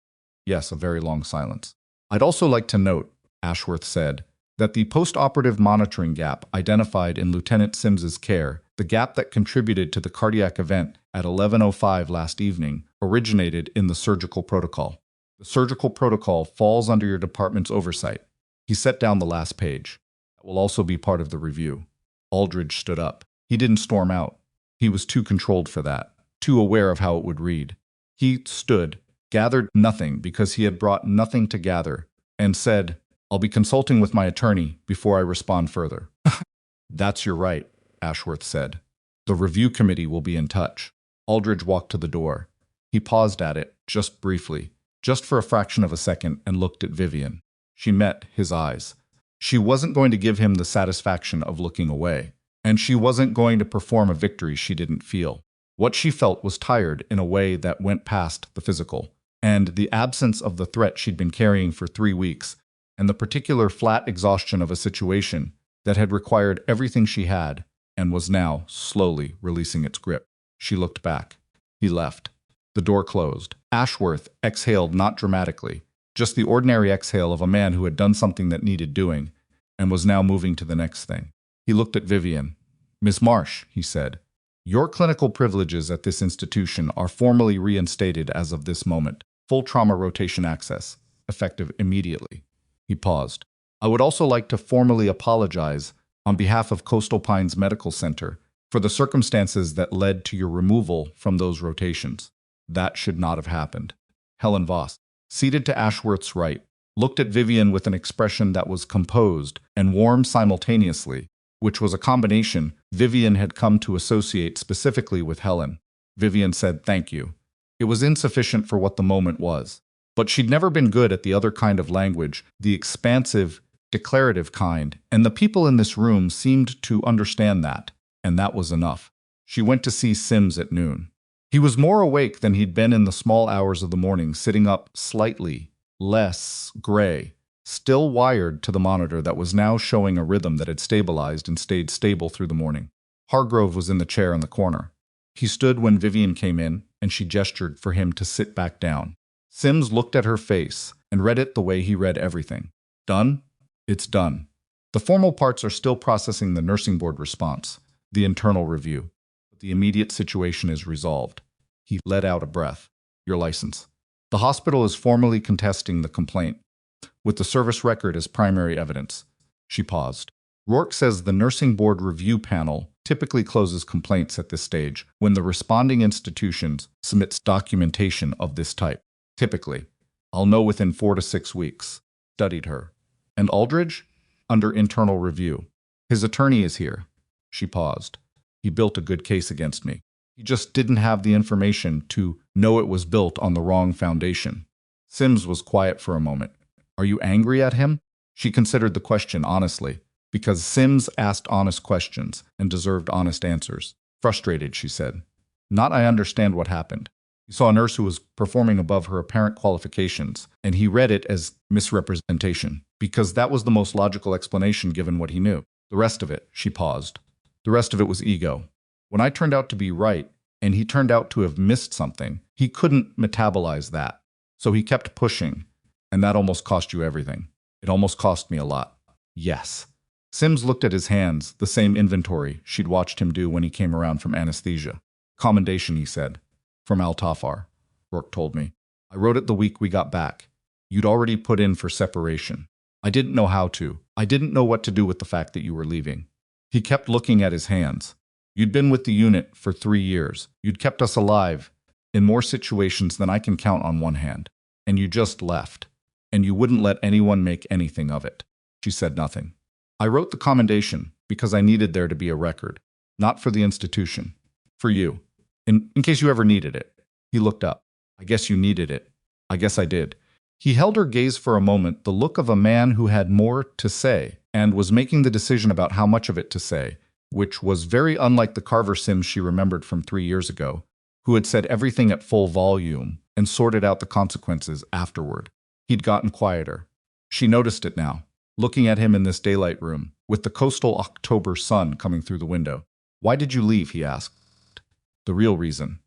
Yes, a very long silence. I'd also like to note, Ashworth said, that the post-operative monitoring gap identified in Lieutenant Sims's care, the gap that contributed to the cardiac event at 11:05 last evening, originated in the surgical protocol. The surgical protocol falls under your department's oversight. He set down the last page. That will also be part of the review. Aldridge stood up. He didn't storm out. He was too controlled for that, too aware of how it would read. He stood, gathered nothing because he had brought nothing to gather, and said, I'll be consulting with my attorney before I respond further. That's your right, Ashworth said. The review committee will be in touch. Aldridge walked to the door. He paused at it, just briefly, just for a fraction of a second, and looked at Vivian. She met his eyes. She wasn't going to give him the satisfaction of looking away, and she wasn't going to perform a victory she didn't feel. What she felt was tired in a way that went past the physical, and the absence of the threat she'd been carrying for 3 weeks, and the particular flat exhaustion of a situation that had required everything she had and was now slowly releasing its grip. She looked back. He left. The door closed. Ashworth exhaled not dramatically, just the ordinary exhale of a man who had done something that needed doing and was now moving to the next thing. He looked at Vivian. Miss Marsh, he said, your clinical privileges at this institution are formally reinstated as of this moment. Full trauma rotation access, effective immediately. He paused. I would also like to formally apologize on behalf of Coastal Pines Medical Center for the circumstances that led to your removal from those rotations. That should not have happened. Helen Voss, seated to Ashworth's right, looked at Vivian with an expression that was composed and warm simultaneously, which was a combination Vivian had come to associate specifically with Helen. Vivian said thank you. It was insufficient for what the moment was. But she'd never been good at the other kind of language, the expansive, declarative kind, and the people in this room seemed to understand that, and that was enough. She went to see Sims at noon. He was more awake than he'd been in the small hours of the morning, sitting up slightly, less gray, still wired to the monitor that was now showing a rhythm that had stabilized and stayed stable through the morning. Hargrove was in the chair in the corner. He stood when Vivian came in, and she gestured for him to sit back down. Sims looked at her face and read it the way he read everything. Done? It's done. The formal parts are still processing the nursing board response, the internal review. But the immediate situation is resolved. He let out a breath. Your license. The hospital is formally contesting the complaint, with the service record as primary evidence. She paused. Rourke says the nursing board review panel typically closes complaints at this stage when the responding institutions submits documentation of this type. Typically, I'll know within 4 to 6 weeks. Studied her. And Aldridge? Under internal review. His attorney is here. She paused. He built a good case against me. He just didn't have the information to know it was built on the wrong foundation. Sims was quiet for a moment. Are you angry at him? She considered the question honestly. Because Sims asked honest questions and deserved honest answers. Frustrated, she said. Not I understand what happened. He saw a nurse who was performing above her apparent qualifications, and he read it as misrepresentation, because that was the most logical explanation given what he knew. The rest of it, she paused. The rest of it was ego. When I turned out to be right, and he turned out to have missed something, he couldn't metabolize that. So he kept pushing, and that almost cost you everything. It almost cost me a lot. Yes. Sims looked at his hands, the same inventory she'd watched him do when he came around from anesthesia. Commendation, he said. From Al-Tafar, Rourke told me. I wrote it the week we got back. You'd already put in for separation. I didn't know how to. I didn't know what to do with the fact that you were leaving. He kept looking at his hands. You'd been with the unit for 3 years. You'd kept us alive in more situations than I can count on one hand. And you just left. And you wouldn't let anyone make anything of it. She said nothing. I wrote the commendation because I needed there to be a record. Not for the institution. For you. In case you ever needed it. He looked up. I guess you needed it. I guess I did. He held her gaze for a moment, the look of a man who had more to say and was making the decision about how much of it to say, which was very unlike the Carver Sims she remembered from 3 years ago, who had said everything at full volume and sorted out the consequences afterward. He'd gotten quieter. She noticed it now, looking at him in this daylight room, with the coastal October sun coming through the window. Why did you leave? He asked. The real reason,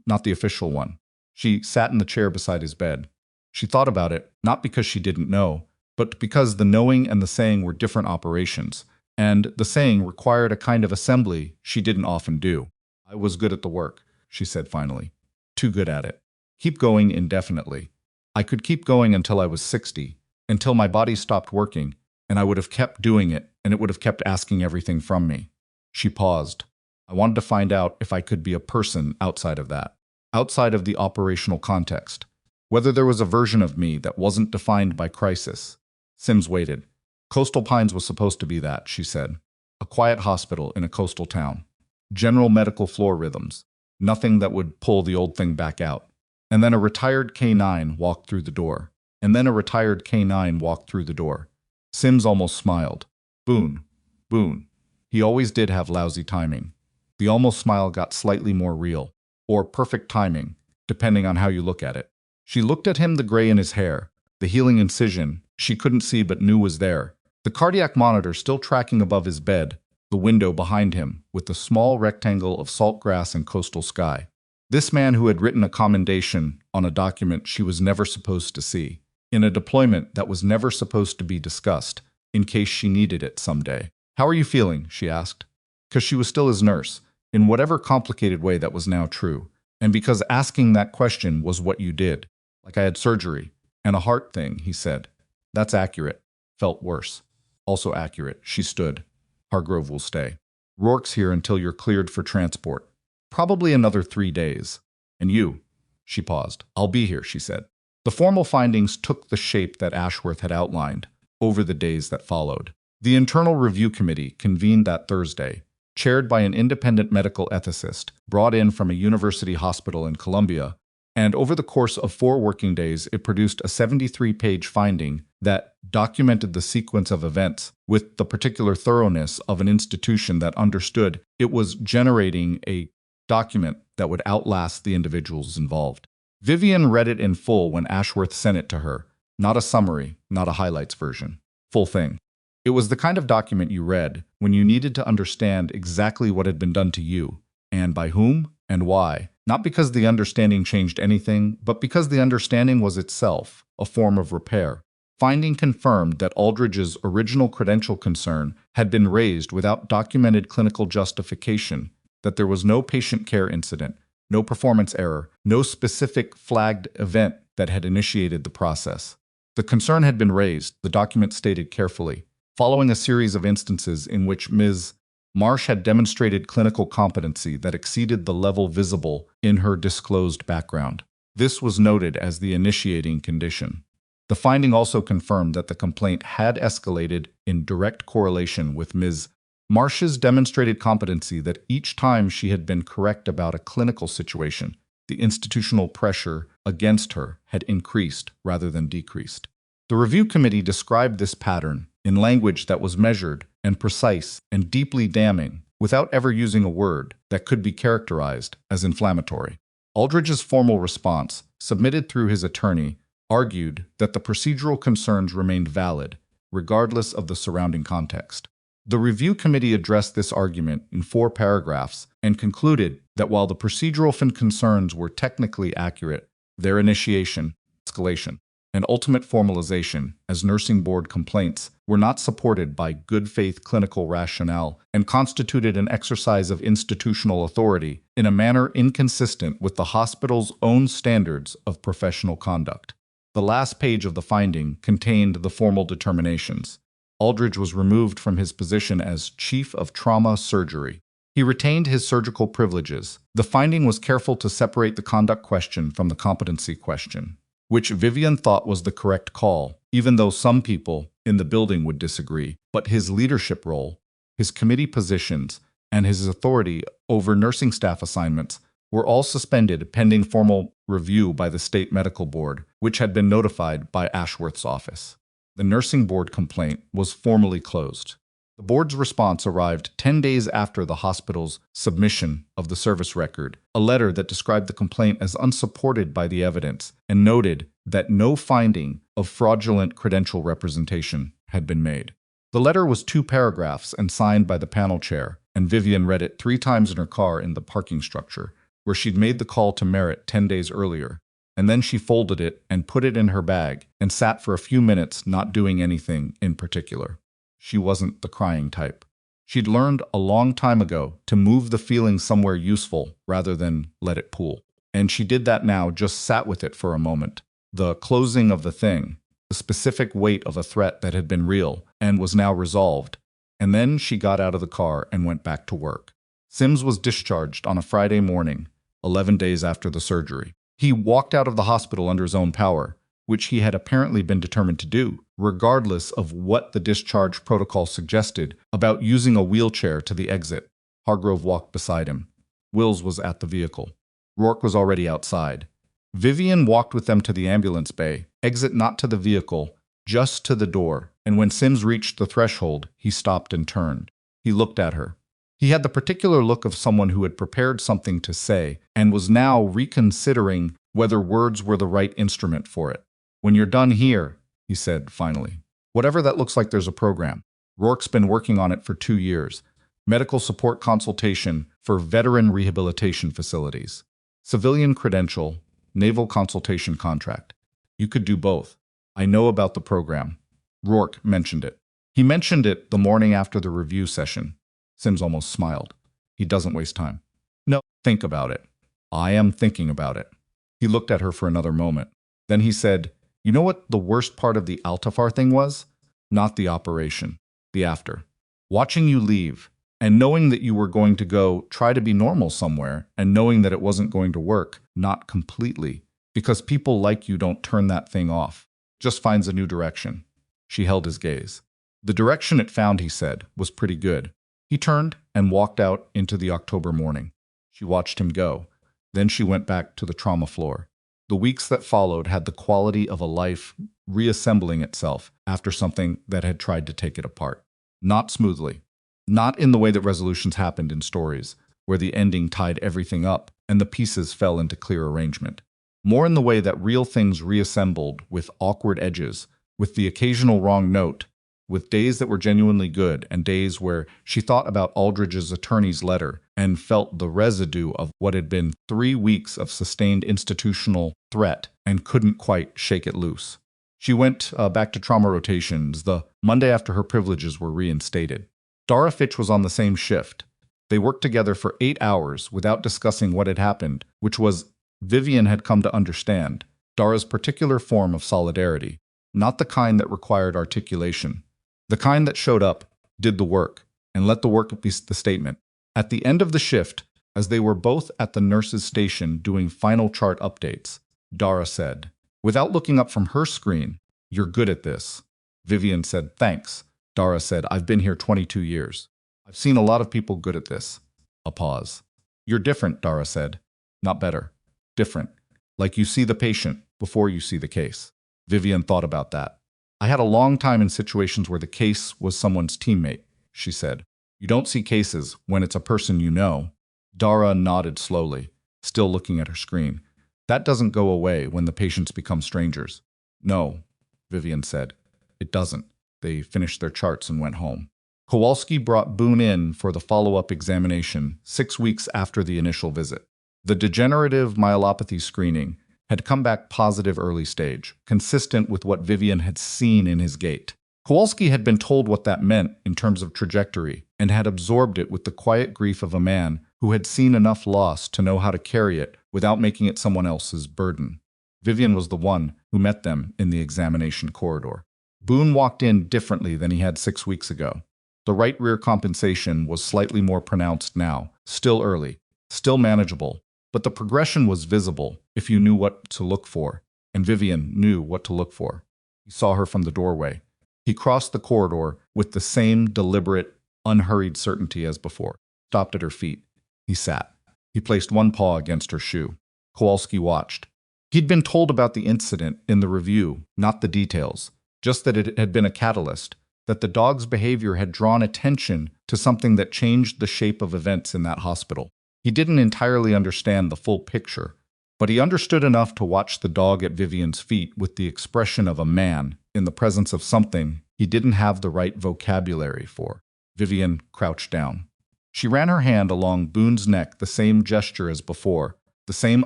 not the official one. She sat in the chair beside his bed. She thought about it, not because she didn't know, but because the knowing and the saying were different operations, and the saying required a kind of assembly she didn't often do. I was good at the work, she said finally. Too good at it. Keep going indefinitely. I could keep going until I was 60, until my body stopped working, and I would have kept doing it, and it would have kept asking everything from me. She paused. I wanted to find out if I could be a person outside of that, outside of the operational context, whether there was a version of me that wasn't defined by crisis. Sims waited. Coastal Pines was supposed to be that, she said. A quiet hospital in a coastal town. General medical floor rhythms. Nothing that would pull the old thing back out. And then a retired K9 walked through the door. And then a retired K9 walked through the door. Sims almost smiled. Boone. Boone. He always did have lousy timing. The almost smile got slightly more real, or perfect timing, depending on how you look at it. She looked at him, the gray in his hair, the healing incision she couldn't see but knew was there, the cardiac monitor still tracking above his bed, the window behind him with the small rectangle of salt grass and coastal sky. This man who had written a commendation on a document she was never supposed to see, in a deployment that was never supposed to be discussed, in case she needed it someday. How are you feeling? She asked. Because she was still his nurse, in whatever complicated way that was now true, and because asking that question was what you did. Like I had surgery, and a heart thing, he said. That's accurate. Felt worse. Also accurate. She stood. Hargrove will stay. Rourke's here until you're cleared for transport. Probably another 3 days. And you? She paused. I'll be here, she said. The formal findings took the shape that Ashworth had outlined over the days that followed. The Internal Review Committee convened that Thursday, chaired by an independent medical ethicist brought in from a university hospital in Columbia, and over the course of 4 working days it produced a 73-page finding that documented the sequence of events with the particular thoroughness of an institution that understood it was generating a document that would outlast the individuals involved. Vivian read it in full when Ashworth sent it to her, not a summary, not a highlights version. Full thing. It was the kind of document you read when you needed to understand exactly what had been done to you, and by whom, and why, not because the understanding changed anything, but because the understanding was itself a form of repair. Finding confirmed that Aldridge's original credential concern had been raised without documented clinical justification, that there was no patient care incident, no performance error, no specific flagged event that had initiated the process. The concern had been raised, the document stated carefully, following a series of instances in which Ms. Marsh had demonstrated clinical competency that exceeded the level visible in her disclosed background. This was noted as the initiating condition. The finding also confirmed that the complaint had escalated in direct correlation with Ms. Marsh's demonstrated competency that each time she had been correct about a clinical situation, the institutional pressure against her had increased rather than decreased. The review committee described this pattern in language that was measured and precise and deeply damning without ever using a word that could be characterized as inflammatory. Aldridge's formal response, submitted through his attorney, argued that the procedural concerns remained valid, regardless of the surrounding context. The review committee addressed this argument in 4 paragraphs and concluded that while the procedural concerns were technically accurate, their initiation, escalation, and ultimate formalization as nursing board complaints were not supported by good faith clinical rationale and constituted an exercise of institutional authority in a manner inconsistent with the hospital's own standards of professional conduct. The last page of the finding contained the formal determinations. Aldridge was removed from his position as Chief of Trauma Surgery. He retained his surgical privileges. The finding was careful to separate the conduct question from the competency question, which Vivian thought was the correct call, even though some people in the building would disagree. But his leadership role, his committee positions, and his authority over nursing staff assignments were all suspended pending formal review by the state medical board, which had been notified by Ashworth's office. The nursing board complaint was formally closed. The board's response arrived 10 days after the hospital's submission of the service record, a letter that described the complaint as unsupported by the evidence and noted that no finding of fraudulent credential representation had been made. The letter was 2 paragraphs and signed by the panel chair, and Vivian read it 3 times in her car in the parking structure, where she'd made the call to Merritt 10 days earlier. And then she folded it and put it in her bag and sat for a few minutes not doing anything in particular. She wasn't the crying type. She'd learned a long time ago to move the feeling somewhere useful rather than let it pool. And she did that now, just sat with it for a moment. The closing of the thing, the specific weight of a threat that had been real and was now resolved. And then she got out of the car and went back to work. Sims was discharged on a Friday morning, 11 days after the surgery. He walked out of the hospital under his own power, which he had apparently been determined to do, regardless of what the discharge protocol suggested about using a wheelchair to the exit. Hargrove walked beside him. Wills was at the vehicle. Rourke was already outside. Vivian walked with them to the ambulance bay, exit not to the vehicle, just to the door, and when Sims reached the threshold, he stopped and turned. He looked at her. He had the particular look of someone who had prepared something to say and was now reconsidering whether words were the right instrument for it. "When you're done here," he said finally, "whatever that looks like, there's a program. Rourke's been working on it for 2 years. Medical support consultation for veteran rehabilitation facilities. Civilian credential, naval consultation contract. You could do both. I know about the program." Rourke mentioned it. He mentioned it the morning after the review session. Sims almost smiled. He doesn't waste time. "No, think about it." "I am thinking about it." He looked at her for another moment. Then he said, "You know what the worst part of the Altafar thing was? Not the operation. The after. Watching you leave, and knowing that you were going to go try to be normal somewhere, and knowing that it wasn't going to work, not completely, because people like you don't turn that thing off. Just finds a new direction." She held his gaze. "The direction it found," he said, "was pretty good." He turned and walked out into the October morning. She watched him go. Then she went back to the trauma floor. The weeks that followed had the quality of a life reassembling itself after something that had tried to take it apart. Not smoothly. Not in the way that resolutions happened in stories, where the ending tied everything up and the pieces fell into clear arrangement. More in the way that real things reassembled with awkward edges, with the occasional wrong note, with days that were genuinely good and days where she thought about Aldridge's attorney's letter and felt the residue of what had been 3 weeks of sustained institutional threat and couldn't quite shake it loose. She went back to trauma rotations the Monday after her privileges were reinstated. Dara Fitch was on the same shift. They worked together for 8 hours without discussing what had happened, which was, Vivian had come to understand, Dara's particular form of solidarity, not the kind that required articulation. The kind that showed up, did the work, and let the work be the statement. At the end of the shift, as they were both at the nurse's station doing final chart updates, Dara said, without looking up from her screen, "You're good at this." Vivian said, "Thanks." Dara said, "I've been here 22 years. I've seen a lot of people good at this." A pause. "You're different," Dara said. "Not better. Different. Like you see the patient before you see the case." Vivian thought about that. "I had a long time in situations where the case was someone's teammate. she said. You don't see cases when it's a person you know. Dara nodded slowly, still looking at her screen. That doesn't go away when the patients become strangers. No, Vivian said. It doesn't. They finished their charts and went home. Kowalski brought Boone in for the follow-up examination 6 weeks after the initial visit. The degenerative myelopathy screening had come back positive early stage, consistent with what Vivian had seen in his gait. Kowalski had been told what that meant in terms of trajectory and had absorbed it with the quiet grief of a man who had seen enough loss to know how to carry it without making it someone else's burden. Vivian was the one who met them in the examination corridor. Boone walked in differently than he had 6 weeks ago. The right rear compensation was slightly more pronounced now, still early, still manageable, but the progression was visible if you knew what to look for, and Vivian knew what to look for. He saw her from the doorway. He crossed the corridor with the same deliberate, unhurried certainty as before, stopped at her feet. He sat. He placed one paw against her shoe. Kowalski watched. He'd been told about the incident in the review, not the details, just that it had been a catalyst, that the dog's behavior had drawn attention to something that changed the shape of events in that hospital. He didn't entirely understand the full picture, but he understood enough to watch the dog at Vivian's feet with the expression of a man in the presence of something he didn't have the right vocabulary for. Vivian crouched down. She ran her hand along Boone's neck, the same gesture as before, the same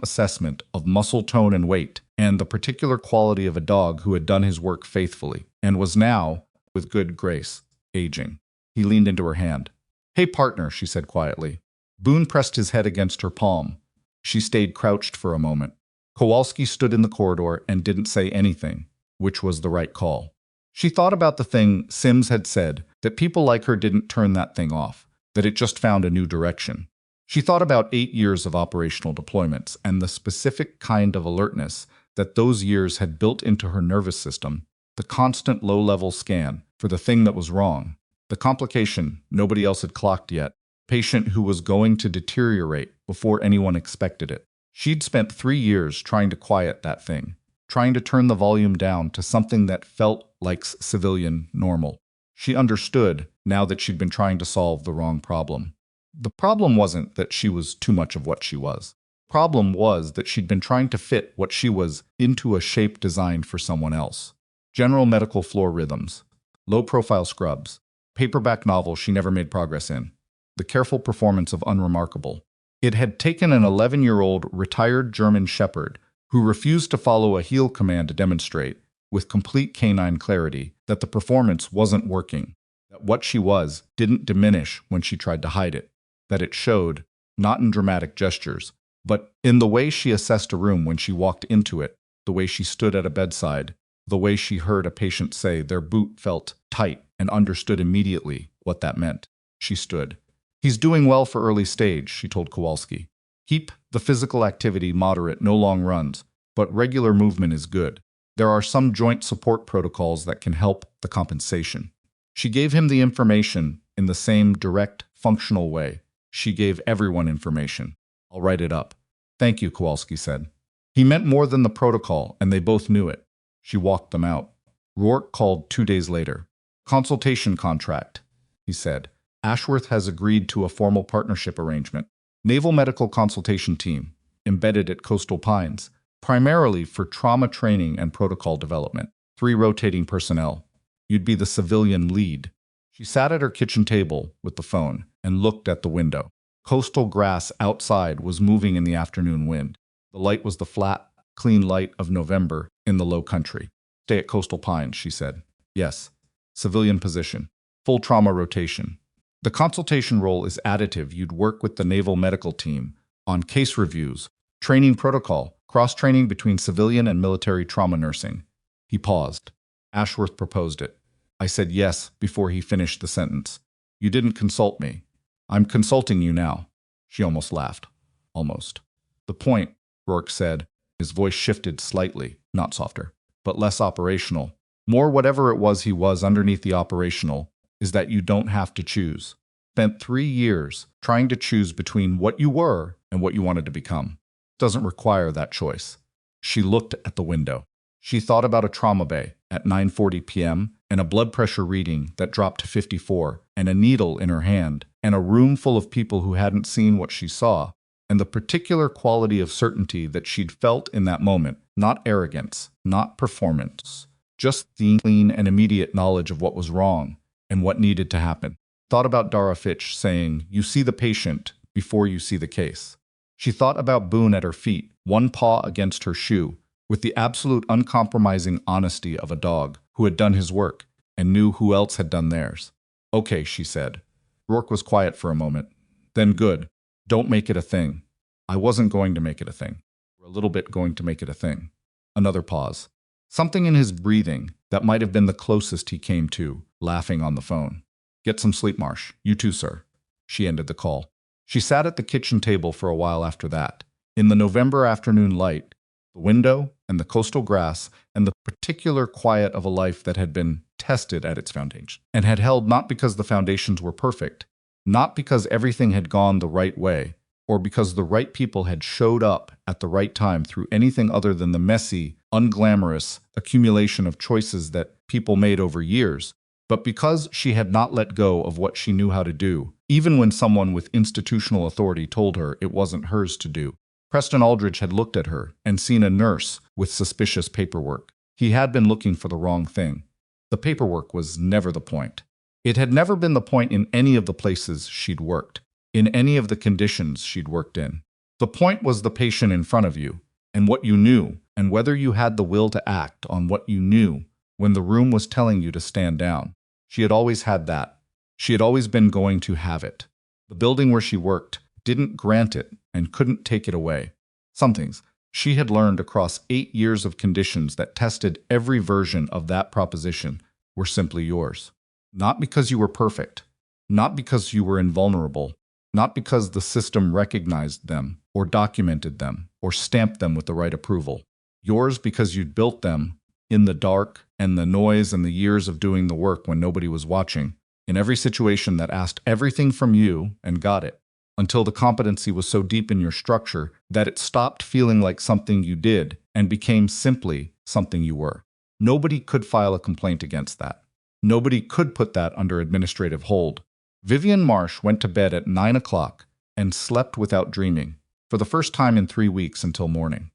assessment of muscle tone and weight, and the particular quality of a dog who had done his work faithfully, and was now, with good grace, aging. He leaned into her hand. "Hey, partner," she said quietly. Boone pressed his head against her palm. She stayed crouched for a moment. Kowalski stood in the corridor and didn't say anything, which was the right call. She thought about the thing Sims had said, that people like her didn't turn that thing off, that it just found a new direction. She thought about 8 years of operational deployments and the specific kind of alertness that those years had built into her nervous system, the constant low-level scan for the thing that was wrong, the complication nobody else had clocked yet, patient who was going to deteriorate before anyone expected it. She'd spent 3 years trying to quiet that thing, trying to turn the volume down to something that felt like civilian normal. She understood now that she'd been trying to solve the wrong problem. The problem wasn't that she was too much of what she was. The problem was that she'd been trying to fit what she was into a shape designed for someone else. General medical floor rhythms, low-profile scrubs, paperback novels she never made progress in, the careful performance of unremarkable. It had taken an 11-year-old retired German shepherd who refused to follow a heel command to demonstrate, with complete canine clarity, that the performance wasn't working, that what she was didn't diminish when she tried to hide it, that it showed, not in dramatic gestures, but in the way she assessed a room when she walked into it, the way she stood at a bedside, the way she heard a patient say their boot felt tight and understood immediately what that meant. She stood. "He's doing well for early stage," she told Kowalski. "Keep the physical activity moderate, no long runs, but regular movement is good. There are some joint support protocols that can help the compensation." She gave him the information in the same direct, functional way. She gave everyone information. "I'll write it up." "Thank you," Kowalski said. He meant more than the protocol, and they both knew it. She walked them out. Rourke called 2 days later. "Consultation contract," he said. "Ashworth has agreed to a formal partnership arrangement. Naval Medical Consultation Team, embedded at Coastal Pines, primarily for trauma training and protocol development. 3 rotating personnel. You'd be the civilian lead." She sat at her kitchen table with the phone and looked at the window. Coastal grass outside was moving in the afternoon wind. The light was the flat, clean light of November in the low country. "Stay at Coastal Pines," she said. "Yes. Civilian position. Full trauma rotation. The consultation role is additive. You'd work with the Naval Medical Team on case reviews, training protocol, cross-training between civilian and military trauma nursing." He paused. Ashworth proposed it. I said yes before he finished the sentence. "You didn't consult me. I'm consulting you now." She almost laughed. Almost. "The point," Rourke said. His voice shifted slightly, not softer, but less operational. More whatever it was he was underneath the operational, is that you don't have to choose. Spent 3 years trying to choose between what you were and what you wanted to become. Doesn't require that choice. She looked at the window. She thought about a trauma bay, at 9:40 p.m., and a blood pressure reading that dropped to 54, and a needle in her hand, and a room full of people who hadn't seen what she saw, and the particular quality of certainty that she'd felt in that moment, not arrogance, not performance, just the clean and immediate knowledge of what was wrong and what needed to happen. Thought about Dara Fitch saying, "You see the patient before you see the case." She thought about Boone at her feet, one paw against her shoe, with the absolute uncompromising honesty of a dog who had done his work and knew who else had done theirs. "Okay," she said. Rourke was quiet for a moment. "Then good. Don't make it a thing." "I wasn't going to make it a thing. We're a little bit going to make it a thing." Another pause. Something in his breathing that might have been the closest he came to laughing on the phone. "Get some sleep, Marsh. You too, sir." She ended the call. She sat at the kitchen table for a while after that. In the November afternoon light, the window and the coastal grass and the particular quiet of a life that had been tested at its foundation, and had held not because the foundations were perfect, not because everything had gone the right way, or because the right people had showed up at the right time through anything other than the messy, unglamorous accumulation of choices that people made over years, but because she had not let go of what she knew how to do, even when someone with institutional authority told her it wasn't hers to do. Preston Aldridge had looked at her and seen a nurse with suspicious paperwork. He had been looking for the wrong thing. The paperwork was never the point. It had never been the point in any of the places she'd worked, in any of the conditions she'd worked in. The point was the patient in front of you, and what you knew, and whether you had the will to act on what you knew when the room was telling you to stand down. She had always had that. She had always been going to have it. The building where she worked didn't grant it and couldn't take it away. Some things she had learned across 8 years of conditions that tested every version of that proposition were simply yours. Not because you were perfect, not because you were invulnerable, not because the system recognized them or documented them or stamped them with the right approval. Yours because you'd built them in the dark and the noise and the years of doing the work when nobody was watching, in every situation that asked everything from you and got it, until the competency was so deep in your structure that it stopped feeling like something you did and became simply something you were. Nobody could file a complaint against that. Nobody could put that under administrative hold. Vivian Marsh went to bed at 9 o'clock and slept without dreaming, for the first time in 3 weeks until morning.